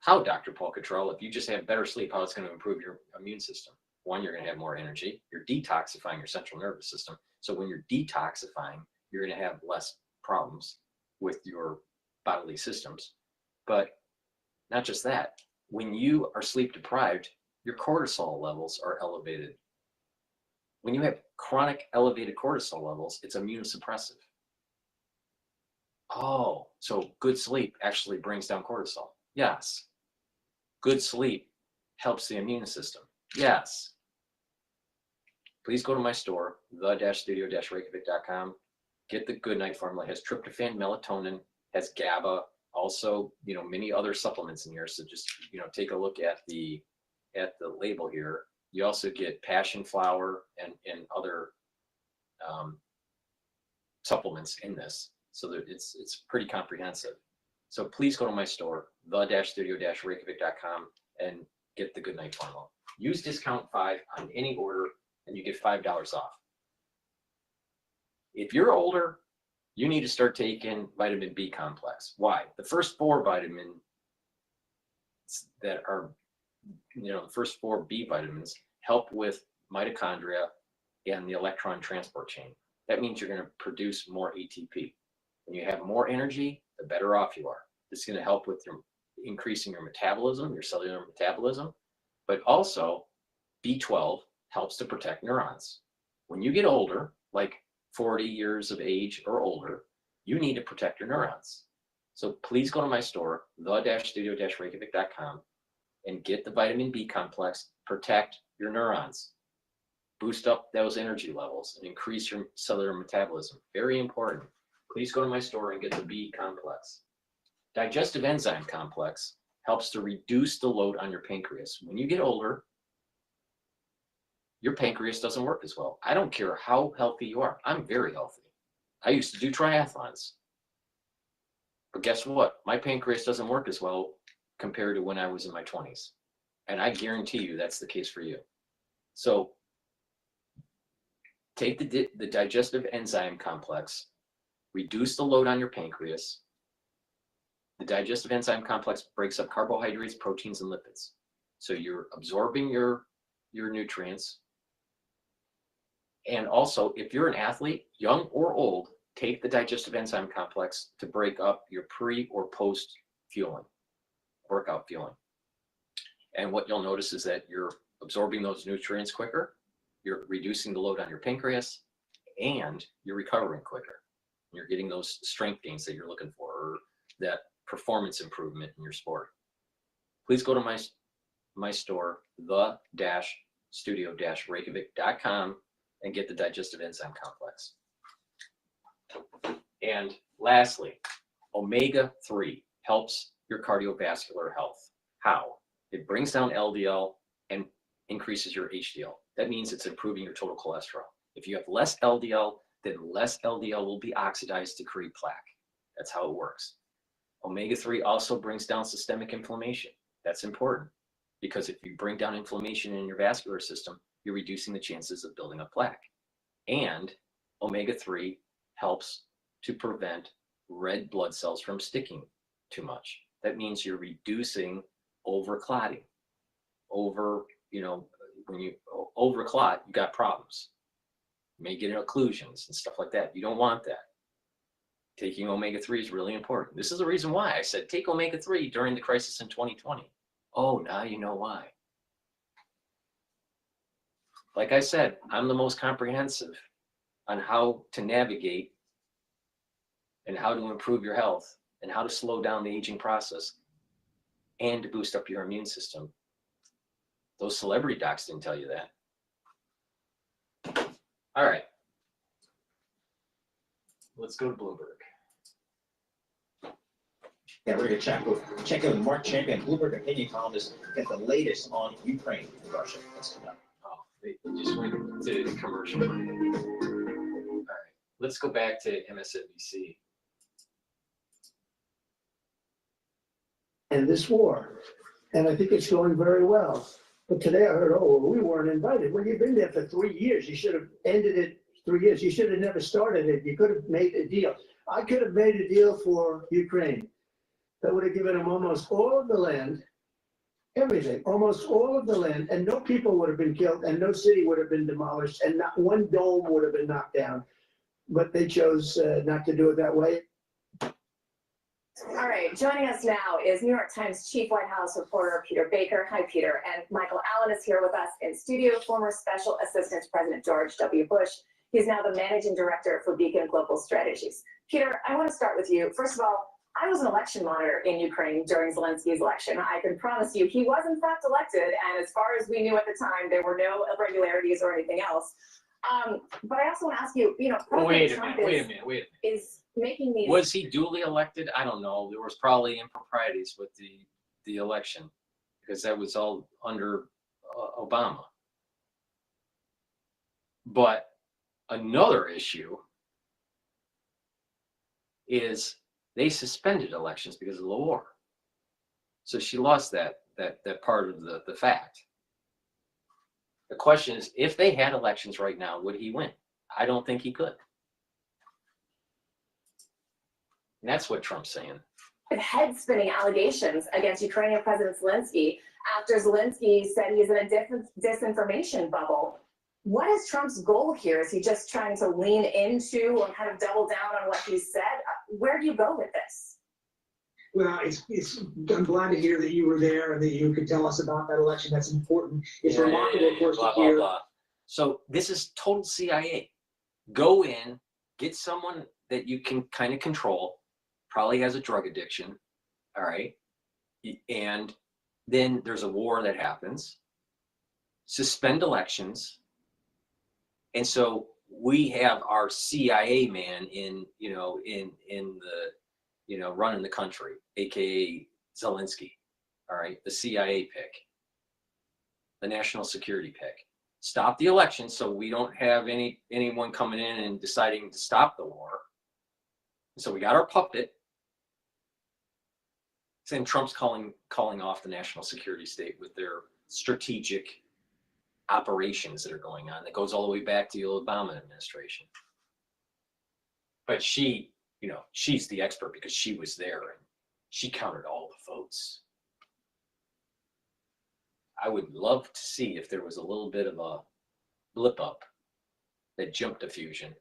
How, Dr. Paul Cottrell? If you just have better sleep, how it's going to improve your immune system? One, you're going to have more energy. You're detoxifying your central nervous system. So when you're detoxifying, you're going to have less problems with your bodily systems. But not just that, when you are sleep deprived, your cortisol levels are elevated. When you have chronic elevated cortisol levels, it's immunosuppressive. Oh, so good sleep actually brings down cortisol. Yes. Good sleep helps the immune system. Yes. Please go to my store, the-studio-reykjavik.com. Get the Good Night formula. It has tryptophan, melatonin, has GABA, also, many other supplements in here. So just, take a look at the label here. You also get passion flower and other supplements in this. So that it's pretty comprehensive. So please go to my store, the-studio-reykjavik.com, and get the Good Night formula. Use discount 5 on any order, and you get $5 off. If you're older, you need to start taking vitamin B complex. Why? The first 4 vitamins that are, the first 4 B vitamins help with mitochondria and the electron transport chain. That means you're going to produce more ATP. When you have more energy, the better off you are. This is going to help with increasing your metabolism, your cellular metabolism, but also B12 helps to protect neurons. When you get older, like 40 years of age or older, you need to protect your neurons. So please go to my store, the-studio-reykjavik.com, and get the vitamin B complex, protect your neurons, boost up those energy levels, and increase your cellular metabolism. Very important. Please go to my store and get the B complex. Digestive enzyme complex helps to reduce the load on your pancreas. When you get older, your pancreas doesn't work as well. I don't care how healthy you are. I'm very healthy. I used to do triathlons. But guess what? My pancreas doesn't work as well compared to when I was in my 20s. And I guarantee you that's the case for you. So take the digestive enzyme complex, reduce the load on your pancreas. The digestive enzyme complex breaks up carbohydrates, proteins, and lipids. So you're absorbing your nutrients. And also, if you're an athlete, young or old, take the digestive enzyme complex to break up your pre or post fueling, workout fueling. And what you'll notice is that you're absorbing those nutrients quicker, you're reducing the load on your pancreas, and you're recovering quicker. You're getting those strength gains that you're looking for, or that performance improvement in your sport. Please go to my store, the-studio-reykjavik.com, and get the digestive enzyme complex. And lastly, omega-3 helps your cardiovascular health. How? It brings down LDL and increases your HDL. That means it's improving your total cholesterol. If you have less LDL, then less LDL will be oxidized to create plaque. That's how it works. Omega-3 also brings down systemic inflammation. That's important because if you bring down inflammation in your vascular system, you're reducing the chances of building up plaque. And omega-3 helps to prevent red blood cells from sticking too much. That means you're reducing overclotting. When you overclot, you got problems. You may get occlusions and stuff like that. You don't want that. Taking omega-3 is really important. This is the reason why I said take omega-3 during the crisis in 2020. Oh, now you know why. Like I said, I'm the most comprehensive on how to navigate and how to improve your health and how to slow down the aging process and to boost up your immune system. Those celebrity docs didn't tell you that. All right. Let's go to Bloomberg. Yeah, we're going to check in with Mark Champion, Bloomberg opinion columnist, get the latest on Ukraine and Russia. Let's go. Oh, they just went to the commercial break. All right, let's go back to MSNBC. And this war, and I think it's going very well. But today I heard, oh, well, we weren't invited. Well, you've been there for 3 years. You should have ended it 3 years. You should have never started it. You could have made a deal. I could have made a deal for Ukraine that would have given them almost all of the land, everything, almost all of the land, and no people would have been killed, and no city would have been demolished, and not one dome would have been knocked down. But they chose not to do it that way. All right, joining us now is New York Times Chief White House reporter Peter Baker. Hi, Peter. And Michael Allen is here with us in studio, former Special Assistant to President George W. Bush. He's now the Managing Director for Beacon Global Strategies. Peter, I want to start with you. First of all, I was an election monitor in Ukraine during Zelensky's election. I can promise you he was in fact elected, and as far as we knew at the time, there were no irregularities or anything else. But I also want to ask you, President Trump is making these... Was he duly elected? I don't know. There was probably improprieties with the election because that was all under Obama. But another issue is they suspended elections because of the war. So she lost that part of the fact. The question is, if they had elections right now, would he win? I don't think he could. And that's what Trump's saying. Head-spinning allegations against Ukrainian President Zelensky after Zelensky said he's in a disinformation bubble. What is Trump's goal here? Is he just trying to lean into or kind of double down on what he said? Where do you go with this? Well, I'm glad to hear that you were there and that you could tell us about that election. That's important. It's remarkable, of course, to hear. So this is total CIA. Go in, get someone that you can kind of control, probably has a drug addiction, all right? And then there's a war that happens, suspend elections. And so we have our CIA man in running the country, AKA Zelensky, all right? The CIA pick, the national security pick. Stop the election so we don't have anyone coming in and deciding to stop the war. So we got our puppet. Saying Trump's calling off the national security state with their strategic operations that are going on that goes all the way back to the Obama administration. But she, you know, she's the expert because she was there and she counted all the votes. I would love to see if there was a little bit of a blip up that jumped a fusion.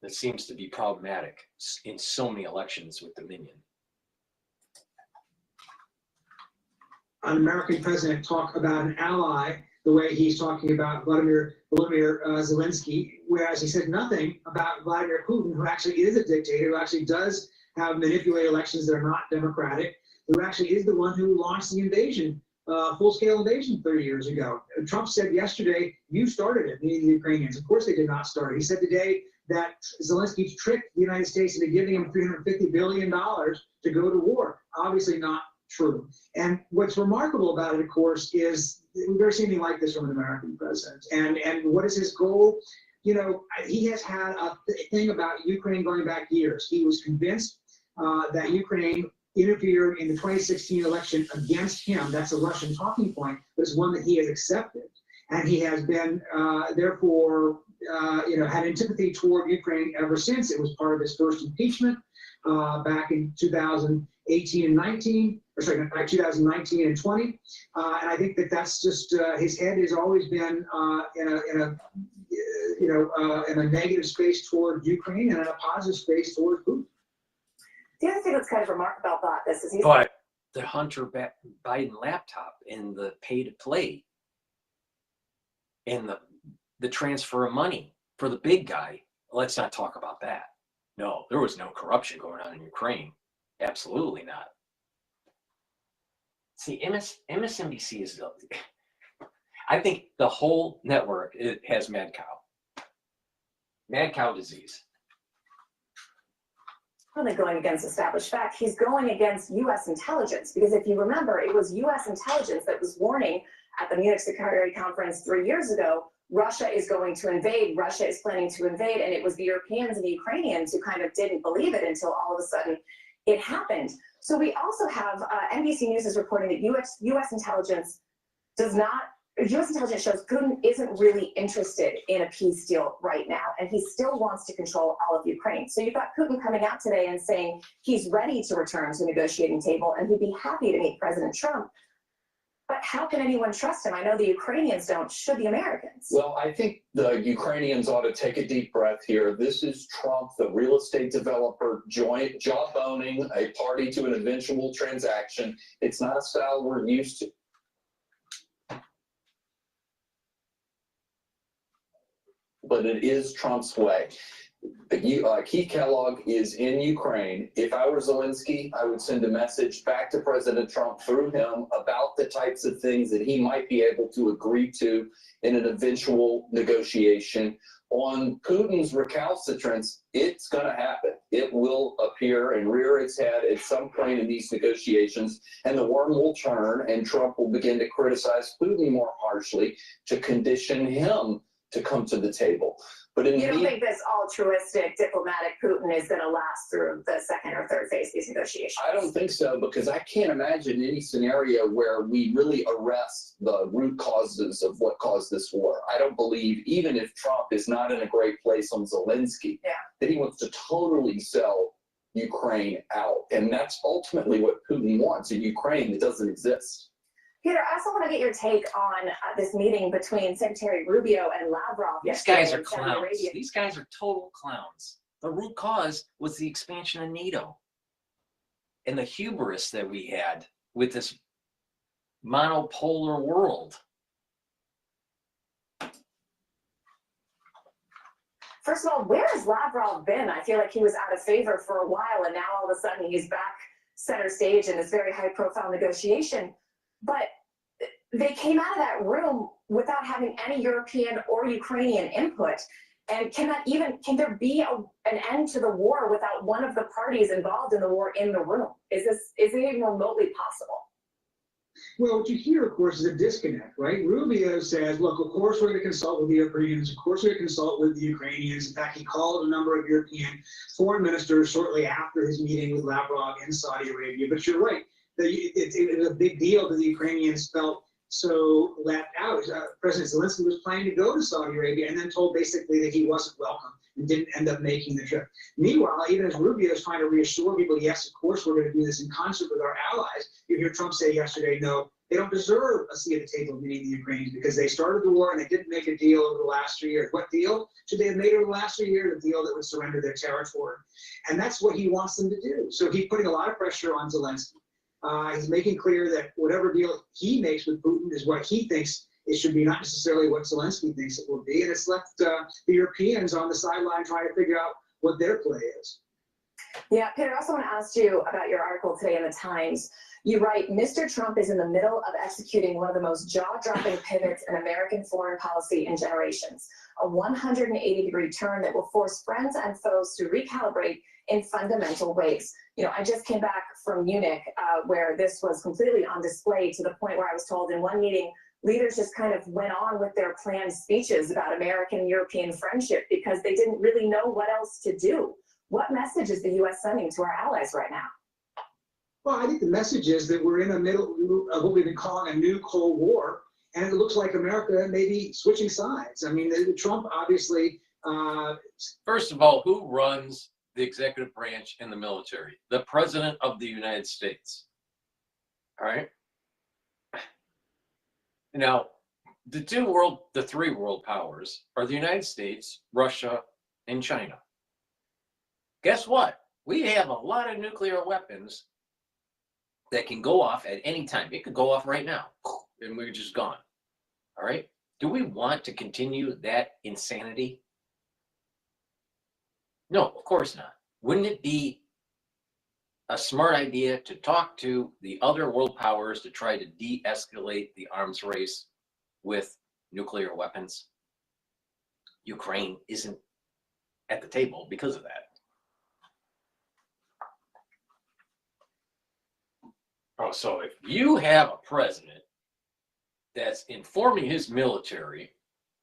That seems to be problematic in so many elections with Dominion. An American president talk about an ally the way he's talking about Vladimir Zelensky, whereas he said nothing about Vladimir Putin, who actually is a dictator, who actually does have manipulated elections that are not democratic, who actually is the one who launched the invasion, full-scale invasion 30 years ago. Trump said yesterday, you started it, meaning the Ukrainians. Of course they did not start it. He said today that Zelensky tricked the United States into giving him $350 billion to go to war. Obviously not true. And what's remarkable about it, of course, is we've never seen anything like this from an American president. And what is his goal? You know, he has had a thing about Ukraine going back years. He was convinced that Ukraine interfered in the 2016 election against him. That's a Russian talking point, but it's one that he has accepted. And he has been, therefore, you know, had antipathy toward Ukraine ever since. It was part of his first impeachment back in 2018 and 19, or sorry, 2019 and 20. And I think that that's just, his head has always been in a negative space toward Ukraine and in a positive space toward Putin. The other thing that's kind of remarkable about this is But the Hunter Biden laptop and the pay to play and the transfer of money for the big guy, let's not talk about that. No, there was no corruption going on in Ukraine. Absolutely not. See, MSNBC is, I think the whole network has mad cow disease. Really going against established fact. He's going against U.S. intelligence, because if you remember, it was U.S. intelligence that was warning at the Munich Security Conference 3 years ago, Russia is going to invade, Russia is planning to invade, and it was the Europeans and the Ukrainians who kind of didn't believe it until all of a sudden it happened. So we also have, NBC News is reporting that U.S. intelligence U.S. intelligence shows Putin isn't really interested in a peace deal right now, and he still wants to control all of Ukraine. So you've got Putin coming out today and saying he's ready to return to the negotiating table and he'd be happy to meet President Trump. But how can anyone trust him? I know the Ukrainians don't, should the Americans? Well, I think the Ukrainians ought to take a deep breath here. This is Trump, the real estate developer, jawboning a party to an eventual transaction. It's not a style we're used to. But it is Trump's way. Keith Kellogg is in Ukraine. If I were Zelensky, I would send a message back to President Trump through him about the types of things that he might be able to agree to in an eventual negotiation. On Putin's recalcitrance, it's going to happen. It will appear and rear its head at some point in these negotiations, and the worm will turn, and Trump will begin to criticize Putin more harshly to condition him to come to the table. But in you don't think this altruistic diplomatic Putin is going to last through the second or third phase of these negotiations? I don't think so, because I can't imagine any scenario where we really arrest the root causes of what caused this war. I don't believe, even if Trump is not in a great place on Zelensky, that he wants to totally sell Ukraine out. And that's ultimately what Putin wants, a Ukraine that doesn't exist. Peter, I also want to get your take on this meeting between Secretary Rubio and Lavrov. These guys are clowns. These guys are total clowns. The root cause was the expansion of NATO and the hubris that we had with this monopolar world. First of all, where has Lavrov been? I feel like he was out of favor for a while, and now all of a sudden he's back center stage in this very high-profile negotiation. But they came out of that room without having any European or Ukrainian input. And can there be an end to the war without one of the parties involved in the war in the room? Is it even remotely possible? Well, what you hear, of course, is a disconnect, right? Rubio says, look, of course we're going to consult with the Europeans. Of course we're going to consult with the Ukrainians. In fact, he called a number of European foreign ministers shortly after his meeting with Lavrov in Saudi Arabia. But you're right. It was a big deal that the Ukrainians felt so left out. President Zelensky was planning to go to Saudi Arabia and then told basically that he wasn't welcome and didn't end up making the trip. Meanwhile, even as Rubio is trying to reassure people, yes, of course, we're going to do this in concert with our allies, you hear Trump say yesterday, no, they don't deserve a seat at the table meeting the Ukrainians because they started the war and they didn't make a deal over the last 3 years. What deal should they have made over the last 3 years? A deal that would surrender their territory. And that's what he wants them to do. So he's putting a lot of pressure on Zelensky. He's making clear that whatever deal he makes with Putin is what he thinks it should be, not necessarily what Zelensky thinks it will be. And it's left the Europeans on the sideline trying to figure out what their play is. Yeah, Peter, I also want to ask you about your article today in the Times. You write, Mr. Trump is in the middle of executing one of the most jaw-dropping pivots in American foreign policy in generations, a 180-degree turn that will force friends and foes to recalibrate in fundamental ways. You know, I just came back from Munich, where this was completely on display to the point where I was told in one meeting, leaders just kind of went on with their planned speeches about American-European friendship because they didn't really know what else to do. What message is the U.S. sending to our allies right now? Well, I think the message is that we're in the middle of what we've been calling a new Cold War, and it looks like America may be switching sides. I mean, Trump obviously... First of all, who runs the executive branch in the military? The President of the United States. All right? Now, the three world powers are the United States, Russia, and China. Guess what? We have a lot of nuclear weapons that can go off at any time. It could go off right now, and we're just gone. All right? Do we want to continue that insanity? No, of course not. Wouldn't it be a smart idea to talk to the other world powers to try to de-escalate the arms race with nuclear weapons? Ukraine isn't at the table because of that. Oh, so if you have a president that's informing his military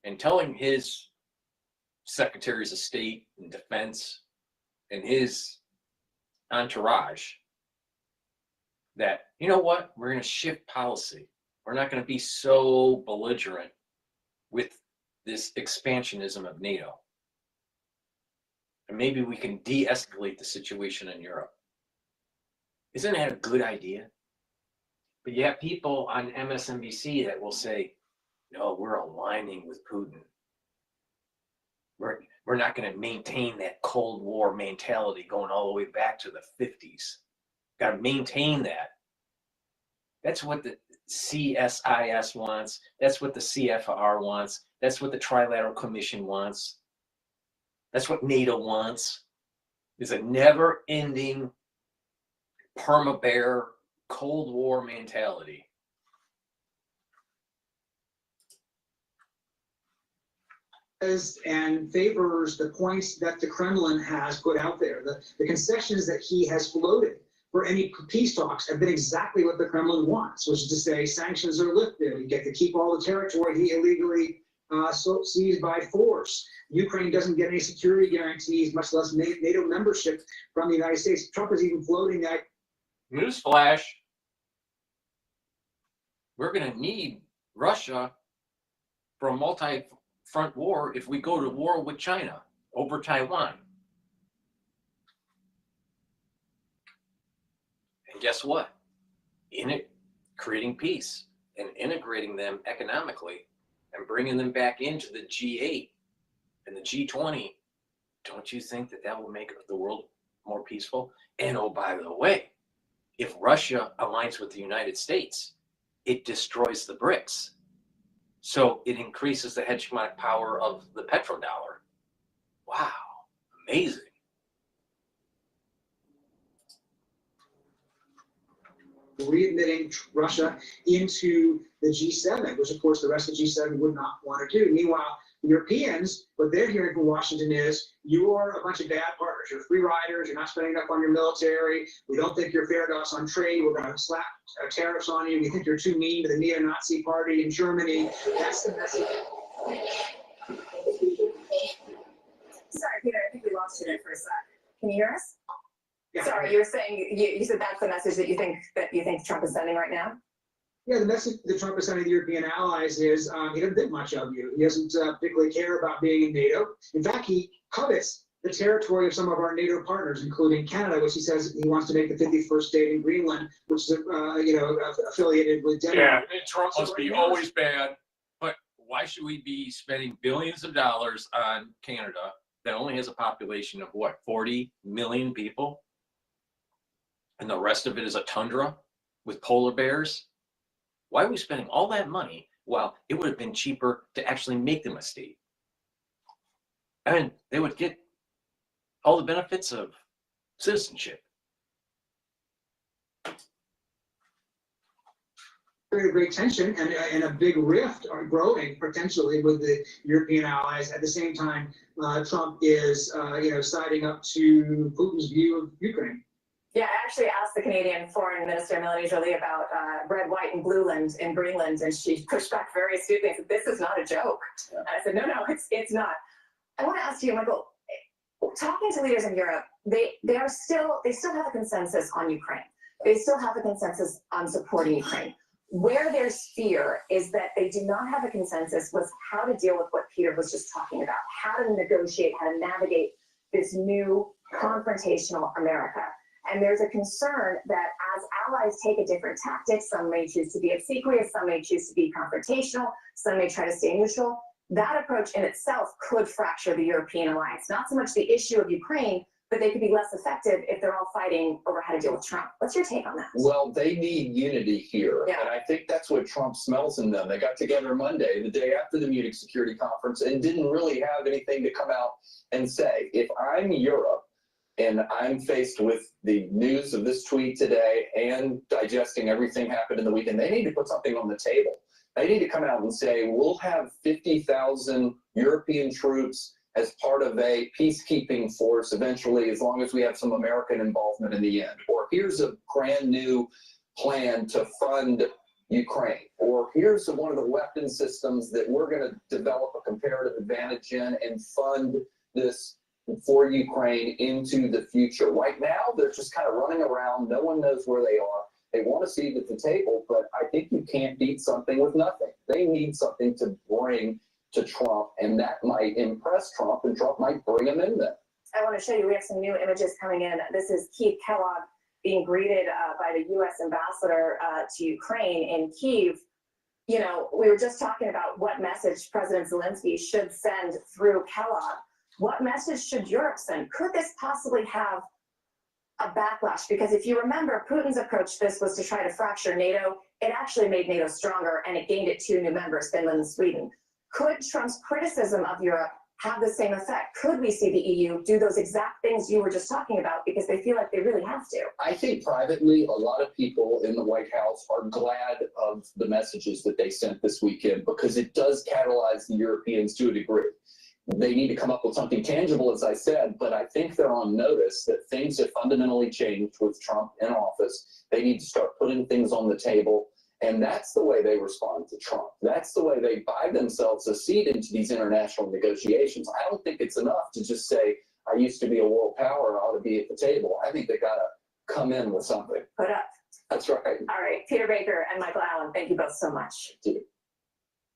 and telling his secretaries of state and defense and his entourage that, you know what, we're going to shift policy. We're not going to be so belligerent with this expansionism of NATO. And maybe we can de-escalate the situation in Europe. Isn't that a good idea? But you have people on MSNBC that will say, no, we're aligning with Putin. We're not going to maintain that Cold War mentality going all the way back to the 50s. Got to maintain that. That's what the CSIS wants. That's what the CFR wants. That's what the Trilateral Commission wants. That's what NATO wants. Is a never-ending perma-bear Cold War mentality. And favors the points that the Kremlin has put out there. The concessions that he has floated for any peace talks have been exactly what the Kremlin wants, which is to say sanctions are lifted. You get to keep all the territory he illegally seized by force. Ukraine doesn't get any security guarantees, much less NATO membership from the United States. Trump is even floating that. Newsflash. We're going to need Russia for a multi-front war if we go to war with China over Taiwan. And guess what? Creating peace and integrating them economically and bringing them back into the G8 and the G20, don't you think that that will make the world more peaceful? And oh, by the way, if Russia aligns with the United States, it destroys the BRICS. So it increases the hegemonic power of the petrodollar. Wow, amazing. Readmitting Russia into the G7, which of course the rest of the G7 would not want to do. Meanwhile, the Europeans, what they're hearing from Washington is, you're a bunch of bad partners. You're free riders. You're not spending enough on your military. We don't think you're fair to us on trade. We're going to slap tariffs on you. We think you're too mean to the neo-Nazi party in Germany. That's the message. Sorry, Peter, I think we lost you there for a sec. Can you hear us? Yeah. Sorry, you were saying, you said that's the message that you think Trump is sending right now? Yeah, the message that Trump is sending to European allies is he doesn't think much of you. He doesn't particularly care about being in NATO. In fact, he covets the territory of some of our NATO partners, including Canada, which he says he wants to make the 51st state in Greenland, which is affiliated with Denmark. Yeah, and Trump must be always bad. But why should we be spending billions of dollars on Canada that only has a population of what, 40 million people? And the rest of it is a tundra with polar bears? Why are we spending all that money? Well, it would have been cheaper to actually make them a state. And they would get all the benefits of citizenship. Very great tension and a big rift are growing potentially with the European allies. At the same time, Trump is siding up to Putin's view of Ukraine. Yeah, I actually asked the Canadian Foreign Minister, Melanie Joly, about red, white, and blue land in Greenland, and she pushed back very astutely and said, "This is not a joke." Yeah. And I said, no, it's not. I want to ask you, Michael, talking to leaders in Europe, they still have a consensus on Ukraine. They still have a consensus on supporting Ukraine. Where there's fear is that they do not have a consensus with how to deal with what Peter was just talking about, how to negotiate, how to navigate this new confrontational America. And there's a concern that as allies take a different tactic, some may choose to be obsequious, some may choose to be confrontational, some may try to stay neutral. That approach in itself could fracture the European alliance. Not so much the issue of Ukraine, but they could be less effective if they're all fighting over how to deal with Trump. What's your take on that? Well, they need unity here. Yeah. And I think that's what Trump smells in them. They got together Monday, the day after the Munich Security Conference, and didn't really have anything to come out and say. If I'm Europe, and I'm faced with the news of this tweet today and digesting everything happened in the weekend, they need to put something on the table. They need to come out and say, we'll have 50,000 European troops as part of a peacekeeping force eventually, as long as we have some American involvement in the end. Or here's a brand new plan to fund Ukraine. Or here's one of the weapon systems that we're going to develop a comparative advantage in and fund this for Ukraine into the future. Right now, they're just kind of running around. No one knows where they are. They want a seat at the table, but I think you can't beat something with nothing. They need something to bring to Trump, and that might impress Trump, and Trump might bring him in there. I want to show you, we have some new images coming in. This is Keith Kellogg being greeted by the U.S. ambassador to Ukraine in Kyiv. You know, we were just talking about what message President Zelensky should send through Kellogg. What message should Europe send? Could this possibly have a backlash? Because if you remember, Putin's approach to this was to try to fracture NATO. It actually made NATO stronger, and it gained it 2 new members, Finland and Sweden. Could Trump's criticism of Europe have the same effect? Could we see the EU do those exact things you were just talking about because they feel like they really have to? I think privately, a lot of people in the White House are glad of the messages that they sent this weekend because it does catalyze the Europeans to a degree. They need to come up with something tangible, as I said, but I think they're on notice that things have fundamentally changed with Trump in office. They need to start putting things on the table, and that's the way they respond to Trump. That's the way they buy themselves a seat into these international negotiations. I don't think it's enough to just say, I used to be a world power, I ought to be at the table. I think they got to come in with something. Put up. That's right. All right, Peter Baker and Michael Allen, thank you both so much. Thank you.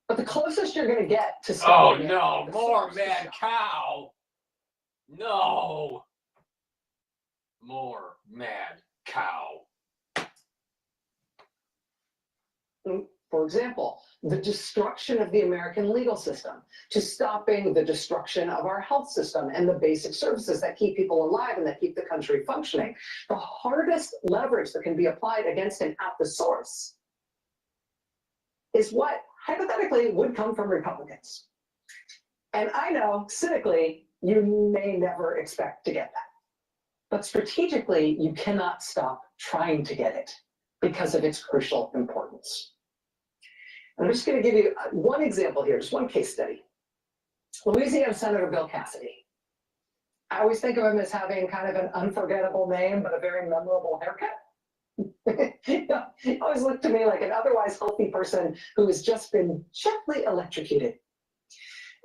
But the closest you're going to get to oh no, more mad cow. No. More mad cow. For example, the destruction of the American legal system, to stopping the destruction of our health system and the basic services that keep people alive and that keep the country functioning. The hardest leverage that can be applied against him at the source is what hypothetically would come from Republicans. And I know, cynically, you may never expect to get that. But strategically, you cannot stop trying to get it because of its crucial importance. I'm just going to give you one example here, just one case study. Louisiana Senator Bill Cassidy. I always think of him as having kind of an unforgettable name, but a very memorable haircut. He always looked to me like an otherwise healthy person who has just been gently electrocuted.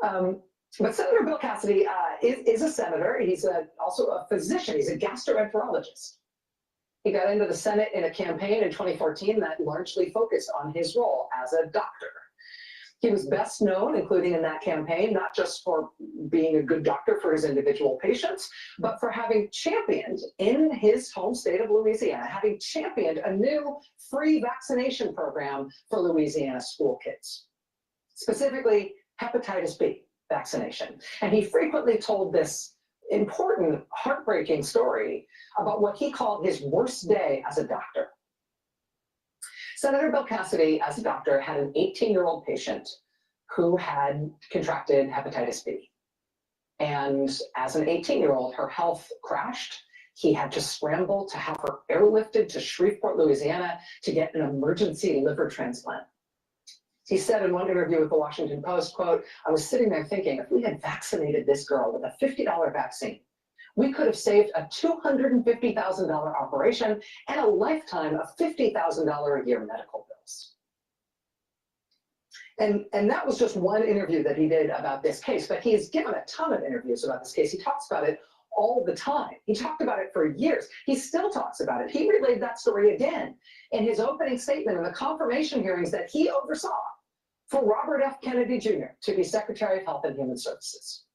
But Senator Bill Cassidy is a senator. He's also a physician. He's a gastroenterologist. He got into the Senate in a campaign in 2014 that largely focused on his role as a doctor. He was best known, including in that campaign, not just for being a good doctor for his individual patients, but for having championed in his home state of Louisiana, having championed a new free vaccination program for Louisiana school kids, specifically hepatitis B vaccination. And he frequently told this important, heartbreaking story about what he called his worst day as a doctor. Senator Bill Cassidy, as a doctor, had an 18-year-old patient who had contracted hepatitis B. And as an 18-year-old, her health crashed. He had to scramble to have her airlifted to Shreveport, Louisiana, to get an emergency liver transplant. He said in one interview with the Washington Post, quote, "I was sitting there thinking, if we had vaccinated this girl with a $50 vaccine, we could have saved a $250,000 operation and a lifetime of $50,000 a year medical bills." And that was just one interview that he did about this case, but he's given a ton of interviews about this case. He talks about it all the time. He talked about it for years. He still talks about it. He relayed that story again in his opening statement in the confirmation hearings that he oversaw for Robert F. Kennedy Jr. to be Secretary of Health and Human Services.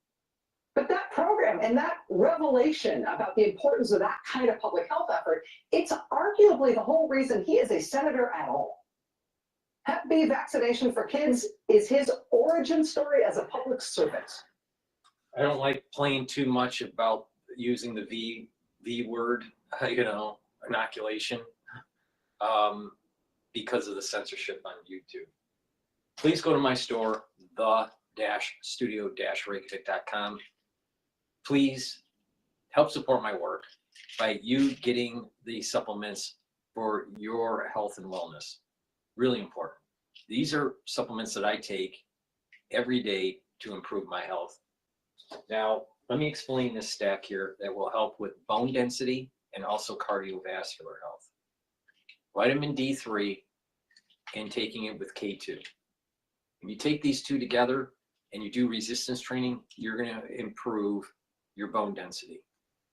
But that program and that revelation about the importance of that kind of public health effort, it's arguably the whole reason he is a senator at all. Hep B vaccination for kids is his origin story as a public servant. I don't like playing too much about using the V word, inoculation, because of the censorship on YouTube. Please go to my store, the-studio-reykjavik.com. Please help support my work by you getting the supplements for your health and wellness. Really important. These are supplements that I take every day to improve my health. Now, let me explain this stack here that will help with bone density and also cardiovascular health. Vitamin D3 and taking it with K2. If you take these two together and you do resistance training, you're going to improve your bone density.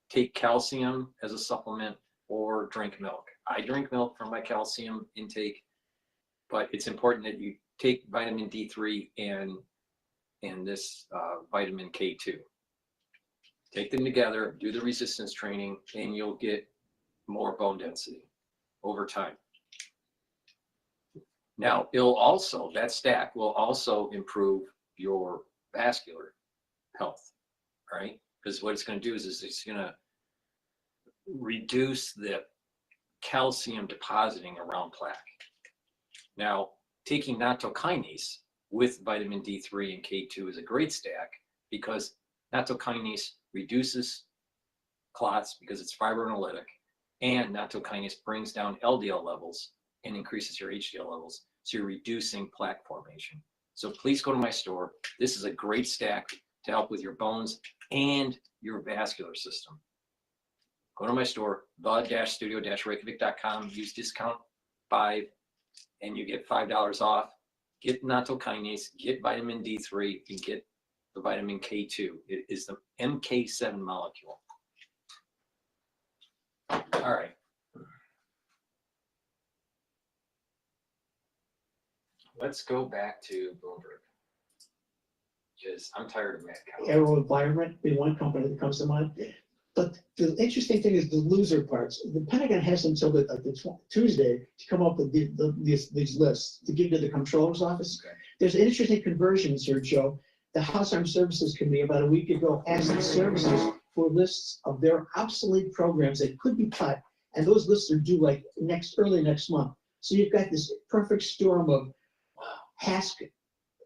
Take calcium as a supplement or drink milk. I drink milk for my calcium intake, but it's important that you take vitamin D3 and this vitamin K2. Take them together, do the resistance training, and you'll get more bone density over time. Now, that stack will also improve your vascular health, right? Because what it's going to do is it's going to reduce the calcium depositing around plaque. Now, taking nattokinase with vitamin D3 and K2 is a great stack because nattokinase reduces clots because it's fibrinolytic, and nattokinase brings down LDL levels and increases your HDL levels. So you're reducing plaque formation. So please go to my store. This is a great stack to help with your bones and your vascular system. Go to my store, the-studio-reykjavik.com, use discount 5 and you get $5 off. Get nattokinase, get vitamin D3, and get the vitamin K2. It is the MK7 molecule. All right. Let's go back to Bloomberg, because I'm tired of Matt Cowan. AeroVironment be one company that comes to mind. But the interesting thing is the loser parts. The Pentagon has until the Tuesday to come up with these lists to give to the Comptroller's office. Okay. There's an interesting conversion, Sir Joe. The House Armed Services Committee about a week ago asked the services for lists of their obsolete programs that could be cut, and those lists are due like early next month. So you've got this perfect storm of HASC,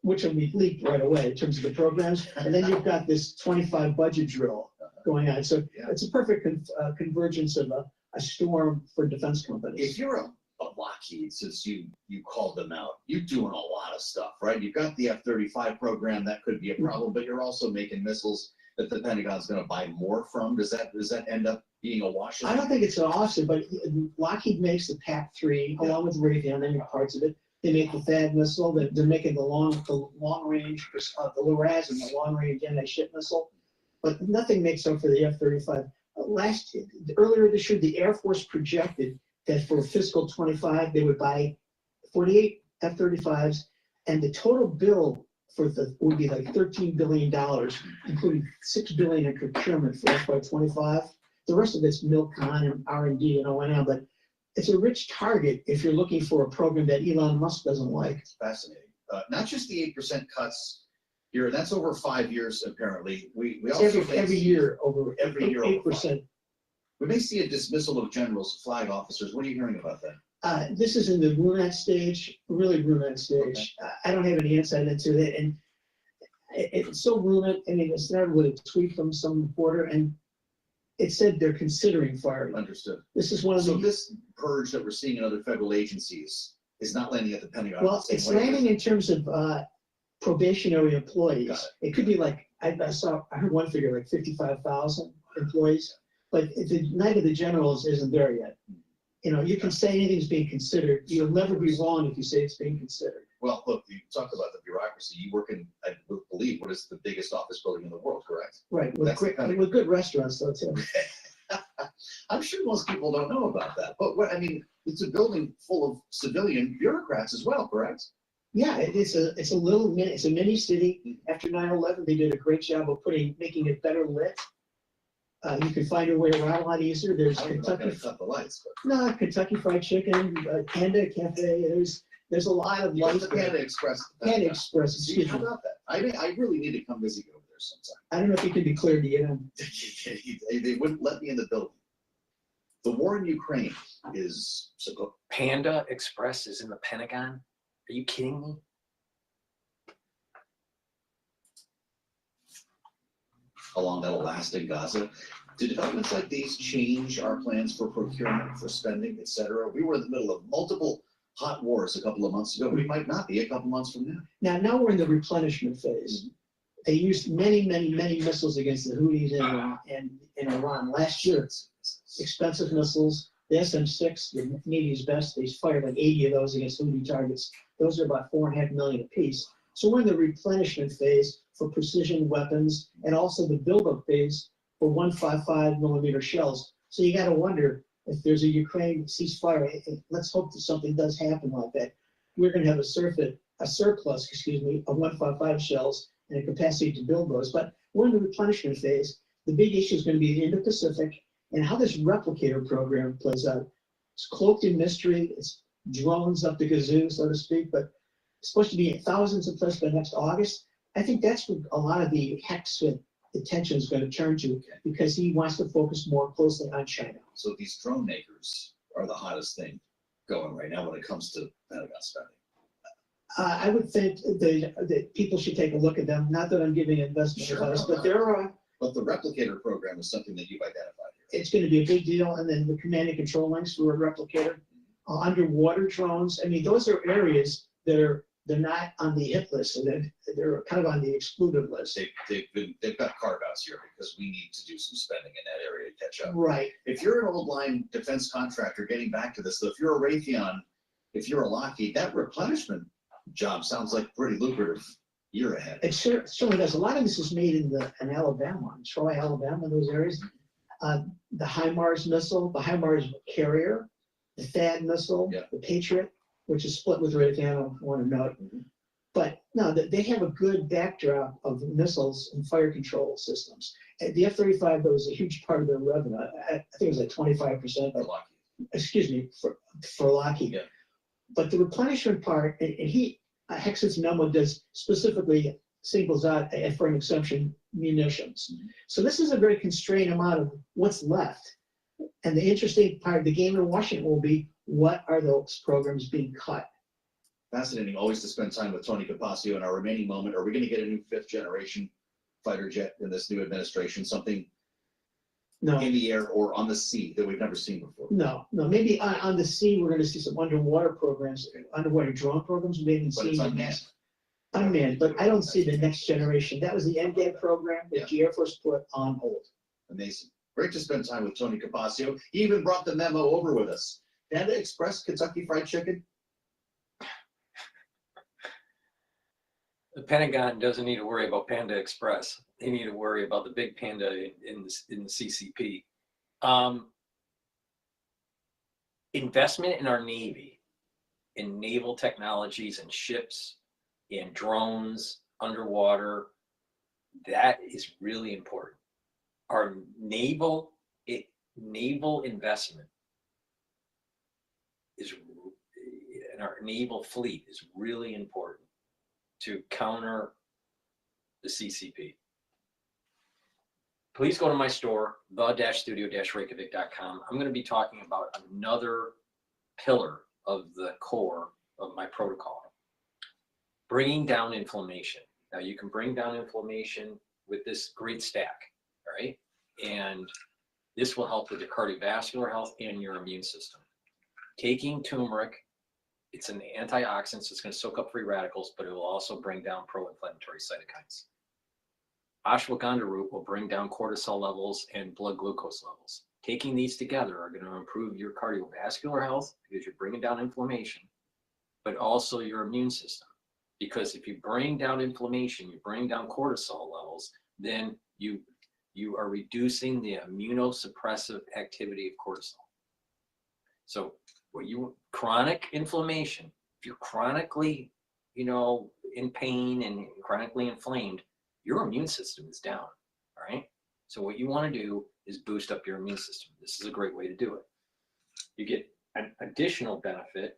which will be leaked right away in terms of the programs, and then you've got this 25 budget drill going on. So it's a perfect convergence of a storm for defense companies. If you're a Lockheed, since you called them out, you're doing a lot of stuff, right? You've got the F-35 program, that could be a problem, but you're also making missiles that the Pentagon's going to buy more from. Does that end up being a wash? I don't think it's an offset, but Lockheed makes the PAC-3 along with Raytheon. They make parts of it. They make the THAAD missile. They're making the long range, the LRAS and the long range anti-ship missile. But nothing makes up for the F-35. Earlier this year, the Air Force projected that for fiscal 25, they would buy 48 F-35s, and the total bill would be like $13 billion, including $6 billion in procurement for FY 25. The rest of it's MILCON and R&D and O&M, but it's a rich target if you're looking for a program that Elon Musk doesn't like. It's fascinating. Not just the 8% cuts here, that's over 5 years, apparently. We also Every year over every year 8%. We may see a dismissal of generals, flag officers. What are you hearing about that? This is in the RUNAT stage, really RUNAT stage. Okay. I don't have any insight into it, and it's so RUNAT. I mean, it started with a tweet from some reporter, and it said they're considering firing. Understood. This is one of this purge that we're seeing in other federal agencies is not landing at the Pentagon. Well, it's landing in terms of probationary employees. It could be like I heard one figure like 55,000 employees, but the night of the generals isn't there yet. You know, you can say anything's being considered. You'll never be wrong if you say it's being considered. Well, look, you talk about the bureaucracy. You work in, I believe, what is the biggest office building in the world, correct? Right, with good restaurants, though, too. I'm sure most people don't know about that. But it's a building full of civilian bureaucrats as well, correct? Yeah, it's a mini city. After 9/11, they did a great job of making it better lit. You can find your way around a lot easier. There's Kentucky. Cut the lights, but... No, Kentucky Fried Chicken, Panda Cafe. There's a lot of lights. The Panda Express. Panda Express. Excuse me. How about that? I really need to come visit you over there sometime. I don't know if you can be cleared to get in. They wouldn't let me in the building. The war in Ukraine is Panda Express is in the Pentagon. Are you kidding me? How long that'll last in Gaza. Do developments like these change our plans for procurement, for spending, et cetera? We were in the middle of multiple hot wars a couple of months ago. We might not be a couple months from now. Now we're in the replenishment phase. They used many missiles against the Houthis in Iran last year. Expensive missiles. The SM-6, the Navy's best, they fired like 80 of those against Houthi targets. Those are about $4.5 million apiece. So we're in the replenishment phase for precision weapons and also the buildup phase for 155 millimeter shells. So you got to wonder if there's a Ukraine ceasefire. Let's hope that something does happen like that. We're going to have a surplus, of 155 shells and a capacity to build those. But we're in the replenishment phase. The big issue is going to be the Indo-Pacific and how this replicator program plays out. It's cloaked in mystery. It's drones up the gazoo, so to speak, but it's supposed to be thousands of places by next August. I think that's what a lot of the Hex attention is going to turn to because he wants to focus more closely on China. So these drone makers are the hottest thing going right now when it comes to Pentagon spending. I would think that people should take a look at them. Not that I'm giving investment advice, but But the replicator program is something that you've identified here. It's going to be a big deal. And then the command and control links for a replicator. Underwater drones. I mean, those are areas that they're not on the hit list, so they're kind of on the excluded list. They've got carve-outs here because we need to do some spending in that area to catch up. Right. If you're an old line defense contractor, getting back to this, so if you're a Raytheon, if you're a Lockheed, that replenishment job sounds like pretty lucrative year ahead. It certainly does. A lot of this is made in Alabama, in Troy, Alabama, those areas. The HIMARS missile, the HIMARS carrier, the THAAD missile, the Patriot, which is split with Raytheon, I want to note. But no, they have a good backdrop of missiles and fire control systems. The F-35, though, is a huge part of their revenue. I think it was like 25%. For Lockheed. Excuse me, for Lockheed. Yeah. But the replenishment part, and Hex's memo does specifically singles out for an exemption munitions. So this is a very constrained amount of what's left. And the interesting part of the game in Washington will be, what are those programs being cut? Fascinating always to spend time with Tony Capaccio in our remaining moment. Are we going to get a new 5th generation fighter jet in this new administration? Something in the air or on the sea that we've never seen before? No. Maybe on the sea, we're going to see some underwater programs, underwater drone programs. We haven't seen unmanned, but I don't see the next generation. That was the NGAD program that the Air Force put on hold. Amazing. Great to spend time with Tony Capaccio. He even brought the memo over with us. Panda Express, Kentucky Fried Chicken. The Pentagon doesn't need to worry about Panda Express. They need to worry about the big panda in the CCP. Investment in our Navy, in naval technologies and ships, in drones, underwater, that is really important. Our naval investment is, and our naval fleet is really important to counter the CCP. Please go to my store, the-studio-reykjavik.com. I'm going to be talking about another pillar of the core of my protocol, bringing down inflammation. Now, you can bring down inflammation with this great stack, right? And this will help with your cardiovascular health and your immune system. Taking turmeric, it's an antioxidant, so it's going to soak up free radicals, but it will also bring down pro-inflammatory cytokines. Ashwagandha root will bring down cortisol levels and blood glucose levels. Taking these together are going to improve your cardiovascular health because you're bringing down inflammation, but also your immune system. Because if you bring down inflammation, you bring down cortisol levels, then you are reducing the immunosuppressive activity of cortisol. So chronic inflammation, if you're chronically, in pain and chronically inflamed, your immune system is down, all right? So what you want to do is boost up your immune system. This is a great way to do it. You get an additional benefit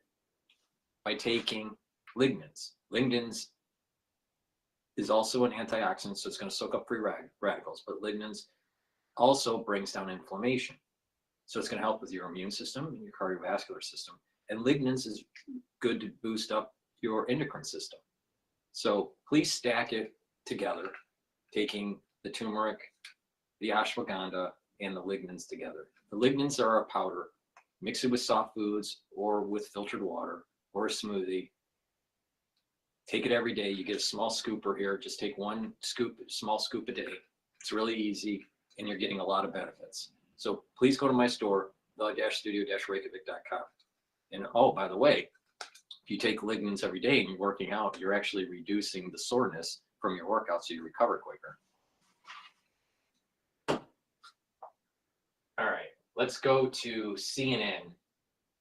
by taking lignans. Lignans is also an antioxidant, so it's going to soak up free radicals, but lignans also brings down inflammation. So it's going to help with your immune system and your cardiovascular system. And lignans is good to boost up your endocrine system. So please stack it together, taking the turmeric, the ashwagandha, and the lignans together. The lignans are a powder. Mix it with soft foods or with filtered water or a smoothie. Take it every day. You get a small scooper here. Just take one small scoop a day. It's really easy, and you're getting a lot of benefits. So please go to my store, the-studio-reykjavik.com. And oh, by the way, if you take lignans every day and you're working out, you're actually reducing the soreness from your workout, so you recover quicker. All right, let's go to CNN.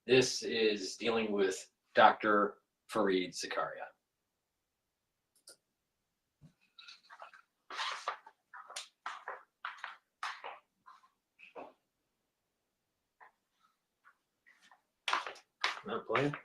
This is dealing with Dr. Fareed Zakaria. Not playing.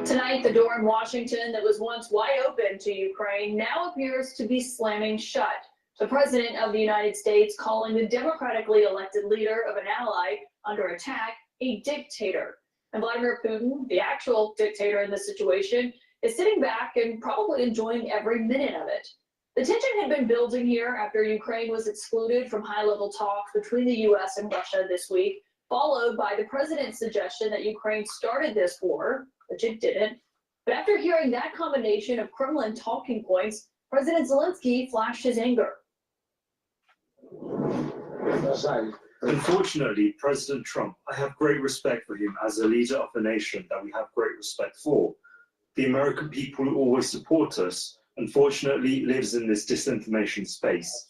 Tonight, the door in Washington that was once wide open to Ukraine now appears to be slamming shut. The President of the United States calling the democratically elected leader of an ally under attack a dictator. And Vladimir Putin, the actual dictator in this situation, is sitting back and probably enjoying every minute of it. The tension had been building here after Ukraine was excluded from high-level talks between the U.S. and Russia this week, followed by the president's suggestion that Ukraine started this war, which it didn't. But after hearing that combination of Kremlin talking points, President Zelensky flashed his anger. Unfortunately, President Trump, I have great respect for him as a leader of the nation that we have great respect for. The American people who always support us, unfortunately, lives in this disinformation space.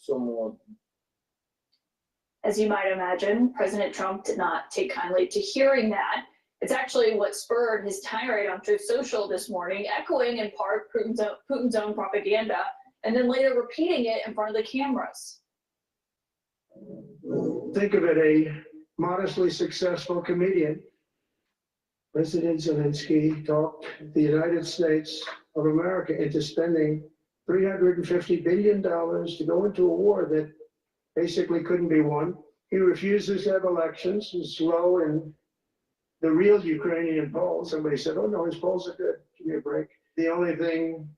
As you might imagine, President Trump did not take kindly to hearing that. It's actually what spurred his tirade on Truth Social this morning, echoing in part Putin's own propaganda, and then later repeating it in front of the cameras. Think of it, a modestly successful comedian. President Zelensky talked the United States of America into spending $350 billion to go into a war that basically couldn't be won. He refuses to have elections. He's low in the real Ukrainian polls. Somebody said, oh no, his polls are good. Give me a break. The only thing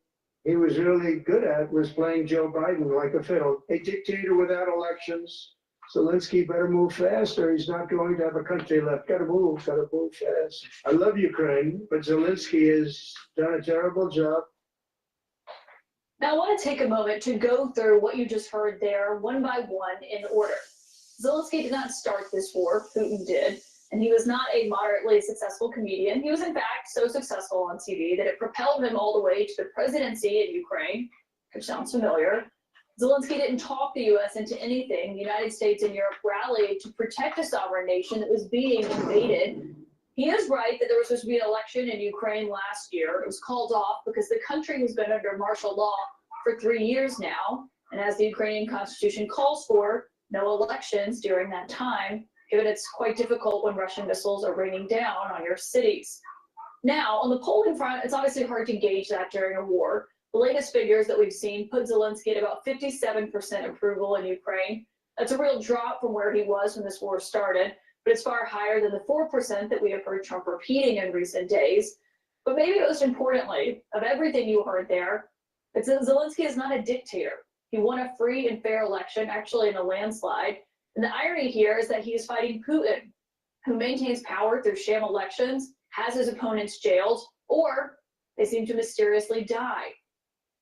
he was really good at was playing Joe Biden like a fiddle. A dictator without elections. Zelensky better move fast or he's not going to have a country left. Gotta move fast. I love Ukraine, but Zelensky has done a terrible job. Now I want to take a moment to go through what you just heard there one by one in order. Zelensky did not start this war, Putin did, and he was not a moderately successful comedian. He was in fact so successful on TV that it propelled him all the way to the presidency in Ukraine, which sounds familiar. Zelensky didn't talk the US into anything. The United States and Europe rallied to protect a sovereign nation that was being invaded. He is right that there was supposed to be an election in Ukraine last year. It was called off because the country has been under martial law for 3 years now. And as the Ukrainian constitution calls for, no elections during that time, given it's quite difficult when Russian missiles are raining down on your cities. Now, on the polling front, it's obviously hard to gauge that during a war. The latest figures that we've seen put Zelensky at about 57% approval in Ukraine. That's a real drop from where he was when this war started, but it's far higher than the 4% that we have heard Trump repeating in recent days. But maybe most importantly, of everything you heard there, it's that Zelensky is not a dictator. He won a free and fair election, actually in a landslide. And the irony here is that he is fighting Putin, who maintains power through sham elections, has his opponents jailed, or they seem to mysteriously die.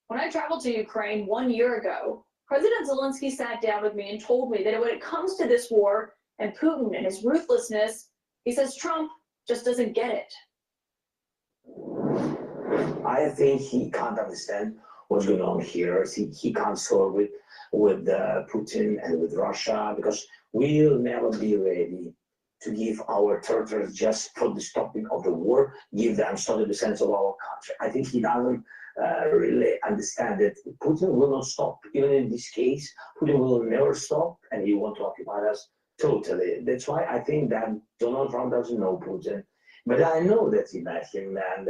When I traveled to Ukraine 1 year ago, President Zelensky sat down with me and told me that when it comes to this war and Putin and his ruthlessness, he says Trump just doesn't get it. I think he can't understand what's going on here. He can't solve with Putin and with Russia, because we'll never be ready to give our territories just for the stopping of the war, give them solid defense of our country. I think he doesn't really understand that Putin will not stop. Even in this case, Putin will never stop, and he wants to occupy us totally. That's why I think that Donald Trump doesn't know Putin. But I know that he met him, and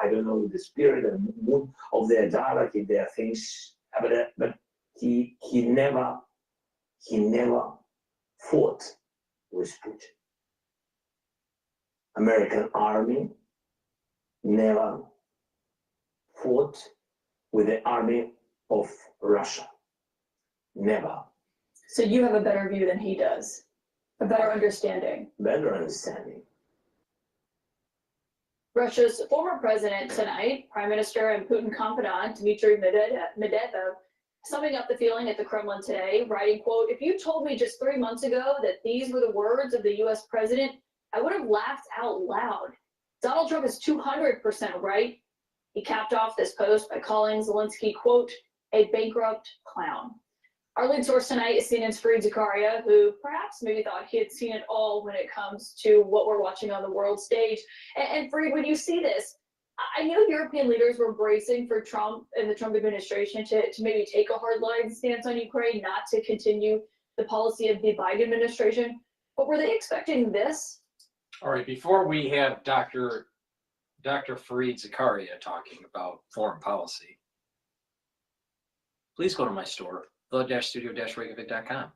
I don't know the spirit and mood of their dialogue, if there are things, but he never fought with Putin. American army never fought with the army of Russia. Never. So you have a better view than he does, a better understanding. Better understanding. Russia's former president tonight, Prime Minister and Putin confidant Dmitry Medvedev, summing up the feeling at the Kremlin today, writing, quote, "If you told me just 3 months ago that these were the words of the US president, I would have laughed out loud. Donald Trump is 200% right." He capped off this post by calling Zelensky, quote, "a bankrupt clown." Our lead source tonight is CNN's Fareed Zakaria, who perhaps maybe thought he had seen it all when it comes to what we're watching on the world stage. And Fareed, when you see this, I know European leaders were bracing for Trump and the Trump administration to maybe take a hardline stance on Ukraine, not to continue the policy of the Biden administration. But were they expecting this? All right, before we have Dr. Fareed Zakaria talking about foreign policy, please go to my store, the-studio-reykjavik.com,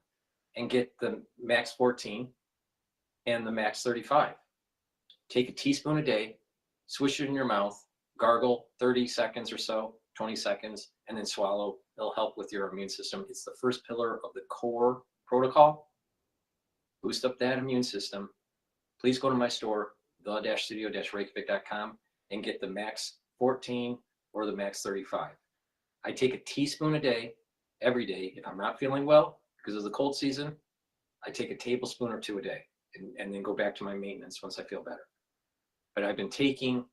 and get the Max 14 and the Max 35. Take a teaspoon a day, swish it in your mouth, gargle 30 seconds or so, 20 seconds, and then swallow. It'll help with your immune system. It's the first pillar of the core protocol. Boost up that immune system. Please go to my store, the-studio-reykjavik.com, and get the Max 14 or the Max 35. I take a teaspoon a day, every day. If I'm not feeling well because of the cold season, I take a tablespoon or 2 a day, and then go back to my maintenance once I feel better. But I've been taking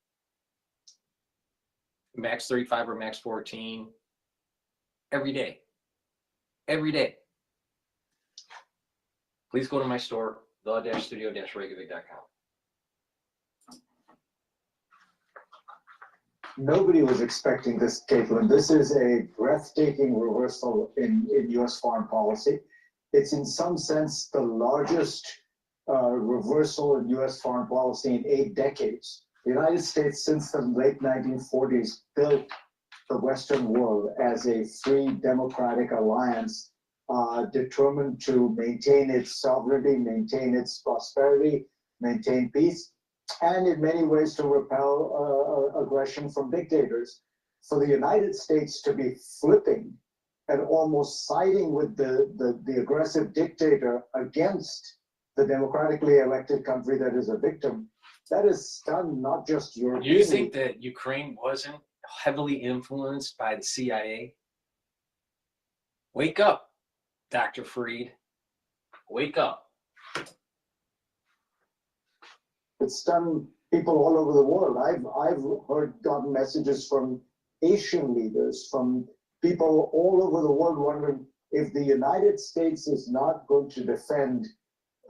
Max 35 or Max 14 every day. Every day. Please go to my store, the-studio-reykjavik.com. Nobody was expecting this, Caitlin. This is a breathtaking reversal in U.S. foreign policy. It's in some sense the largest reversal in U.S. foreign policy in 8 decades. The United States, since the late 1940s, built the Western world as a free democratic alliance determined to maintain its sovereignty, maintain its prosperity, maintain peace, and in many ways to repel aggression from dictators. For the United States to be flipping and almost siding with the aggressive dictator against the democratically elected country that is a victim, that has stunned not just Europe. You think that Ukraine wasn't heavily influenced by the CIA? Wake up, Dr. Fareed. Wake up. It's stunned people all over the world. I've gotten messages from Asian leaders, from people all over the world wondering if the United States is not going to defend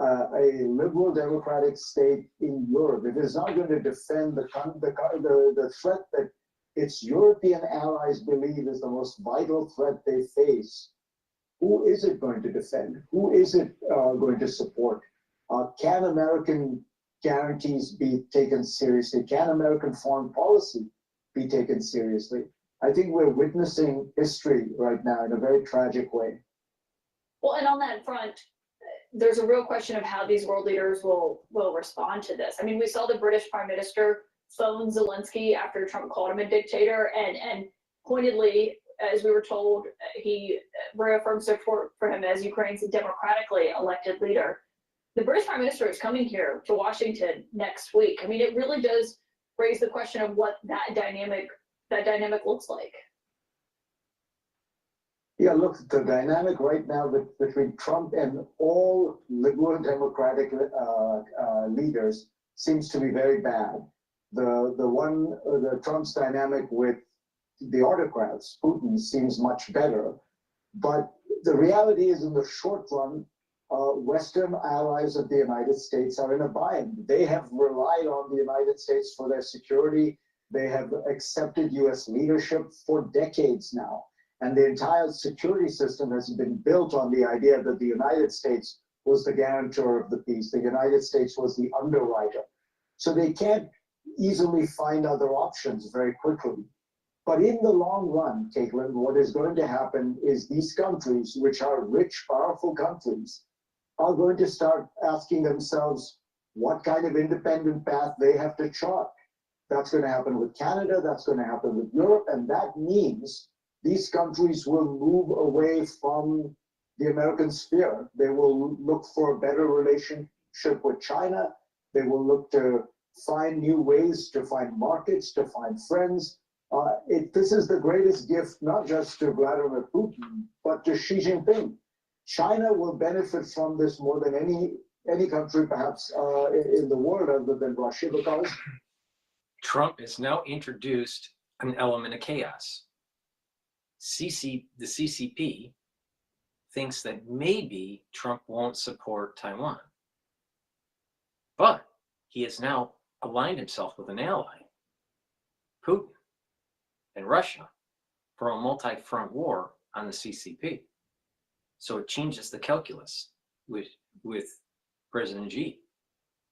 a liberal democratic state in Europe, if it's not going to defend the threat that its European allies believe is the most vital threat they face, who is it going to defend? Who is it going to support? Can American guarantees be taken seriously? Can American foreign policy be taken seriously? I think we're witnessing history right now in a very tragic way. Well, and on that front, there's a real question of how these world leaders will respond to this. I mean, we saw the British Prime Minister phone Zelensky after Trump called him a dictator, and pointedly, as we were told, he reaffirmed support for him as Ukraine's democratically elected leader. The British Prime Minister is coming here to Washington next week. I mean, it really does raise the question of what that dynamic looks like. Yeah, look, the dynamic right now between Trump and all liberal democratic leaders seems to be very bad. The Trump's dynamic with the autocrats, Putin, seems much better. But the reality is, in the short run, Western allies of the United States are in a bind. They have relied on the United States for their security. They have accepted U.S. leadership for decades now. And the entire security system has been built on the idea that the United States was the guarantor of the peace. The United States was the underwriter. So they can't easily find other options very quickly. But in the long run, Caitlin, what is going to happen is these countries, which are rich, powerful countries, are going to start asking themselves what kind of independent path they have to chart. That's going to happen with Canada, that's going to happen with Europe, and that means these countries will move away from the American sphere. They will look for a better relationship with China. They will look to find new ways, to find markets, to find friends. This is the greatest gift, not just to Vladimir Putin, but to Xi Jinping. China will benefit from this more than any country, perhaps, in the world other than Russia, because Trump has now introduced an element of chaos. The CCP thinks that maybe Trump won't support Taiwan. But he has now aligned himself with an ally, Putin and Russia, for a multi-front war on the CCP. So it changes the calculus with President Xi.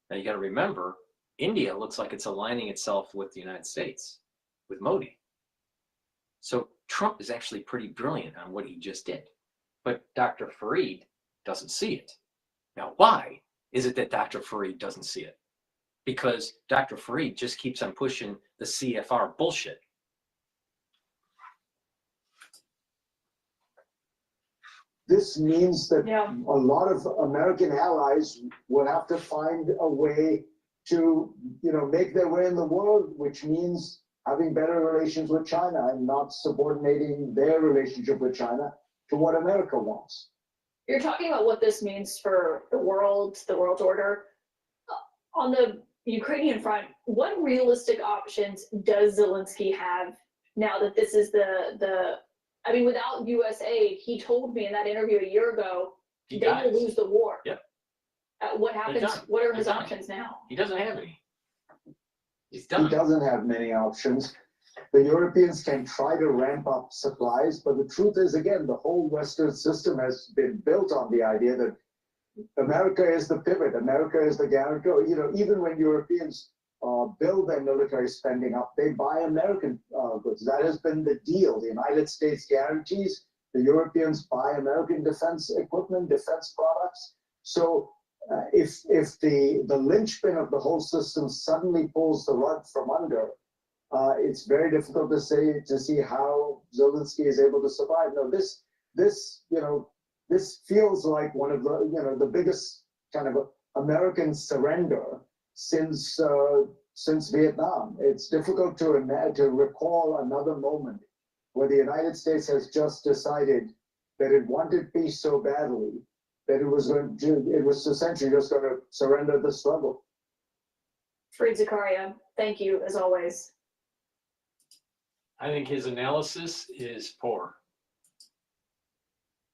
Now you got to remember, India looks like it's aligning itself with the United States, with Modi. So Trump is actually pretty brilliant on what he just did. But Dr. Fareed doesn't see it. Now, why is it that Dr. Fareed doesn't see it? Because Dr. Fareed just keeps on pushing the CFR bullshit. this means that a lot of American allies will have to find a way to, make their way in the world, which means having better relations with China and not subordinating their relationship with China to what America wants. You're talking about what this means for the world order. On the Ukrainian front, what realistic options does Zelensky have now that this is I mean, without US aid, he told me in that interview a year ago, they will lose the war. Yep. What happens? What are his options now? He doesn't have any. He doesn't have many options. The Europeans can try to ramp up supplies, but the truth is, again, the whole Western system has been built on the idea that America is the pivot, America is the guarantor. Even when Europeans build their military spending up, they buy American goods. That has been the deal. The United States guarantees, the Europeans buy American defense equipment, defense products. So if the linchpin of the whole system suddenly pulls the rug from under, it's very difficult to see how Zelensky is able to survive. Now, this feels like one of the biggest kind of American surrender since Vietnam. It's difficult to recall another moment where the United States has just decided that it wanted peace so badly that it was essentially just going to surrender the struggle. Fareed Zakaria, thank you as always. I think his analysis is poor.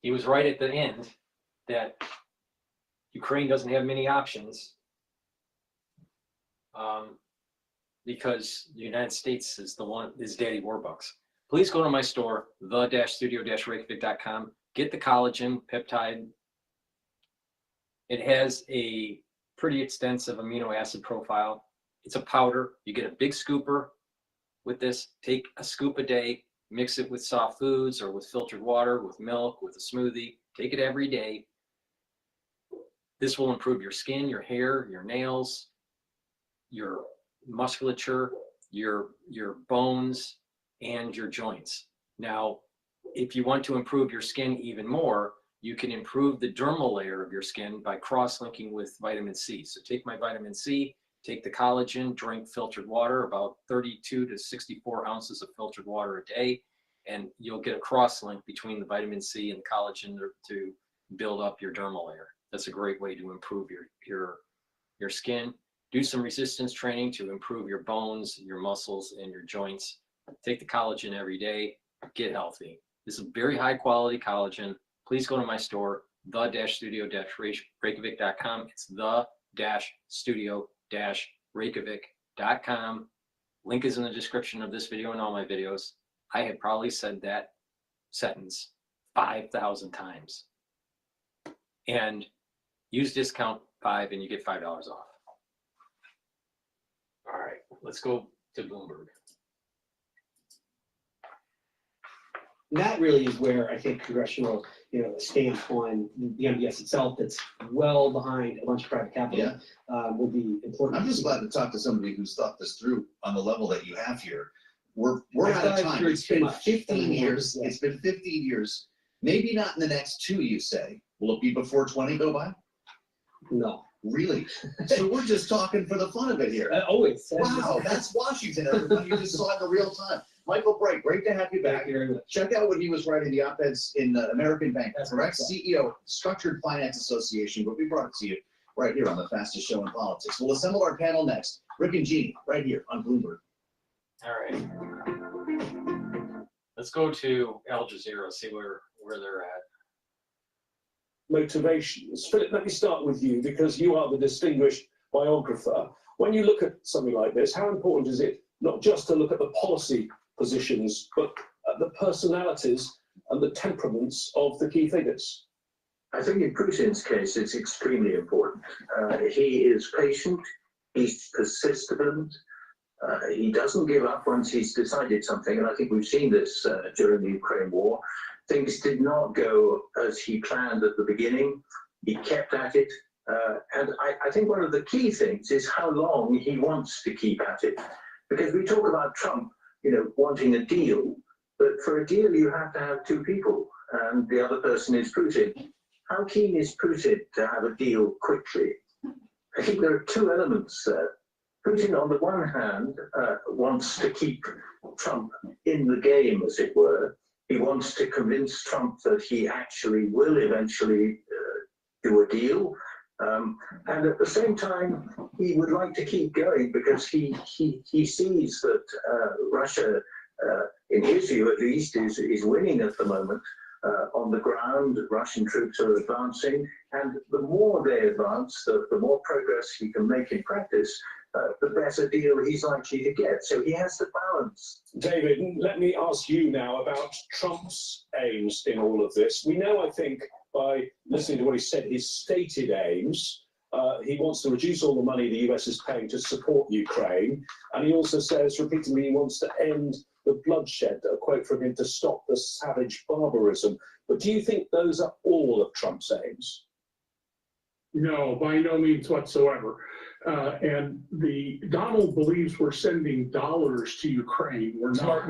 He was right at the end that Ukraine doesn't have many options because the United States is Daddy Warbucks. Please go to my store, the-studio-reykjavik.com. Get the collagen peptide. It has a pretty extensive amino acid profile. It's a powder. You get a big scooper with this. Take a scoop a day, mix it with soft foods or with filtered water, with milk, with a smoothie. Take it every day. This will improve your skin, your hair, your nails, your musculature, your bones, and your joints. Now, if you want to improve your skin even more, you can improve the dermal layer of your skin by cross-linking with vitamin C. So take my vitamin C, take the collagen, drink filtered water, about 32 to 64 ounces of filtered water a day, and you'll get a cross-link between the vitamin C and the collagen to build up your dermal layer. That's a great way to improve your skin. Do some resistance training to improve your bones, your muscles, and your joints. Take the collagen every day, get healthy. This is very high quality collagen. Please go to my store, the-studio-reykjavik.com. It's the-studio-reykjavik.com. Link is in the description of this video and all my videos. I have probably said that sentence 5,000 times. And use discount 5 and you get $5 off. All right, let's go to Bloomberg. That really is where I think congressional, stance on the MBS itself that's well behind a bunch of private capital would be important. I'm just glad to talk to somebody who's thought this through on the level that you have here. We're out of time. It's been 15 years. It's been 15 years. Maybe not in the next 2, you say. Will it be before 20 go by? No. Really? So we're just talking for the fun of it here. Always. Wow, that's Washington, everybody. You just saw it in real time. Michael Bright, great to have you back. Check out what he was writing, the op-eds in American Bank, correct? CEO, Structured Finance Association, but we brought it to you right here on the fastest show in politics. We'll assemble our panel next. Rick and Jeannie, right here on Bloomberg. All right. Let's go to Al Jazeera, see where they're at. Motivations. Philip, let me start with you because you are the distinguished biographer. When you look at something like this, how important is it not just to look at the policy positions, but at the personalities and the temperaments of the key figures? I think in Putin's case, it's extremely important. He is patient, he's persistent, he doesn't give up once he's decided something, and I think we've seen this during the Ukraine war. Things did not go as he planned at the beginning. He kept at it. And I think one of the key things is how long he wants to keep at it. Because we talk about Trump, wanting a deal, but for a deal you have to have 2 people, and the other person is Putin. How keen is Putin to have a deal quickly? I think there are 2 elements there. Putin, on the one hand, wants to keep Trump in the game, as it were. He wants to convince Trump that he actually will eventually do a deal. And at the same time, he would like to keep going because he sees that Russia, in his view at least, is winning at the moment. On the ground, Russian troops are advancing, and the more they advance, the more progress he can make in practice, the better deal he's likely to get. So he has to balance. David, let me ask you now about Trump's aims in all of this. We know, I think, by listening to what he said, his stated aims. He wants to reduce all the money the US is paying to support Ukraine. And he also says repeatedly he wants to end the bloodshed, a quote from him, to stop the savage barbarism. But do you think those are all of Trump's aims? No, by no means whatsoever. And Donald believes we're sending dollars to Ukraine. We're not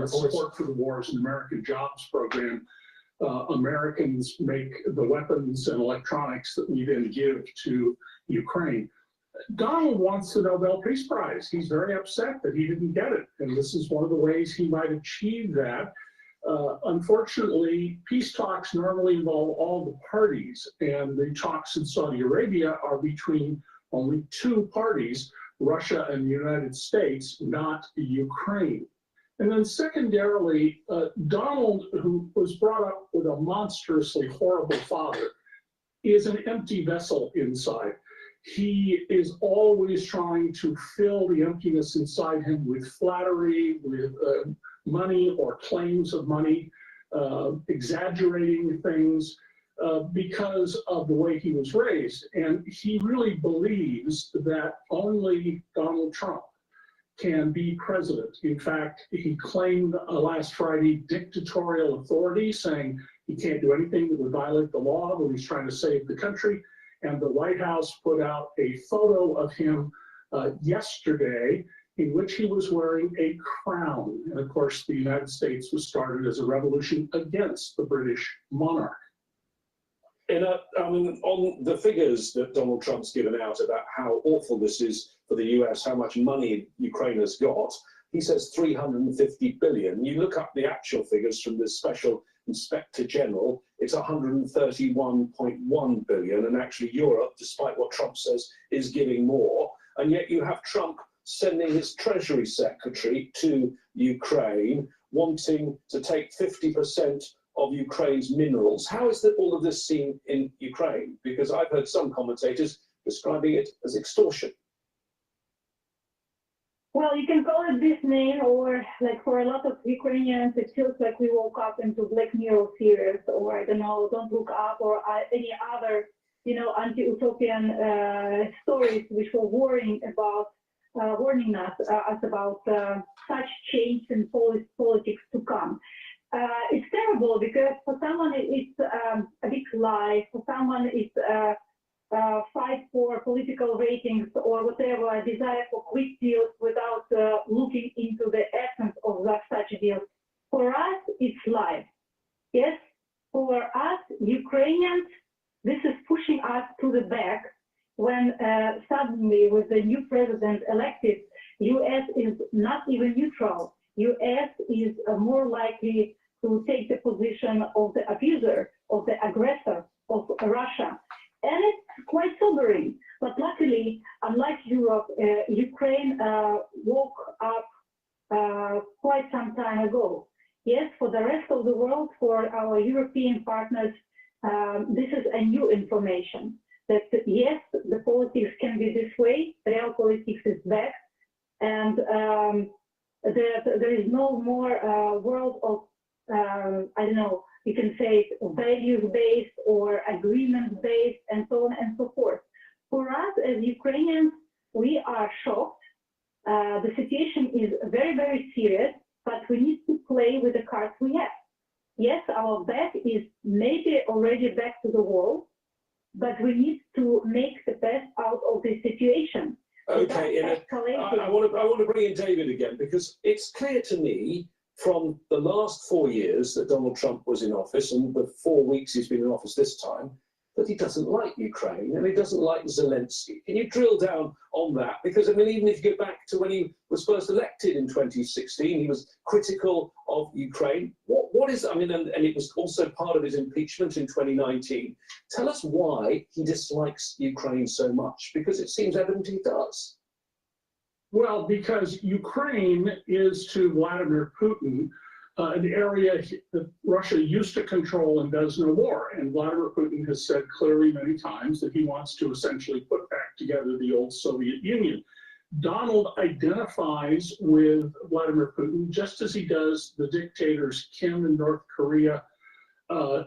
support for the war as an American jobs program. Americans make the weapons and electronics that we then give to Ukraine. Donald wants the Nobel Peace Prize. He's very upset that he didn't get it. And this is one of the ways he might achieve that. Unfortunately, peace talks normally involve all the parties, and the talks in Saudi Arabia are between only 2 parties, Russia and the United States, not Ukraine. And then secondarily, Donald, who was brought up with a monstrously horrible father, is an empty vessel inside. He is always trying to fill the emptiness inside him with flattery, with money or claims of money, exaggerating things because of the way he was raised. And he really believes that only Donald Trump can be president. In fact, he claimed last Friday dictatorial authority, saying he can't do anything that would violate the law, but he's trying to save the country. And the White House put out a photo of him yesterday in which he was wearing a crown. And of course, the United States was started as a revolution against the British monarch. And I mean, on the figures that Donald Trump's given out about how awful this is for the US, how much money Ukraine has got, he says 350 billion. You look up the actual figures from the Special Inspector General, it's 131.1 billion. And actually Europe, despite what Trump says, is giving more. And yet you have Trump sending his Treasury Secretary to Ukraine, wanting to take 50% of Ukraine's minerals. How is that all of this seen in Ukraine? Because I've heard some commentators describing it as extortion. Well, you can call it this name, or like for a lot of Ukrainians, it feels like we woke up into Black Mirror series, or I don't know, Don't Look Up, or any other, you know, anti-utopian stories which were warning us about such change in politics to come. It's terrible because for someone it's a big lie, for someone it's fight for political ratings or whatever, a desire for quick deals without looking into the essence of such deals. For us, it's life. Yes, for us, Ukrainians, this is pushing us to the back when suddenly with the new president elected, US is not even neutral. US is more likely to take the position of the abuser, of the aggressor, of Russia. And it's quite sobering. But luckily, unlike Europe, Ukraine woke up quite some time ago. Yes, for the rest of the world, for our European partners, this is a new information. That yes, the politics can be this way, real politics is back, and there is no more world of, I don't know, you can say values-based or agreement-based and so on and so forth. For us as Ukrainians, we are shocked. The situation is very, very serious, but we need to play with the cards we have. Yes, our back is maybe already back to the wall, but we need to make the best out of the situation. Okay, I want to bring in David again, because it's clear to me from the last 4 years that Donald Trump was in office and the 4 weeks he's been in office this time, that he doesn't like Ukraine and he doesn't like Zelensky. Can you drill down on that? Because I mean, even if you go back to when he was first elected in 2016, he was critical of Ukraine. What is, I mean, and it was also part of his impeachment in 2019. Tell us why he dislikes Ukraine so much, because it seems evident he does. Well, because Ukraine is to Vladimir Putin an area that Russia used to control and does no more. And Vladimir Putin has said clearly many times that he wants to essentially put back together the old Soviet Union. Donald identifies with Vladimir Putin just as he does the dictators Kim in North Korea,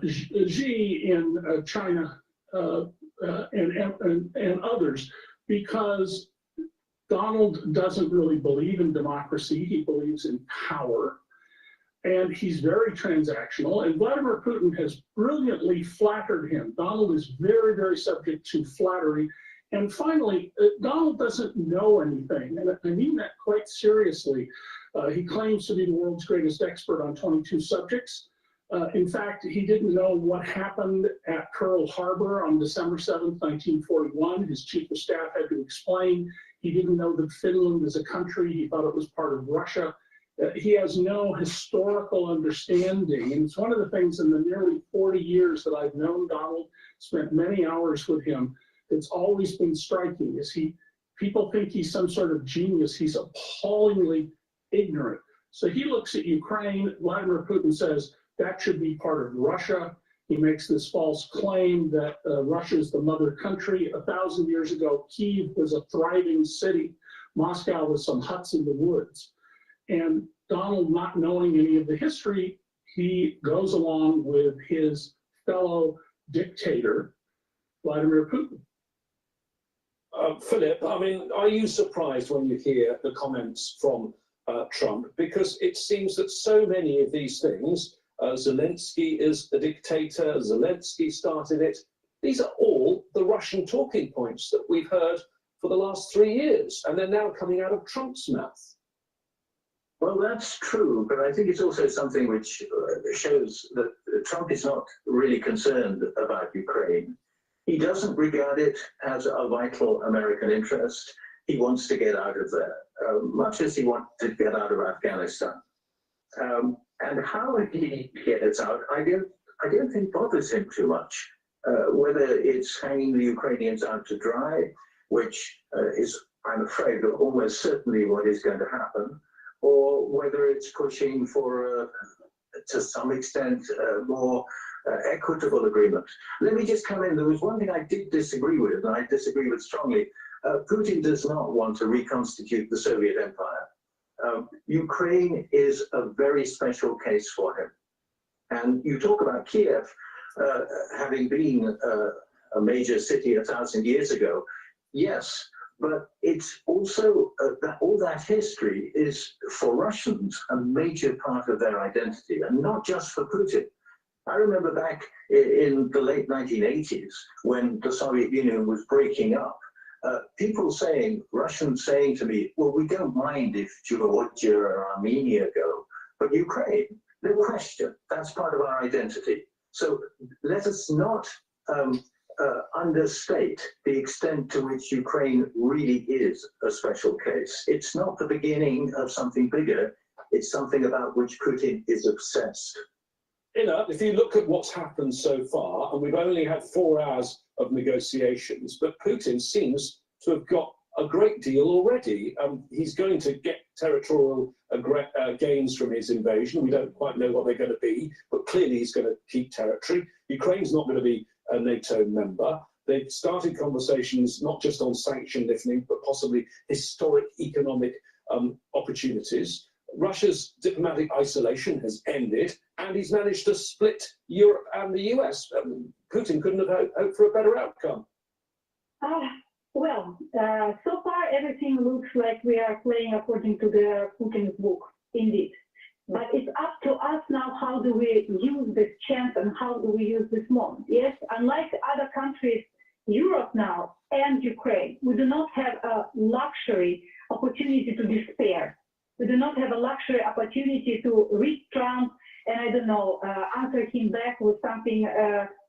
Xi in China, and others, because Donald doesn't really believe in democracy. He believes in power. And he's very transactional. And Vladimir Putin has brilliantly flattered him. Donald is very, very subject to flattery. And finally, Donald doesn't know anything. And I mean that quite seriously. He claims to be the world's greatest expert on 22 subjects. In fact, he didn't know what happened at Pearl Harbor on December 7th, 1941. His chief of staff had to explain. He didn't know that Finland is a country. He thought it was part of Russia. He has no historical understanding. And it's one of the things in the nearly 40 years that I've known Donald, spent many hours with him, it's always been striking. Is people think he's some sort of genius. He's appallingly ignorant. So he looks at Ukraine. Vladimir Putin says that should be part of Russia. He makes this false claim that Russia is the mother country. 1,000 years ago, Kyiv was a thriving city. Moscow was some huts in the woods. And Donald, not knowing any of the history, he goes along with his fellow dictator, Vladimir Putin. Philip, I mean, are you surprised when you hear the comments from Trump? Because it seems that so many of these things, Zelensky is a dictator, Zelensky started it. These are all the Russian talking points that we've heard for the last 3 years, and they're now coming out of Trump's mouth. Well, that's true, but I think it's also something which shows that Trump is not really concerned about Ukraine. He doesn't regard it as a vital American interest. He wants to get out of there, much as he wanted to get out of Afghanistan. And how he gets out, I don't think bothers him too much. Whether it's hanging the Ukrainians out to dry, which is, I'm afraid, almost certainly what is going to happen, or whether it's pushing for, to some extent, more equitable agreement. Let me just come in. There was one thing I did disagree with, and I disagree with strongly. Putin does not want to reconstitute the Soviet Empire. Ukraine is a very special case for him. And you talk about Kiev having been a major city 1,000 years ago. Yes, but it's also that all that history is, for Russians, a major part of their identity, and not just for Putin. I remember back in the late 1980s, when the Soviet Union was breaking up, people saying, Russians saying to me, well, we don't mind if Georgia or Armenia go, but Ukraine, no question, that's part of our identity. So let us not understate the extent to which Ukraine really is a special case. It's not the beginning of something bigger, it's something about which Putin is obsessed. If you look at what's happened so far, and we've only had 4 hours of negotiations, but Putin seems to have got a great deal already. He's going to get territorial gains from his invasion. We don't quite know what they're going to be, but clearly he's going to keep territory. Ukraine's not going to be a NATO member. They've started conversations not just on sanction lifting, but possibly historic economic opportunities. Russia's diplomatic isolation has ended, and he's managed to split Europe and the US. Putin couldn't have hoped for a better outcome. So far everything looks like we are playing according to the Putin's book, indeed. But it's up to us now, how do we use this chance and how do we use this moment? Yes, unlike other countries, Europe now and Ukraine, we do not have a luxury opportunity to despair. We do not have a luxury opportunity to reach Trump and, I don't know, answer him back with something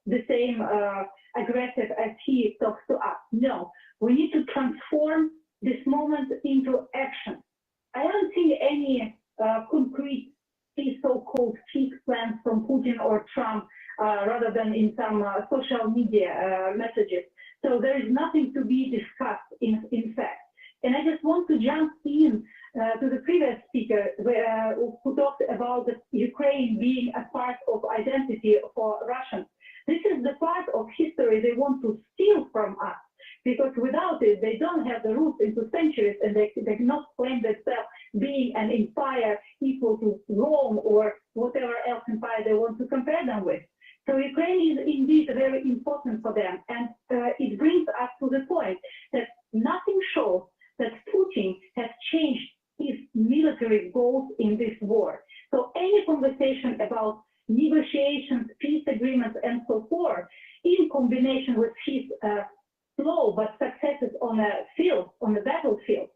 the same aggressive as he talks to us. No, we need to transform this moment into action. I haven't seen any concrete so-called peace plans from Putin or Trump rather than in some social media messages. So there is nothing to be discussed in fact. And I just want to jump in to the previous speaker who talked about Ukraine being a part of identity for Russians. This is the part of history they want to steal from us, because without it, they don't have the roots into centuries, and they cannot claim themselves being an empire equal to Rome or whatever else empire they want to compare them with. So Ukraine is indeed very important for them, and it brings us to the point that nothing shows that Putin has changed his military goals in this war. So any conversation about negotiations, peace agreements, and so forth, in combination with his slow but successes on the battlefield,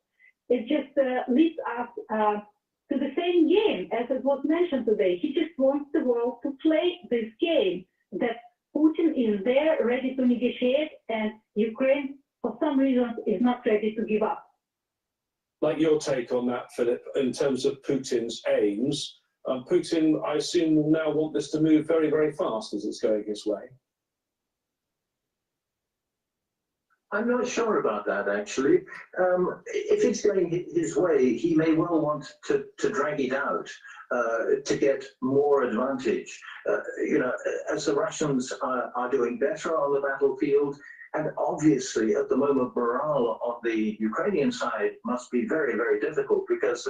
it just leads us to the same game as it was mentioned today. He just wants the world to play this game, that Putin is there ready to negotiate, and Ukraine, for some reasons, is not ready to give up. Like your take on that, Philip, in terms of Putin's aims. Putin, I assume, will now want this to move very, very fast as it's going his way. I'm not sure about that, actually. If it's going his way, he may well want to drag it out to get more advantage. As the Russians are doing better on the battlefield, and obviously at the moment morale on the Ukrainian side must be very, very difficult because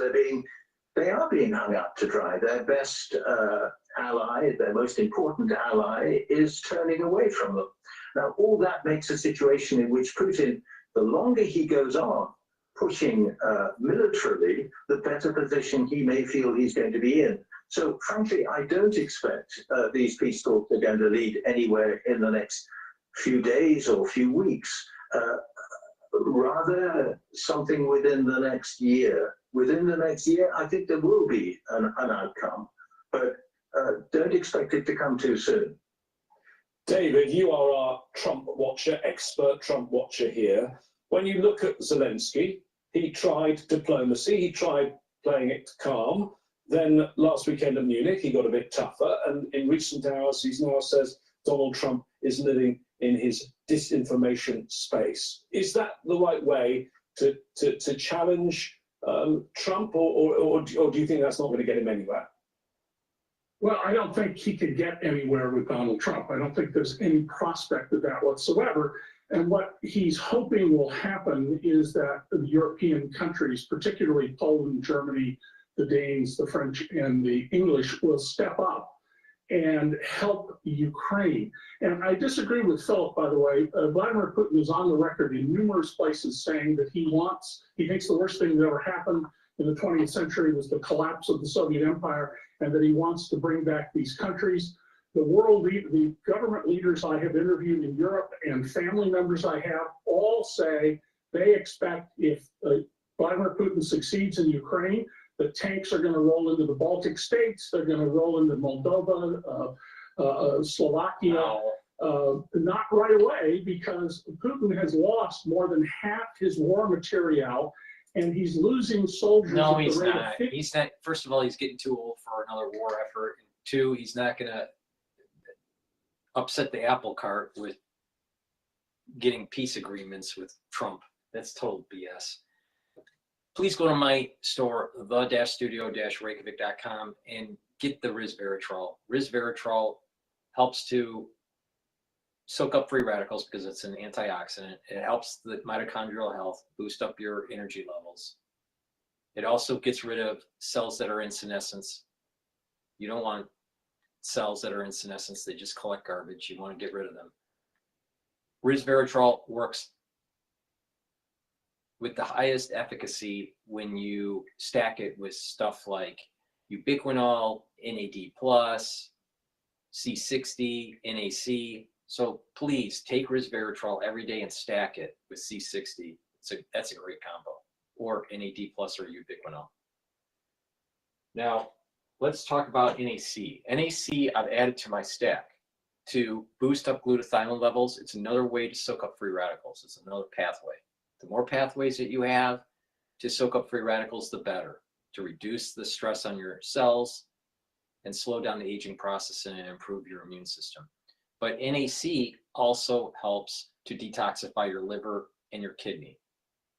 they are being hung up to dry. Their best ally, their most important ally, is turning away from them. Now, all that makes a situation in which Putin, the longer he goes on pushing militarily, the better position he may feel he's going to be in. So, frankly, I don't expect these peace talks are going to lead anywhere in the next few days or few weeks. Rather, something within the next year. Within the next year, I think there will be an outcome, but don't expect it to come too soon. David, you are our Trump watcher, expert Trump watcher here. When you look at Zelensky, he tried diplomacy, he tried playing it calm. Then last weekend at Munich, he got a bit tougher. And in recent hours, he now says Donald Trump is living in his disinformation space. Is that the right way to challenge Trump, or do you think that's not going to get him anywhere? Well, I don't think he could get anywhere with Donald Trump. I don't think there's any prospect of that whatsoever. And what he's hoping will happen is that the European countries, particularly Poland, Germany, the Danes, the French, and the English, will step up and help Ukraine. And I disagree with Philip, by the way. Vladimir Putin is on the record in numerous places saying that he thinks the worst thing that ever happened in the 20th century was the collapse of the Soviet Empire, and that he wants to bring back these countries. The government leaders I have interviewed in Europe and family members I have all say they expect if Vladimir Putin succeeds in Ukraine, the tanks are going to roll into the Baltic states, they're going to roll into Moldova, Slovakia, not right away, because Putin has lost more than half his war material, and he's losing soldiers. No, he's not. He's not. First of all, he's getting too old for another war effort. And two, he's not going to upset the apple cart with getting peace agreements with Trump. That's total BS. Please go to my store, the-studio-reykjavik.com, and get the resveratrol. Resveratrol helps to soak up free radicals because it's an antioxidant. It helps the mitochondrial health, boost up your energy levels. It also gets rid of cells that are in senescence. You don't want cells that are in senescence. They just collect garbage. You want to get rid of them. Resveratrol works with the highest efficacy when you stack it with stuff like ubiquinol, NAD+, C60, NAC. So please take resveratrol every day and stack it with C60. That's a great combo. Or NAD+ or ubiquinol. Now, let's talk about NAC. NAC I've added to my stack to boost up glutathione levels. It's another way to soak up free radicals. It's another pathway. The more pathways that you have to soak up free radicals, the better, to reduce the stress on your cells and slow down the aging process and improve your immune system. But NAC also helps to detoxify your liver and your kidney.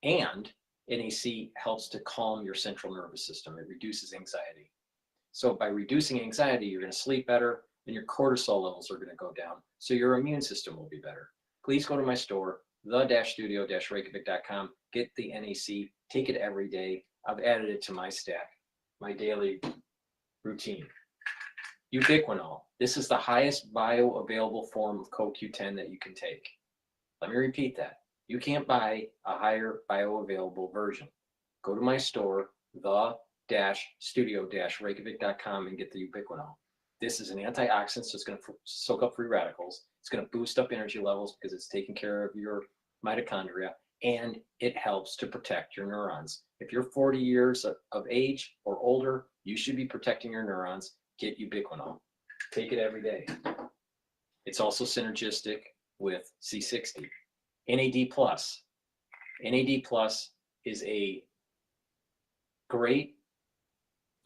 And NAC helps to calm your central nervous system. It reduces anxiety. So by reducing anxiety, you're going to sleep better and your cortisol levels are going to go down. So your immune system will be better. Please go to my store, the-studio-reykjavik.com. Get the NAC, take it every day. I've added it to my stack, my daily routine. Ubiquinol. This is the highest bioavailable form of CoQ10 that you can take. Let me repeat that. You can't buy a higher bioavailable version. Go to my store, the-studio-reykjavik.com, and get the ubiquinol. This is an antioxidant, so it's going to soak up free radicals. It's going to boost up energy levels because it's taking care of your mitochondria, and it helps to protect your neurons. If you're 40 years of age or older, you should be protecting your neurons. Get ubiquinol. Take it every day. It's also synergistic with C60. NAD+. NAD+ is a great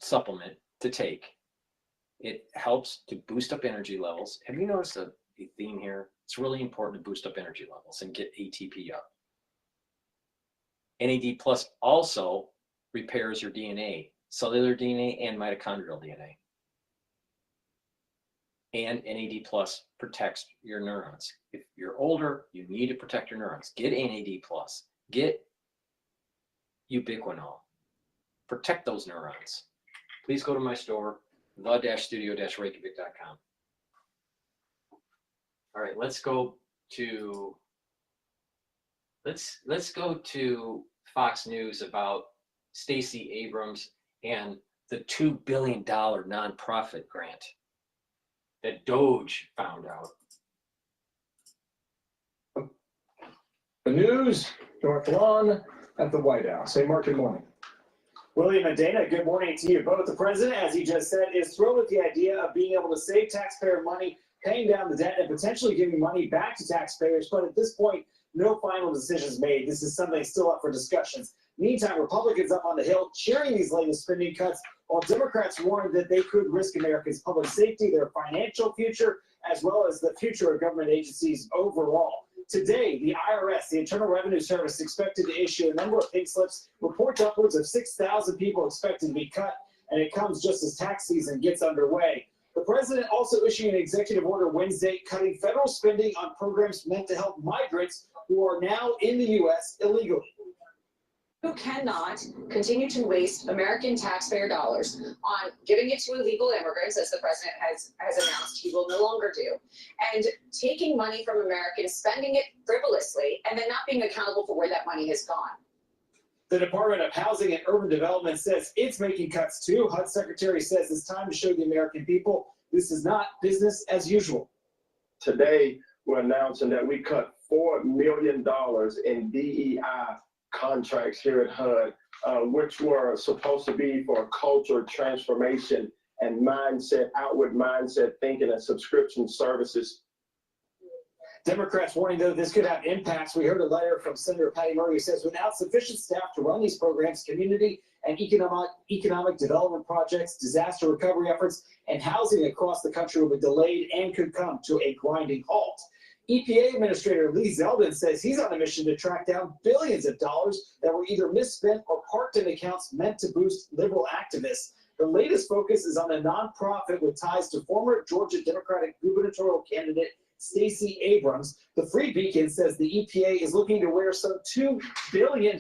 supplement to take. It helps to boost up energy levels. Have you noticed a theme here? It's really important to boost up energy levels and get ATP up. NAD plus also repairs your DNA, cellular DNA and mitochondrial DNA. And NAD plus protects your neurons. If you're older, you need to protect your neurons. Get NAD plus, get ubiquinol, protect those neurons. Please go to my store, the-studio-reykjavik.com. All right, let's go to Fox News about Stacey Abrams and the $2 billion nonprofit grant that Doge found out. The news, North Lawn at the White House. Hey, Mark, good morning. William and Dana, good morning to you both. The president, as he just said, is thrilled with the idea of being able to save taxpayer money, paying down the debt, and potentially giving money back to taxpayers. But at this point, no final decisions made. This is something still up for discussions. Meantime, Republicans up on the Hill cheering these latest spending cuts, while Democrats warned that they could risk Americans' public safety, their financial future, as well as the future of government agencies overall. Today, the IRS, the Internal Revenue Service, expected to issue a number of pink slips, reports upwards of 6,000 people expected to be cut, and it comes just as tax season gets underway. The president also issued an executive order Wednesday cutting federal spending on programs meant to help migrants who are now in the U.S. illegally. Who cannot continue to waste American taxpayer dollars on giving it to illegal immigrants, as the president has announced he will no longer do, and taking money from Americans, spending it frivolously, and then not being accountable for where that money has gone. The Department of Housing and Urban Development says it's making cuts too. HUD Secretary says it's time to show the American people this is not business as usual. Today, we're announcing that we cut $4 million in DEI contracts here at HUD, which were supposed to be for culture transformation and mindset, outward mindset thinking and subscription services. Democrats warning, though, this could have impacts. We heard a letter from Senator Patty Murray who says without sufficient staff to run these programs, community and economic development projects, disaster recovery efforts, and housing across the country will be delayed and could come to a grinding halt. EPA Administrator Lee Zeldin says he's on a mission to track down billions of dollars that were either misspent or parked in accounts meant to boost liberal activists. The latest focus is on a nonprofit with ties to former Georgia Democratic gubernatorial candidate Stacey Abrams. The Free Beacon says the EPA is looking to where some $2 billion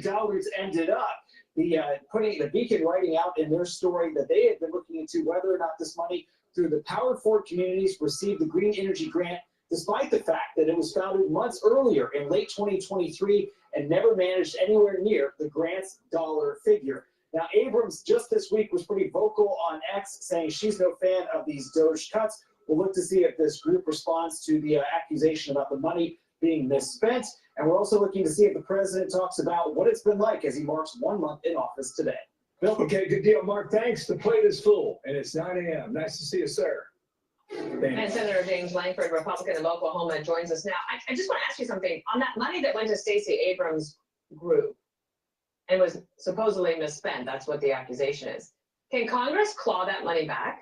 ended up. The Beacon writing out in their story that they had been looking into whether or not this money through the Powered Forward communities received the Green Energy Grant, despite the fact that it was founded months earlier in late 2023 and never managed anywhere near the grant's dollar figure. Now, Abrams just this week was pretty vocal on X, saying she's no fan of these Doge cuts. We'll look to see if this group responds to the accusation about the money being misspent. And we're also looking to see if the president talks about what it's been like as he marks 1 month in office today. Bill, okay, good deal, Mark. Thanks. The plate is full, and it's 9 a.m. Nice to see you, sir. And Senator James Langford, Republican of Oklahoma, joins us now. I just want to ask you something. On that money that went to Stacey Abrams' group and was supposedly misspent, that's what the accusation is. Can Congress claw that money back?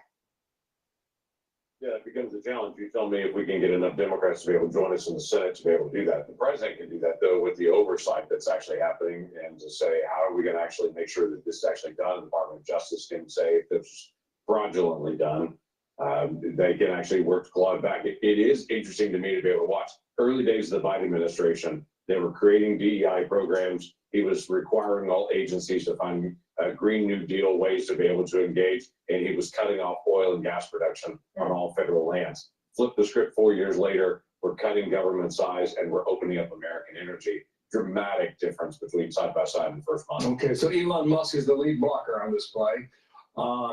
Yeah, it becomes a challenge. You tell me if we can get enough Democrats to be able to join us in the Senate to be able to do that. The president can do that, though, with the oversight that's actually happening and to say, how are we going to actually make sure that this is actually done? The Department of Justice can say if it's fraudulently done. They can actually work to claw it back. It is interesting to me to be able to watch. Early days of the Biden administration, they were creating DEI programs. He was requiring all agencies to find Green New Deal ways to be able to engage, and he was cutting off oil and gas production on all federal lands. Flip the script 4 years later, we're cutting government size and we're opening up American energy. Dramatic difference between side by side in the first month. Okay, so Elon Musk is the lead blocker on this play.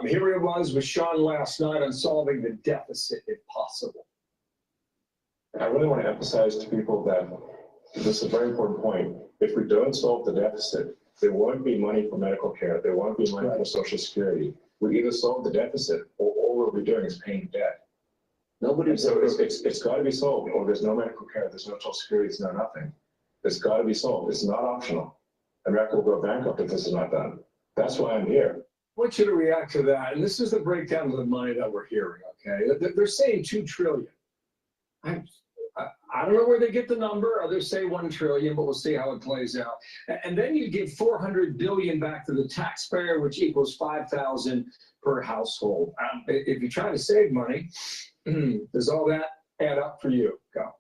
Here he was with Sean last night on solving the deficit if possible. I really want to emphasize to people that this is a very important point. If we don't solve the deficit, there won't be money for medical care. There won't be money for Social Security. We either solve the deficit or all we'll be doing is paying debt. So it's got to be solved, or there's no medical care, there's no Social Security, there's no nothing. It's got to be solved. It's not optional. America will go bankrupt if this is not done. That's why I'm here. I want you to react to that. And this is the breakdown of the money that we're hearing, okay? They're saying $2 trillion. I don't know where they get the number. Others say 1 trillion, but we'll see how it plays out. And then you give 400 billion back to the taxpayer, which equals 5,000 per household. If you're trying to save money, does all that add up for you? Go.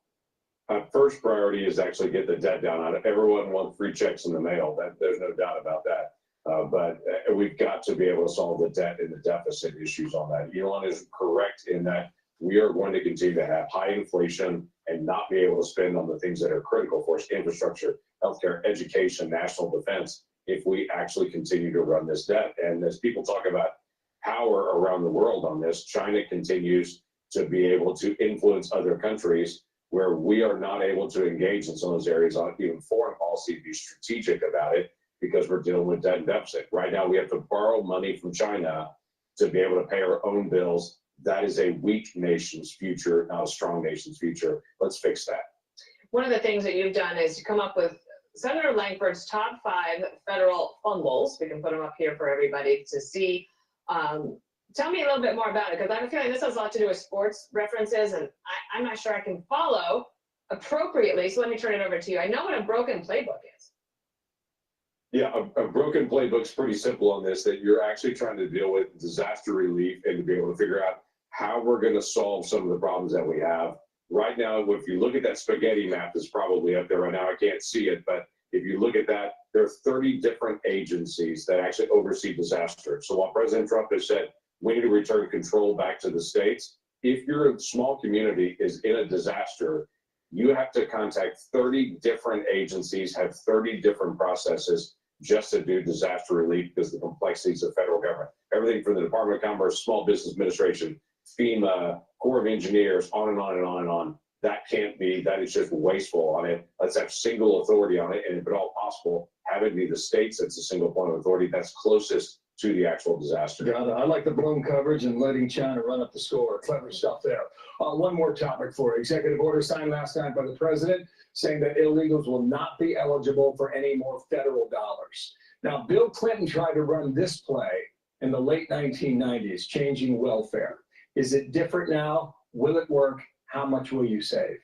First priority is actually get the debt down. Everyone wants free checks in the mail. There's no doubt about that. But we've got to be able to solve the debt and the deficit issues on that. Elon is correct in that we are going to continue to have high inflation and not be able to spend on the things that are critical for us: infrastructure, healthcare, education, national defense, if we actually continue to run this debt. And as people talk about power around the world on this, China continues to be able to influence other countries where we are not able to engage in some of those areas on even foreign policy, be strategic about it, because we're dealing with debt and deficit. Right now, we have to borrow money from China to be able to pay our own bills. That is a weak nation's future, not a strong nation's future. Let's fix that. One of the things that you've done is to come up with Senator Langford's top 5 federal fumbles. We can put them up here for everybody to see. Tell me a little bit more about it, because I have a feeling this has a lot to do with sports references, and I'm not sure I can follow appropriately. So let me turn it over to you. I know what a broken playbook is. Yeah, a broken playbook's pretty simple on this, that you're actually trying to deal with disaster relief and to be able to figure out how we're going to solve some of the problems that we have. Right now, if you look at that spaghetti map that's probably up there right now, I can't see it, but if you look at that, there are 30 different agencies that actually oversee disaster. So while President Trump has said, we need to return control back to the states, if your small community is in a disaster, you have to contact 30 different agencies, have 30 different processes just to do disaster relief because of the complexities of federal government. Everything from the Department of Commerce, Small Business Administration, FEMA, Corps of Engineers, on and on and on and on. That can't be, that is just wasteful on it. Let's have single authority on it, and if at all possible, have it be the states that's a single point of authority that's closest to the actual disaster. Got it. I like the bloom coverage and letting China run up the score. Clever stuff there. One more topic for you. Executive order signed last night by the president saying that illegals will not be eligible for any more federal dollars. Now, Bill Clinton tried to run this play in the late 1990s, changing welfare. Is it different now? Will it work? How much will you save?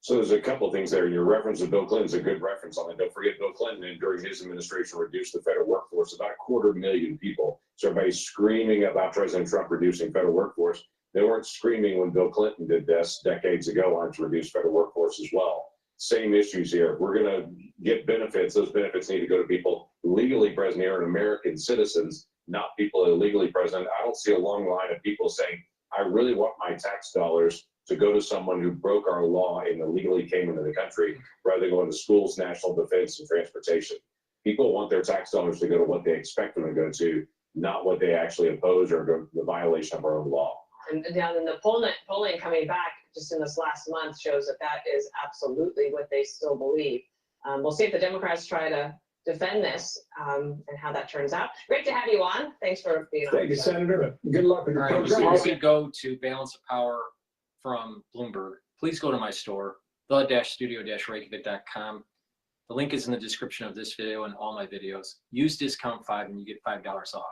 So there's a couple of things there. Your reference to Bill Clinton's a good reference on it. Don't forget Bill Clinton, and during his administration, reduced the federal workforce about 250,000 people. So everybody's screaming about President Trump reducing federal workforce. They weren't screaming when Bill Clinton did this decades ago on to reduce federal workforce as well. Same issues here. If we're going to get benefits, those benefits need to go to people legally present here and American citizens, not people illegally present. I don't see a long line of people saying, I really want my tax dollars to go to someone who broke our law and illegally came into the country, rather than going to schools, national defense, and transportation. People want their tax dollars to go to what they expect them to go to, not what they actually oppose or the violation of our own law. And down in the polling coming back just in this last month shows that that is absolutely what they still believe. We'll see if the Democrats try to defend this and how that turns out. Great to have you on. Thanks for being on. Thank you, Senator. Good luck with your program. Before we go to balance of power from Bloomberg, please go to my store, the-studio-reykjavik.com. The link is in the description of this video and all my videos. Use discount 5 and you get $5 off.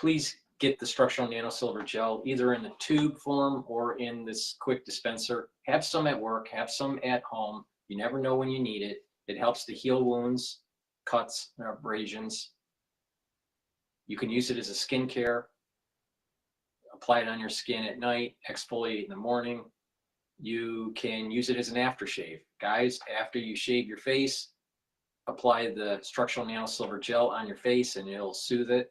Please get the structural nano silver gel either in the tube form or in this quick dispenser. Have some at work, have some at home. You never know when you need it. It helps to heal wounds, cuts, and abrasions. You can use it as a skincare. Apply it on your skin at night, exfoliate in the morning. You can use it as an aftershave. Guys, after you shave your face, apply the structural nano silver gel on your face and it'll soothe it.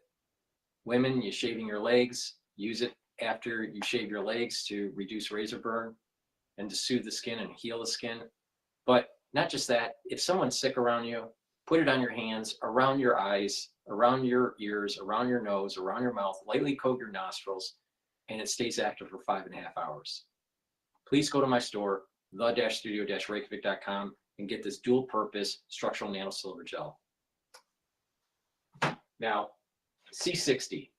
Women, you're shaving your legs, use it after you shave your legs to reduce razor burn and to soothe the skin and heal the skin. But not just that, if someone's sick around you, put it on your hands, around your eyes, around your ears, around your nose, around your mouth, lightly coat your nostrils, and it stays active for 5.5 hours. Please go to my store, the-studio-reykjavik.com, and get this dual purpose structural nano silver gel. Now, C60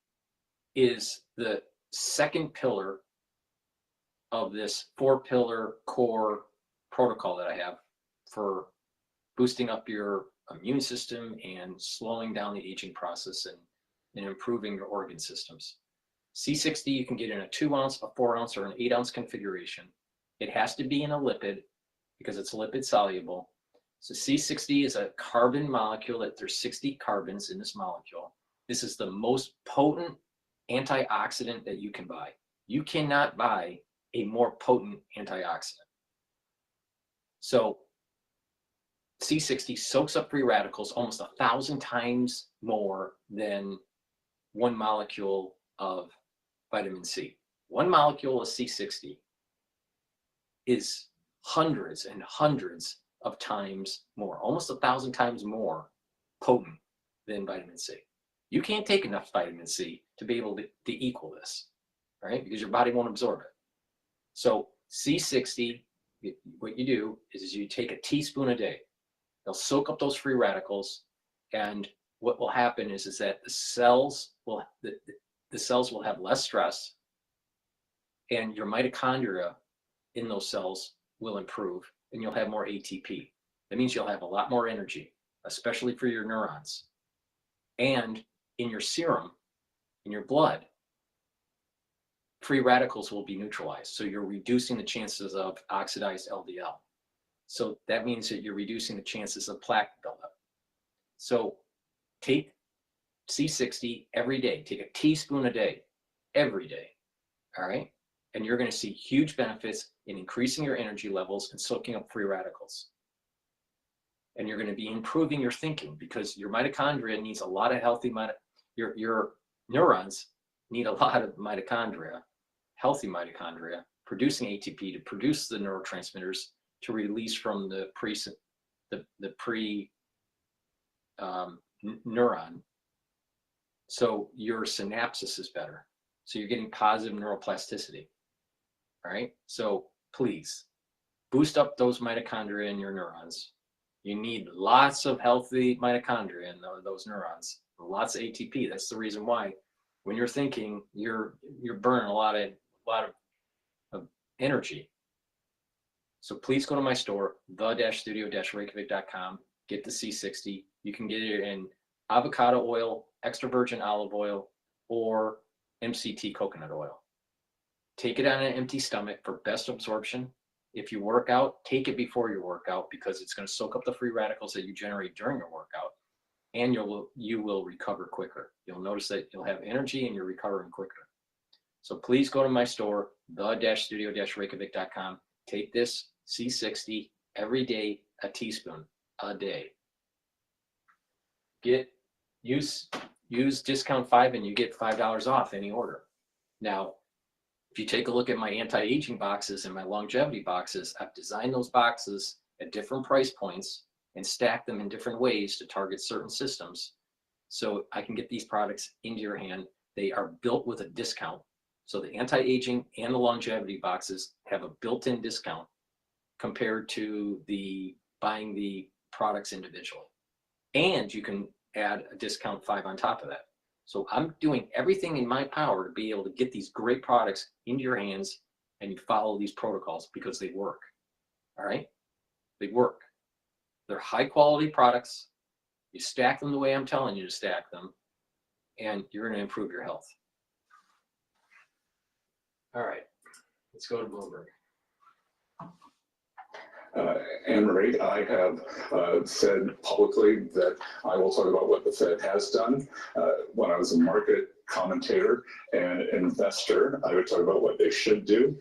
is the second pillar of this 4-pillar core protocol that I have for boosting up your immune system and slowing down the aging process and improving your organ systems. C60 you can get in a 2-ounce, a 4-ounce, or an 8-ounce configuration. It has to be in a lipid because it's lipid soluble. So C60 is a carbon molecule that there's 60 carbons in this molecule. This is the most potent antioxidant that you can buy. You cannot buy a more potent antioxidant. So C60 soaks up free radicals almost 1,000 times more than one molecule of vitamin C. One molecule of C60 is hundreds and hundreds of times more, almost 1,000 times more potent than vitamin C. You can't take enough vitamin C to be able to equal this, right? Because your body won't absorb it. So C60, what you do is you take a teaspoon a day. They'll soak up those free radicals, and what will happen is that the cells will have less stress, and your mitochondria in those cells will improve, and you'll have more ATP. That means you'll have a lot more energy, especially for your neurons. And in your serum, in your blood, free radicals will be neutralized. So you're reducing the chances of oxidized LDL. So that means that you're reducing the chances of plaque buildup. So take C60 every day. Take a teaspoon a day, every day, all right? And you're going to see huge benefits in increasing your energy levels and soaking up free radicals. And you're going to be improving your thinking because your mitochondria needs a lot of healthy, your neurons need a lot of mitochondria, healthy mitochondria, producing ATP to produce the neurotransmitters to release from the neuron. So your synapses is better. So you're getting positive neuroplasticity. All right. So please boost up those mitochondria in your neurons. You need lots of healthy mitochondria in those neurons, lots of ATP. That's the reason why when you're thinking, you're burning a lot of energy. So please go to my store, the-studio-reykjavik.com, get the C60. You can get it in avocado oil, extra virgin olive oil, or MCT coconut oil. Take it on an empty stomach for best absorption. If you work out, take it before your workout because it's going to soak up the free radicals that you generate during your workout, and you will recover quicker. You'll notice that you'll have energy and you're recovering quicker. So please go to my store, the-studio-reykjavik.com. Take this C60 every day, a teaspoon a day. Use discount 5 and you get $5 off any order. Now, if you take a look at my anti-aging boxes and my longevity boxes, I've designed those boxes at different price points and stacked them in different ways to target certain systems. So I can get these products into your hand. They are built with a discount. So the anti-aging and the longevity boxes have a built-in discount compared to buying the products individually. And you can add a discount 5 on top of that. So I'm doing everything in my power to be able to get these great products into your hands, and you follow these protocols because they work. All right? They work. They're high quality products. You stack them the way I'm telling you to stack them, and you're going to improve your health. All right, let's go to Bloomberg. Anne Marie, I have said publicly that I will talk about what the Fed has done. When I was a market commentator and investor, I would talk about what they should do.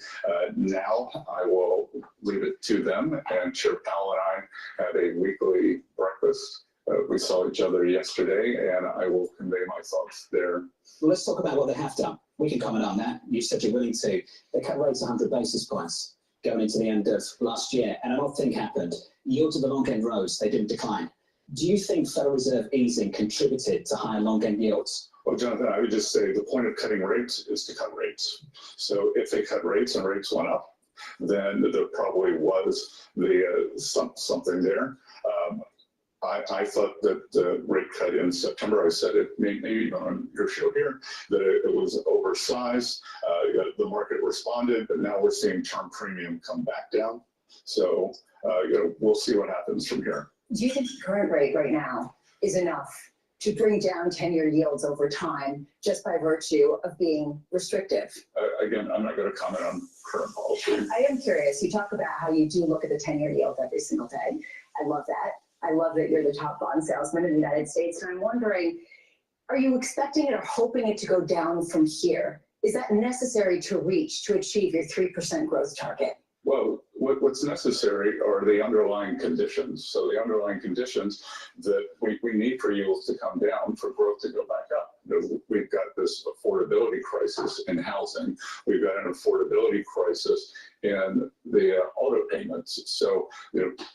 Now I will leave it to them. And Chair Powell and I had a weekly breakfast. We saw each other yesterday, and I will convey my thoughts there. Well, let's talk about what they have done. We can comment on that. You said you're willing to. They cut rates 100 basis points going into the end of last year, and an odd thing happened. Yields of the long end rose, they didn't decline. Do you think Federal Reserve easing contributed to higher long end yields? Well, Jonathan, I would just say the point of cutting rates is to cut rates. So if they cut rates and rates went up, then there probably was something there. I thought that the rate cut in September, I said it maybe even on your show here, that it was oversized. The market responded, but now we're seeing term premium come back down. So we'll see what happens from here. Do you think the current rate right now is enough to bring down 10-year yields over time just by virtue of being restrictive? again, I'm not going to comment on current policy. I am curious, you talk about how you do look at the 10-year yield every single day. I love that. I love that you're the top bond salesman in the United States. And I'm wondering, are you expecting it or hoping it to go down from here? Is that necessary to achieve your 3% growth target? Well, what's necessary are the underlying conditions. So the underlying conditions that we need for yields to come down, for growth to go back up. We've got this affordability crisis in housing. We've got an affordability crisis in the auto payments. So,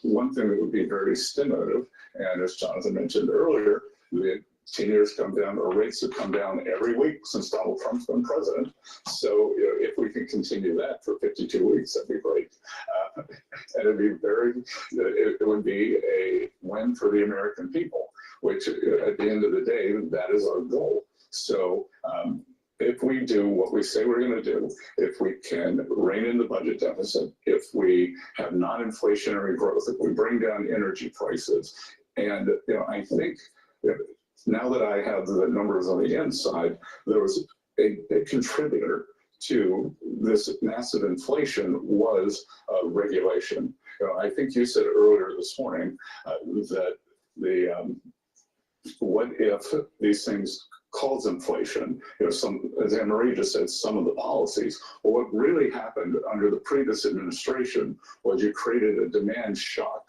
one thing that would be very stimulative, and as Jonathan mentioned earlier, the 10 years come down, or rates have come down every week since Donald Trump's been president. So if we can continue that for 52 weeks, that'd be great. And it would be a win for the American people, which at the end of the day, that is our goal. So if we do what we say we're going to do, if we can rein in the budget deficit, if we have non-inflationary growth, if we bring down energy prices, and I think now that I have the numbers on the inside, there was a contributor to this massive inflation was regulation. I think you said earlier this morning that what if these things cause inflation? As Anne Marie just said, some of the policies. Well, what really happened under the previous administration was you created a demand shock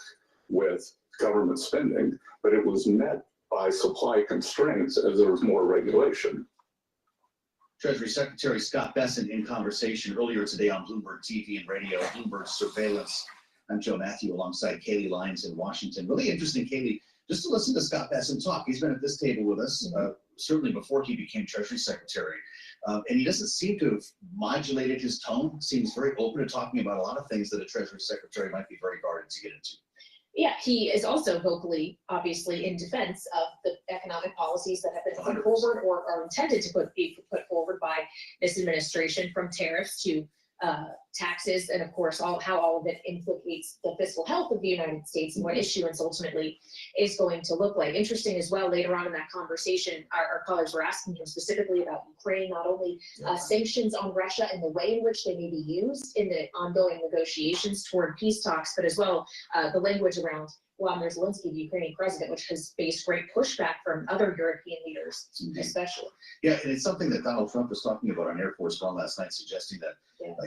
with government spending, but it was met by supply constraints as there was more regulation. Treasury Secretary Scott Bessent in conversation earlier today on Bloomberg TV and radio, Bloomberg Surveillance. I'm Joe Matthew alongside Kaylee Lyons in Washington. Really interesting, Kaylee, just to listen to Scott Bessent talk. He's been at this table with us, certainly before he became Treasury Secretary. And he doesn't seem to have modulated his tone, seems very open to talking about a lot of things that a Treasury Secretary might be very guarded to get into. Yeah, he is also vocally, obviously, in defense of the economic policies that have been put forward or are intended to be put forward by this administration, from tariffs to taxes, and of course, how all of it implicates the fiscal health of the United States and what issuance ultimately is going to look like. Interesting as well, later on in that conversation, our callers were asking him specifically about Ukraine, not only sanctions on Russia and the way in which they may be used in the ongoing negotiations toward peace talks, but as well the language around Vladimir Zelensky, the Ukrainian president, which has faced great pushback from other European leaders, especially. Yeah, and it's something that Donald Trump was talking about on Air Force One last night, suggesting that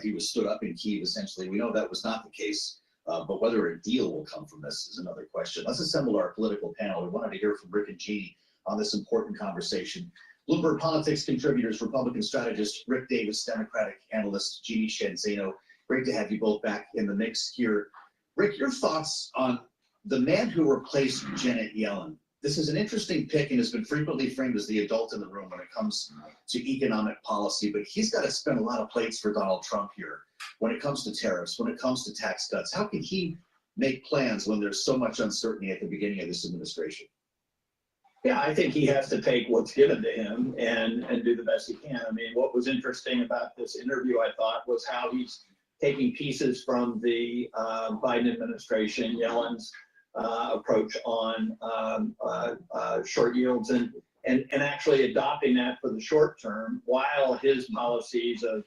he was stood up in Kyiv, essentially. We know that was not the case, but whether a deal will come from this is another question. Let's assemble our political panel. We wanted to hear from Rick and Jeannie on this important conversation. Bloomberg Politics contributors, Republican strategist Rick Davis, Democratic analyst Jeannie Shanzano. Great to have you both back in the mix here. Rick, your thoughts on the man who replaced Janet Yellen. This is an interesting pick and has been frequently framed as the adult in the room when it comes to economic policy, but he's got to spin a lot of plates for Donald Trump here when it comes to tariffs, when it comes to tax cuts. How can he make plans when there's so much uncertainty at the beginning of this administration? Yeah, I think he has to take what's given to him and do the best he can. I mean, what was interesting about this interview, I thought, was how he's taking pieces from the Biden administration, Yellen's approach on short yields and actually adopting that for the short term, while his policies of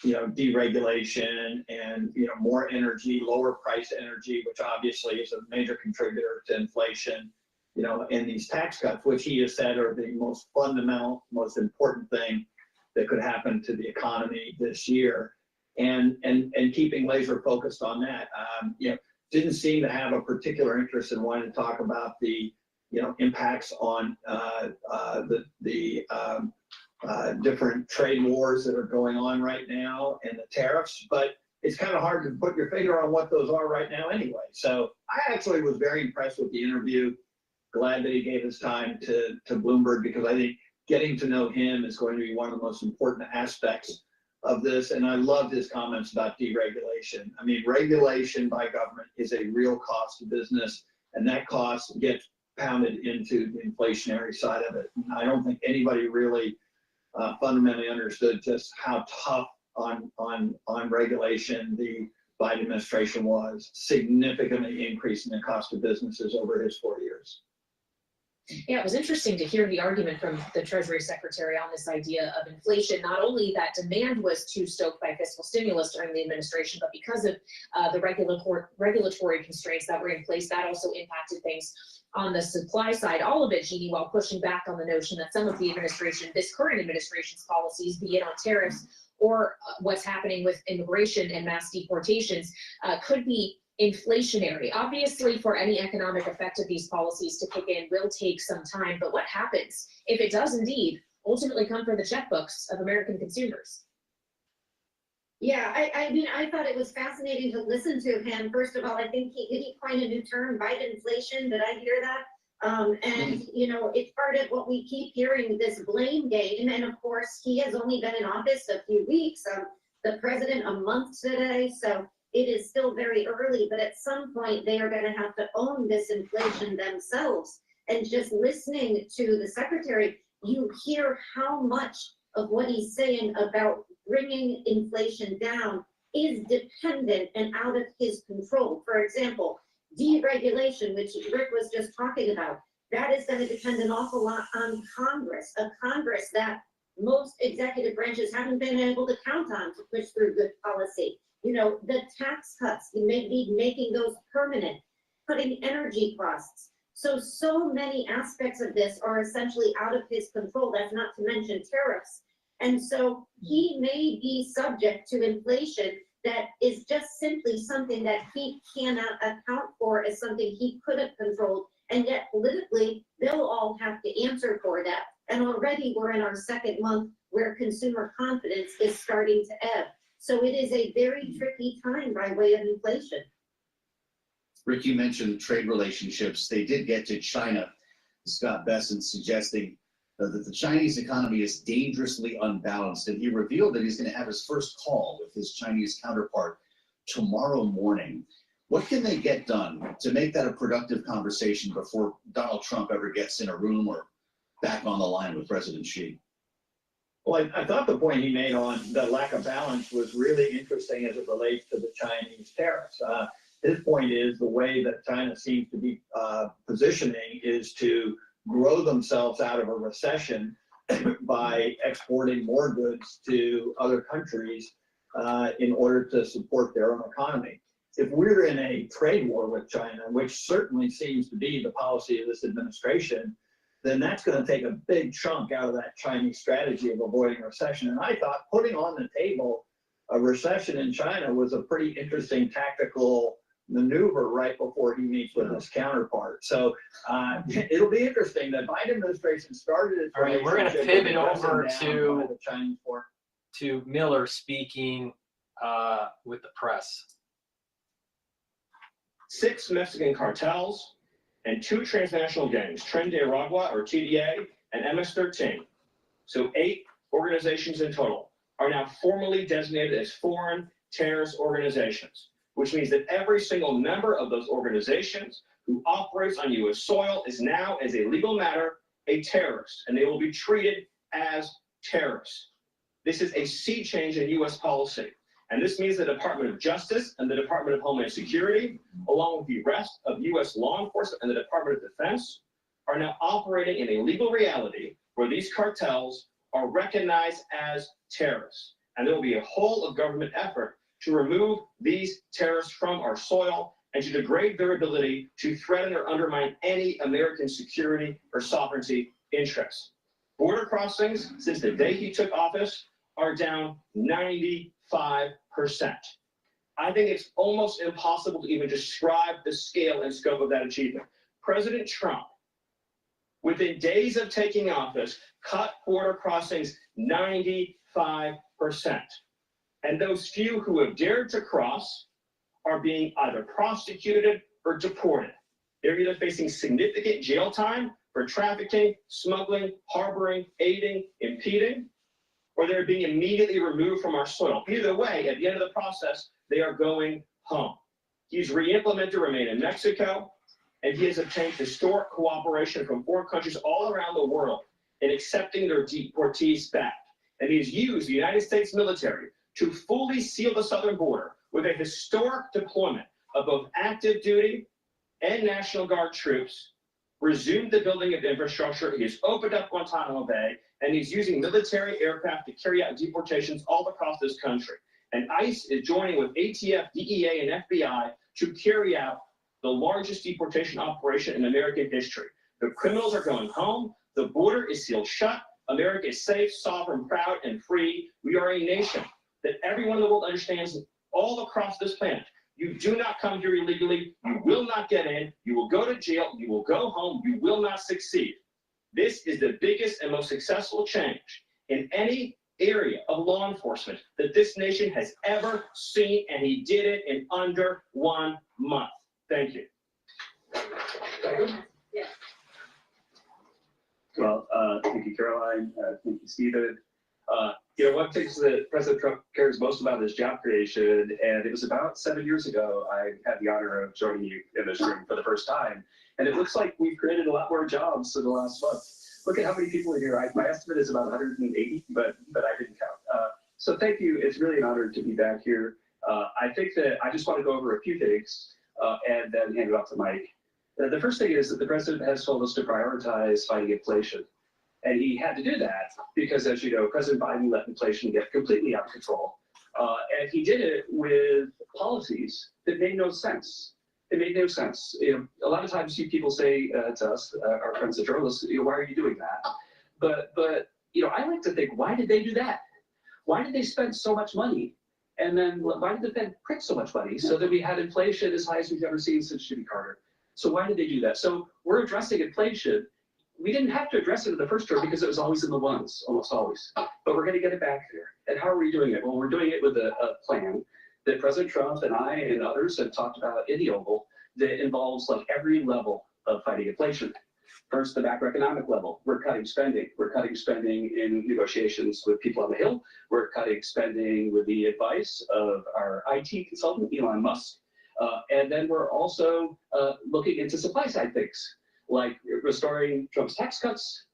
deregulation and more energy, lower price energy, which obviously is a major contributor to inflation, and these tax cuts, which he has said are the most fundamental, most important thing that could happen to the economy this year, and keeping laser focused on that. Didn't seem to have a particular interest in wanting to talk about the impacts on the different trade wars that are going on right now and the tariffs, but it's kind of hard to put your finger on what those are right now anyway. So I actually was very impressed with the interview. Glad that he gave his time to Bloomberg, because I think getting to know him is going to be one of the most important aspects of this. And I loved his comments about deregulation. I mean, regulation by government is a real cost to business, and that cost gets pounded into the inflationary side of it. And I don't think anybody really fundamentally understood just how tough on regulation the Biden administration was, significantly increasing the cost of businesses over his 4 years. Yeah, it was interesting to hear the argument from the Treasury Secretary on this idea of inflation. Not only that demand was too stoked by fiscal stimulus during the administration, but because of the regulatory constraints that were in place, that also impacted things on the supply side. All of it, Jeannie, while pushing back on the notion that some of the administration, this current administration's policies, be it on tariffs or what's happening with immigration and mass deportations, could be inflationary. Obviously, for any economic effect of these policies to kick in will take some time, but what happens if it does indeed ultimately come for the checkbooks of American consumers? Yeah, I mean, I thought it was fascinating to listen to him. First of all, I think he coined a new term, Bidenflation. Did I hear that? And, you know, it's part of what we keep hearing, this blame game. And of course, he has only been in office a few weeks, the president a month today. So it is still very early, but at some point they are going to have to own this inflation themselves. And just listening to the secretary, you hear how much of what he's saying about bringing inflation down is dependent and out of his control. For example, deregulation, which Rick was just talking about, that is going to depend an awful lot on Congress, a Congress that most executive branches haven't been able to count on to push through good policy. You know, the tax cuts, you may be making those permanent, cutting energy costs. So many aspects of this are essentially out of his control. That's not to mention tariffs. And so he may be subject to inflation that is just simply something that he cannot account for as something he could have controlled. And yet politically, they'll all have to answer for that. And already we're in our second month where consumer confidence is starting to ebb. So it is a very tricky time by way of inflation. Rick, you mentioned trade relationships. They did get to China. Scott Bessent suggesting that the Chinese economy is dangerously unbalanced. And he revealed that he's going to have his first call with his Chinese counterpart tomorrow morning. What can they get done to make that a productive conversation before Donald Trump ever gets in a room or back on the line with President Xi? Well, I thought the point he made on the lack of balance was really interesting as it relates to the Chinese tariffs. His point is the way that China seems to be positioning is to grow themselves out of a recession by exporting more goods to other countries in order to support their own economy. If we're in a trade war with China, which certainly seems to be the policy of this administration, then that's going to take a big chunk out of that Chinese strategy of avoiding recession. And I thought putting on the table a recession in China was a pretty interesting tactical maneuver right before he meets with his counterpart. So it'll be interesting. The Biden administration started its All right, we're going to pivot over to Miller speaking with the press. 6 Mexican cartels and 2 transnational gangs, Tren de Aragua or TDA and MS-13. So 8 organizations in total are now formally designated as foreign terrorist organizations, which means that every single member of those organizations who operates on U.S. soil is now, as a legal matter, a terrorist, and they will be treated as terrorists. This is a sea change in U.S. policy. And this means the Department of Justice and the Department of Homeland Security, along with the rest of U.S. law enforcement and the Department of Defense, are now operating in a legal reality where these cartels are recognized as terrorists. And there will be a whole of government effort to remove these terrorists from our soil and to degrade their ability to threaten or undermine any American security or sovereignty interests. Border crossings, since the day he took office, are down 95%. I think it's almost impossible to even describe the scale and scope of that achievement. President Trump, within days of taking office, cut border crossings 95%. And those few who have dared to cross are being either prosecuted or deported. They're either facing significant jail time for trafficking, smuggling, harboring, aiding, impeding, or they're being immediately removed from our soil. Either way, at the end of the process, they are going home. He's re-implemented Remain in Mexico, and he has obtained historic cooperation from 4 countries all around the world in accepting their deportees back. And he's used the United States military to fully seal the southern border with a historic deployment of both active duty and National Guard troops resumed the building of infrastructure. He has opened up Guantanamo Bay, and he's using military aircraft to carry out deportations all across this country. And ICE is joining with ATF, DEA, and FBI to carry out the largest deportation operation in American history. The criminals are going home. The border is sealed shut. America is safe, sovereign, proud, and free. We are a nation that everyone in the world understands all across this planet. You do not come here illegally. You will not get in. You will go to jail. You will go home. You will not succeed. This is the biggest and most successful change in any area of law enforcement that this nation has ever seen, and he did it in under 1 month. Thank you. Well, thank you, Caroline. Thank you, Stephen. You know, one thing that President Trump cares most about is job creation, and it was about 7 years ago I had the honor of joining you in this room for the first time, and it looks like we've created a lot more jobs in the last month. Look at how many people are here. My estimate is about 180, but I didn't count. So thank you. It's really an honor to be back here. I think that I just want to go over a few things and then hand it off to Mike. The first thing is that the president has told us to prioritize fighting inflation. And he had to do that because, as you know, President Biden let inflation get completely out of control. And he did it with policies that made no sense. It made no sense. You know, a lot of times people say to us, our friends, the journalists, you know, why are you doing that? But you know, I like to think, why did they do that? Why did they spend so much money? And then why did the Fed print so much money so that we had inflation as high as we've ever seen since Jimmy Carter? So why did they do that? So we're addressing inflation. We didn't have to address it in the first term because it was always in the ones, almost always. But we're going to get it back there. And how are we doing it? Well, we're doing it with a plan that President Trump and I and others have talked about in the Oval that involves like every level of fighting inflation. First, the macroeconomic level. We're cutting spending. We're cutting spending in negotiations with people on the Hill. We're cutting spending with the advice of our IT consultant, Elon Musk. And then we're also looking into supply side things, like restoring Trump's tax cuts,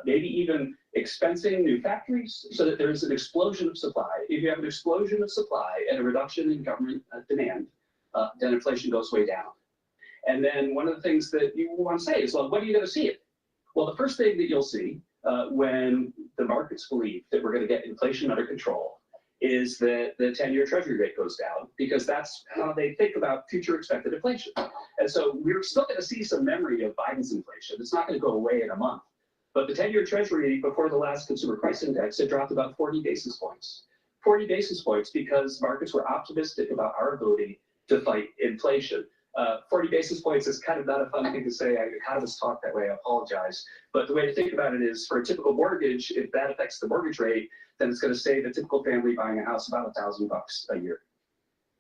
maybe even expensing new factories so that there's an explosion of supply. If you have an explosion of supply and a reduction in government demand, then inflation goes way down. And then one of the things that you want to say is, well, when are you going to see it? Well, the first thing that you'll see when the markets believe that we're going to get inflation under control is that the 10-year Treasury rate goes down, because that's how they think about future expected inflation. And so we're still going to see some memory of Biden's inflation. It's not going to go away in a month. But the 10-year Treasury before the last consumer price index had dropped about 40 basis points. 40 basis points because markets were optimistic about our ability to fight inflation. 40 basis points is kind of not a fun thing to say. Economists talk that way, I apologize. But the way to think about it is, for a typical mortgage, if that affects the mortgage rate, then it's going to save a typical family buying a house about $1,000 a year.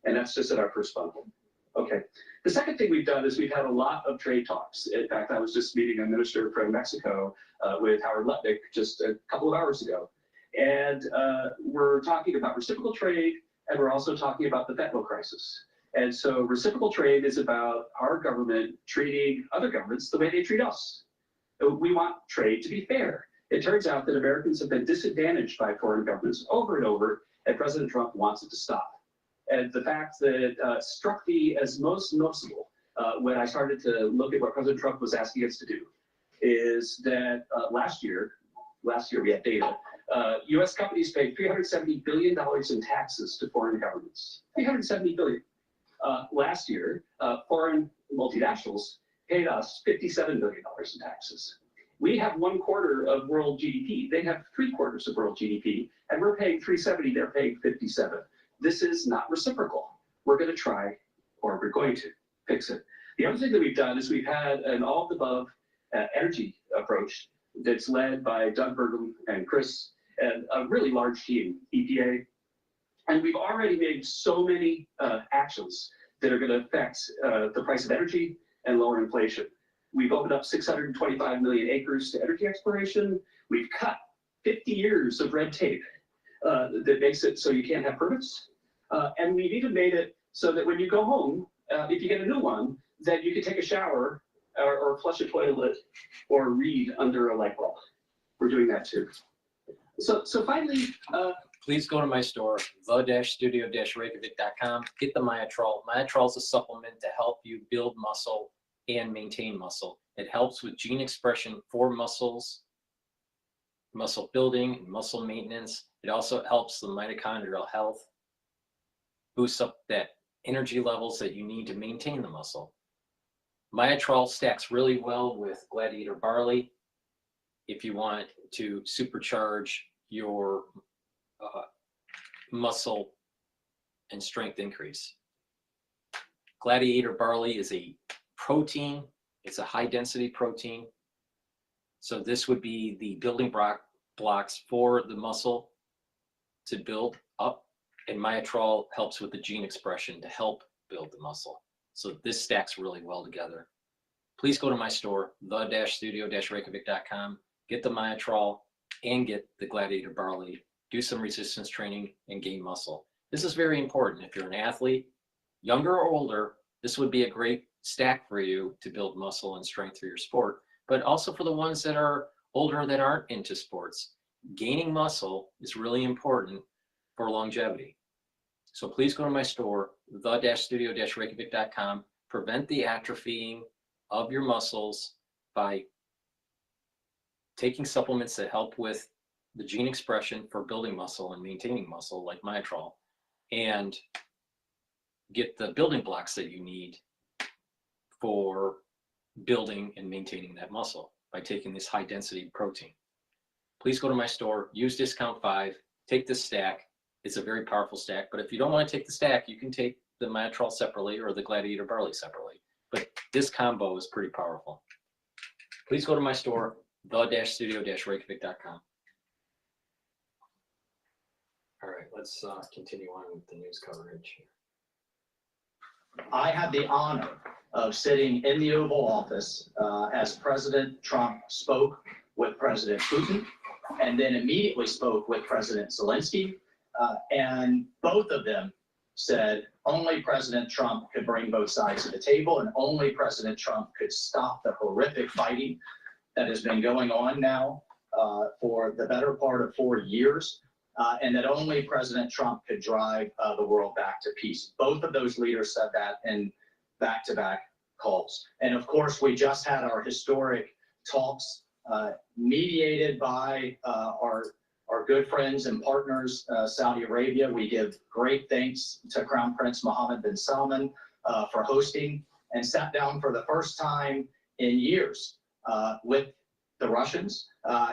And that's just at our first bundle. Okay. The second thing we've done is we've had a lot of trade talks. In fact, I was just meeting a minister from Mexico with Howard Lutnick just a couple of hours ago. And we're talking about reciprocal trade, and we're also talking about the fentanyl crisis. And so reciprocal trade is about our government treating other governments the way they treat us. We want trade to be fair. It turns out that Americans have been disadvantaged by foreign governments over and over, and President Trump wants it to stop. And the fact that struck me as most noticeable when I started to look at what President Trump was asking us to do is that last year we had data, U.S. companies paid $370 billion in taxes to foreign governments. $370 billion. Last year, foreign multinationals paid us $57 billion in taxes. We have 1/4 of world GDP. They have 3/4 of world GDP, and we're paying 370, they're paying 57. This is not reciprocal. We're going to try, or we're going to fix it. The other thing that we've done is we've had an all-of-the-above energy approach that's led by Doug Burgum and Chris, and a really large team, EPA. And we've already made so many actions that are going to affect the price of energy and lower inflation. We've opened up 625 million acres to energy exploration. We've cut 50 years of red tape that makes it so you can't have permits. And we've even made it so that when you go home, if you get a new one, then you can take a shower or flush a toilet or read under a light bulb. We're doing that too. So finally, please go to my store, the-studio-reykjavik.com. Get the Myotrol. Myotrol is a supplement to help you build muscle and maintain muscle. It helps with gene expression for muscles, muscle building, and muscle maintenance. It also helps the mitochondrial health, boosts up that energy levels that you need to maintain the muscle. Myotrol stacks really well with Gladiator barley if you want to supercharge your muscle and strength increase. Gladiator barley is a protein. It's a high density protein. So this would be the building blocks for the muscle to build up, and Myotrol helps with the gene expression to help build the muscle. So this stacks really well together. Please go to my store, the-studio-reykjavik.com, get the Myotrol and get the Gladiator barley, do some resistance training and gain muscle. This is very important. If you're an athlete, younger or older, this would be a great stack for you to build muscle and strength for your sport, but also for the ones that are older that aren't into sports. Gaining muscle is really important for longevity. So please go to my store, the-studio-reykjavik.com, prevent the atrophying of your muscles by taking supplements that help with the gene expression for building muscle and maintaining muscle, like Myotrol, and get the building blocks that you need for building and maintaining that muscle by taking this high density protein. Please go to my store, use discount 5, take this stack. It's a very powerful stack, but if you don't want to take the stack, you can take the Myotrol separately or the Gladiator barley separately. But this combo is pretty powerful. Please go to my store, the-studio-reykjavik.com. All right, let's continue on with the news coverage here. I had the honor of sitting in the Oval Office as President Trump spoke with President Putin, and then immediately spoke with President Zelensky, and both of them said only President Trump could bring both sides to the table, and only President Trump could stop the horrific fighting that has been going on now for the better part of 4 years, and that only President Trump could drive the world back to peace. Both of those leaders said that in back-to-back calls. And of course, we just had our historic talks mediated by our good friends and partners, Saudi Arabia. We give great thanks to Crown Prince Mohammed bin Salman for hosting, and sat down for the first time in years with the Russians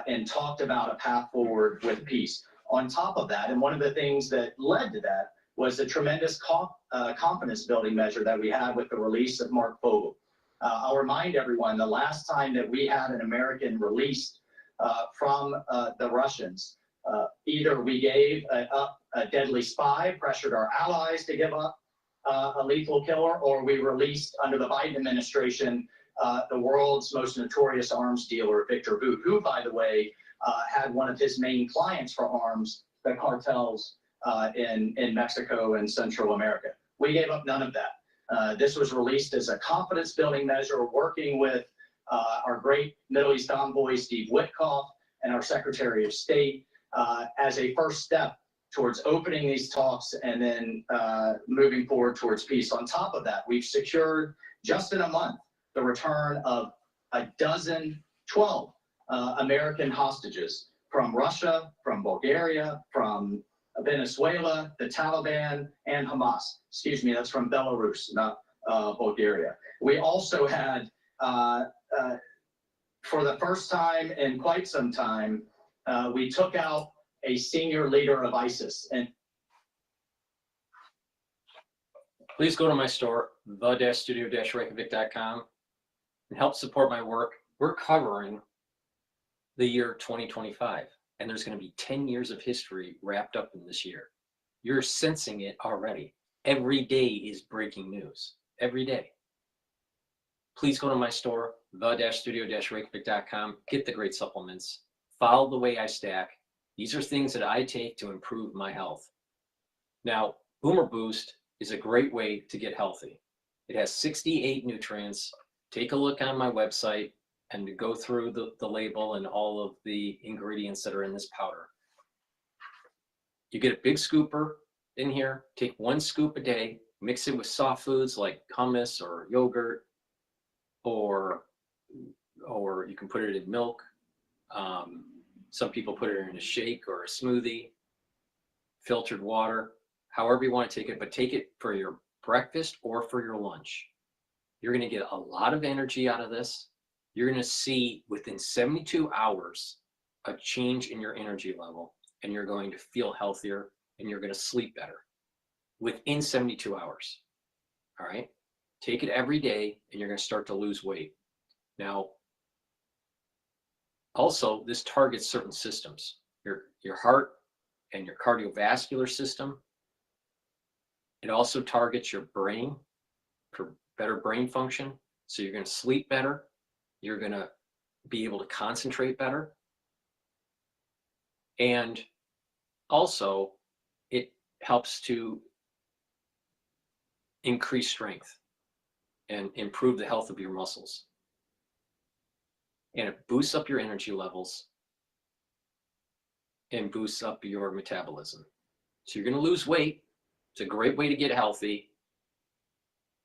and talked about a path forward with peace. On top of that, and one of the things that led to that was the tremendous confidence building measure that we had with the release of Mark Fogel. I'll remind everyone, the last time that we had an American released from the Russians, either we gave up a deadly spy, pressured our allies to give up a lethal killer, or we released under the Biden administration the world's most notorious arms dealer, Victor Bout, who, by the way, had one of his main clients for arms, the cartels in Mexico and Central America. We gave up none of that. This was released as a confidence building measure, working with our great Middle East envoy, Steve Witkoff, and our Secretary of State as a first step towards opening these talks and then moving forward towards peace. On top of that, we've secured just in a month the return of 12 American hostages from Russia, from Bulgaria, from Venezuela, the Taliban, and Hamas. Excuse me, that's from Belarus, not Bulgaria. We also had, for the first time in quite some time, we took out a senior leader of ISIS. And please go to my store, the-studio-reykjavik.com, and help support my work. We're covering the year 2025, and there's going to be 10 years of history wrapped up in this year. You're sensing it already. Every day is breaking news. Every day. Please go to my store, the-studio-reykjavik.com, get the great supplements, follow the way I stack. These are things that I take to improve my health. Now, Boomer Boost is a great way to get healthy. It has 68 nutrients. Take a look on my website and to go through the label and all of the ingredients that are in this powder. You get a big scooper in here, take 1 scoop a day, mix it with soft foods like hummus or yogurt or or you can put it in milk. Some people put it in a shake or a smoothie, filtered water, however you want to take it, but take it for your breakfast or for your lunch. You're going to get a lot of energy out of this. You're going to see within 72 hours a change in your energy level, and you're going to feel healthier, and you're going to sleep better within 72 hours. All right. Take it every day, and you're going to start to lose weight. Now, also, this targets certain systems, your heart and your cardiovascular system. It also targets your brain for better brain function. So you're going to sleep better. You're going to be able to concentrate better. And also, it helps to increase strength and improve the health of your muscles. And it boosts up your energy levels and boosts up your metabolism. So you're going to lose weight. It's a great way to get healthy.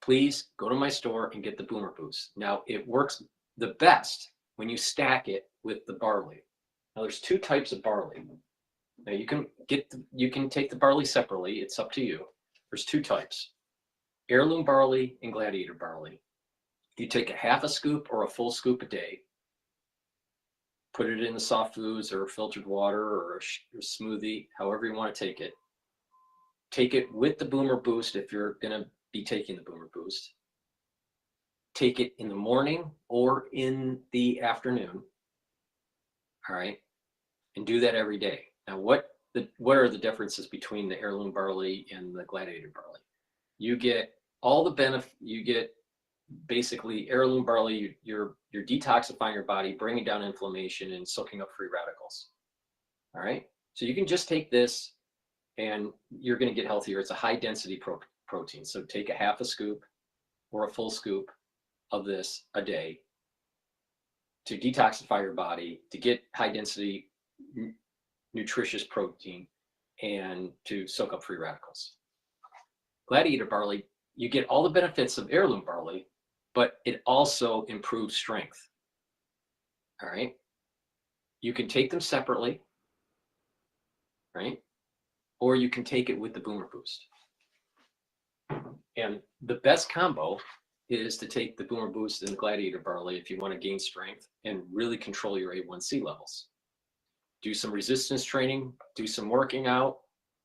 Please go to my store and get the Boomer Boost. Now, it works the best when you stack it with the barley. Now, there's two types of barley. Now, you can take the barley separately. It's up to you. There's two types: heirloom barley and gladiator barley. You take a half a scoop or a full scoop a day. Put it in the soft foods or filtered water or a smoothie, however you want to take it. Take it with the Boomer Boost if you're going to be taking the Boomer Boost. Take it in the morning or in the afternoon. All right. And do that every day. Now, what are the differences between the heirloom barley and the gladiator barley? You get all the benefit. You get basically heirloom barley. You're detoxifying your body, bringing down inflammation, and soaking up free radicals. All right. So you can just take this, and you're going to get healthier. It's a high density protein. So take a half a scoop or a full scoop of this a day to detoxify your body, to get high density nutritious protein, and to soak up free radicals. Gladiator barley, you get all the benefits of heirloom barley, but it also improves strength. All right. You can take them separately, right? Or you can take it with the Boomer Boost. And the best combo is to take the Boomer Boost and the gladiator barley if you want to gain strength and really control your A1C levels. Do some resistance training, do some working out,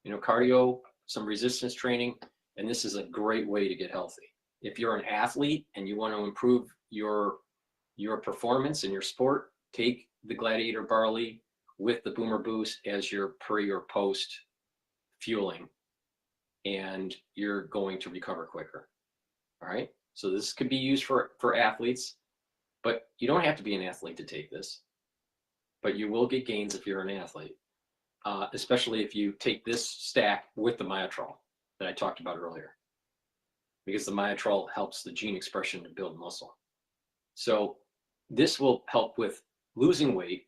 cardio, some resistance training, and this is a great way to get healthy. If you're an athlete and you want to improve your performance in your sport, take the gladiator barley with the Boomer Boost as your pre or post fueling, and you're going to recover quicker. All right. So this could be used for athletes, but you don't have to be an athlete to take this, but you will get gains if you're an athlete, especially if you take this stack with the Myotrol that I talked about earlier, because the Myotrol helps the gene expression to build muscle. So this will help with losing weight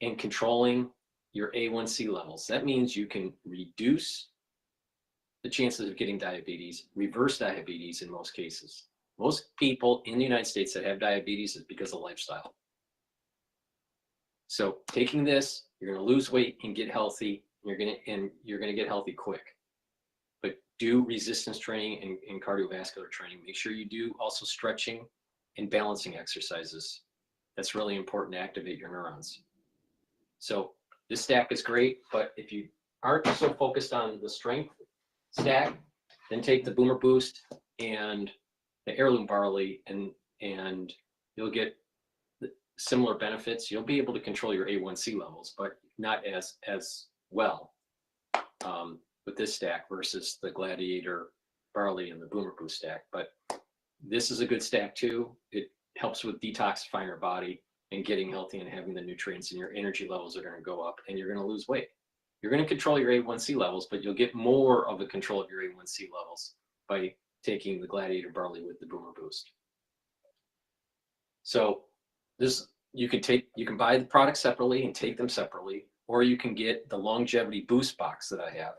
and controlling your A1C levels. That means you can reduce the chances of getting diabetes, reverse diabetes in most cases. Most people in the United States that have diabetes is because of lifestyle. So taking this, you're going to lose weight and get healthy. You're going to get healthy quick. But do resistance training and cardiovascular training. Make sure you do also stretching and balancing exercises. That's really important to activate your neurons. So this stack is great, but if you aren't so focused on the strength stack, then take the Boomer Boost and the heirloom barley, and you'll get similar benefits. You'll be able to control your A1C levels, but not as well with this stack versus the gladiator barley and the Boomer Boost stack. But this is a good stack too. It helps with detoxifying your body and getting healthy and having the nutrients, and your energy levels are going to go up, and you're going to lose weight. You're going to control your A1C levels, but you'll get more of the control of your A1C levels by taking the gladiator barley with the Boomer Boost. So this, you can buy the products separately and take them separately, or you can get the longevity boost box that I have,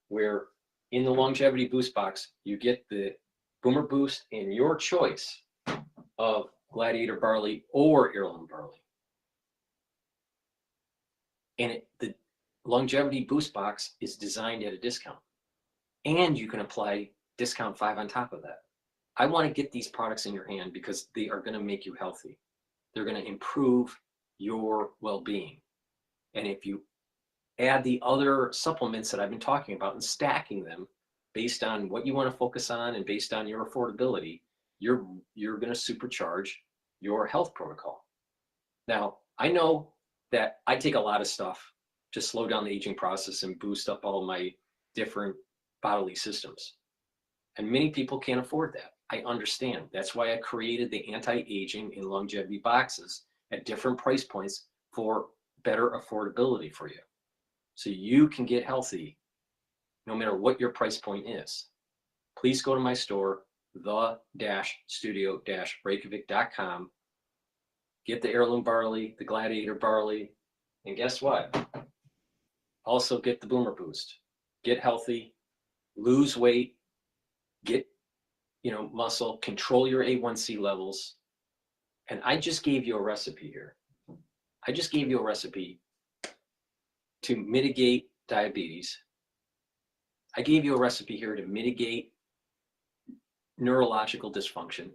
where in the longevity boost box, you get the Boomer Boost in your choice of Gladiator barley, or heirloom barley. And the longevity boost box is designed at a discount. And you can apply discount 5 on top of that. I want to get these products in your hand because they are going to make you healthy. They're going to improve your well-being. And if you add the other supplements that I've been talking about and stacking them based on what you want to focus on and based on your affordability, you're going to supercharge your health protocol. Now, I know that I take a lot of stuff to slow down the aging process and boost up all my different bodily systems. And many people can't afford that. I understand. That's why I created the anti-aging and longevity boxes at different price points for better affordability for you. So you can get healthy no matter what your price point is. Please go to my store, the-studio-reykjavik.com. Get the heirloom barley, the gladiator barley, and guess what? Also get the boomer boost. Get healthy, lose weight, get muscle, control your A1C levels. And I just gave you a recipe here. I just gave you a recipe to mitigate diabetes. I gave you a recipe here to mitigate neurological dysfunction.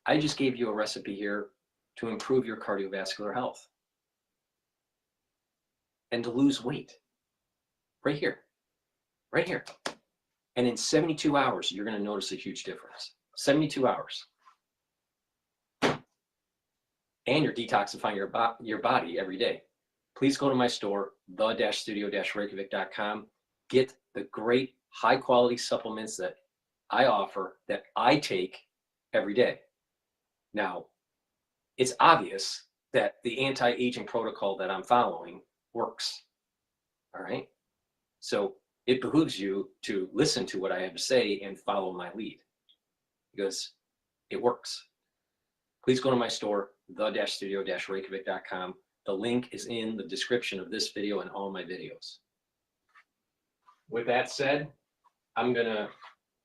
I just gave you a recipe here to improve your cardiovascular health and to lose weight. Right here, right here. And in 72 hours, you're going to notice a huge difference. 72 hours. And you're detoxifying your body every day. Please go to my store, the-studio-reykjavik.com. Get the great high quality supplements that I offer, that I take every day. Now, it's obvious that the anti-aging protocol that I'm following works. All right. So it behooves you to listen to what I have to say and follow my lead because it works. Please go to my store, the-studio-reykjavik.com. The link is in the description of this video and all my videos. With that said, I'm going to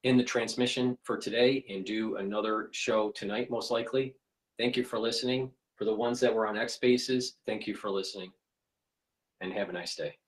end the transmission for today and do another show tonight, most likely. Thank you for listening. For the ones that were on X Spaces, thank you for listening and have a nice day.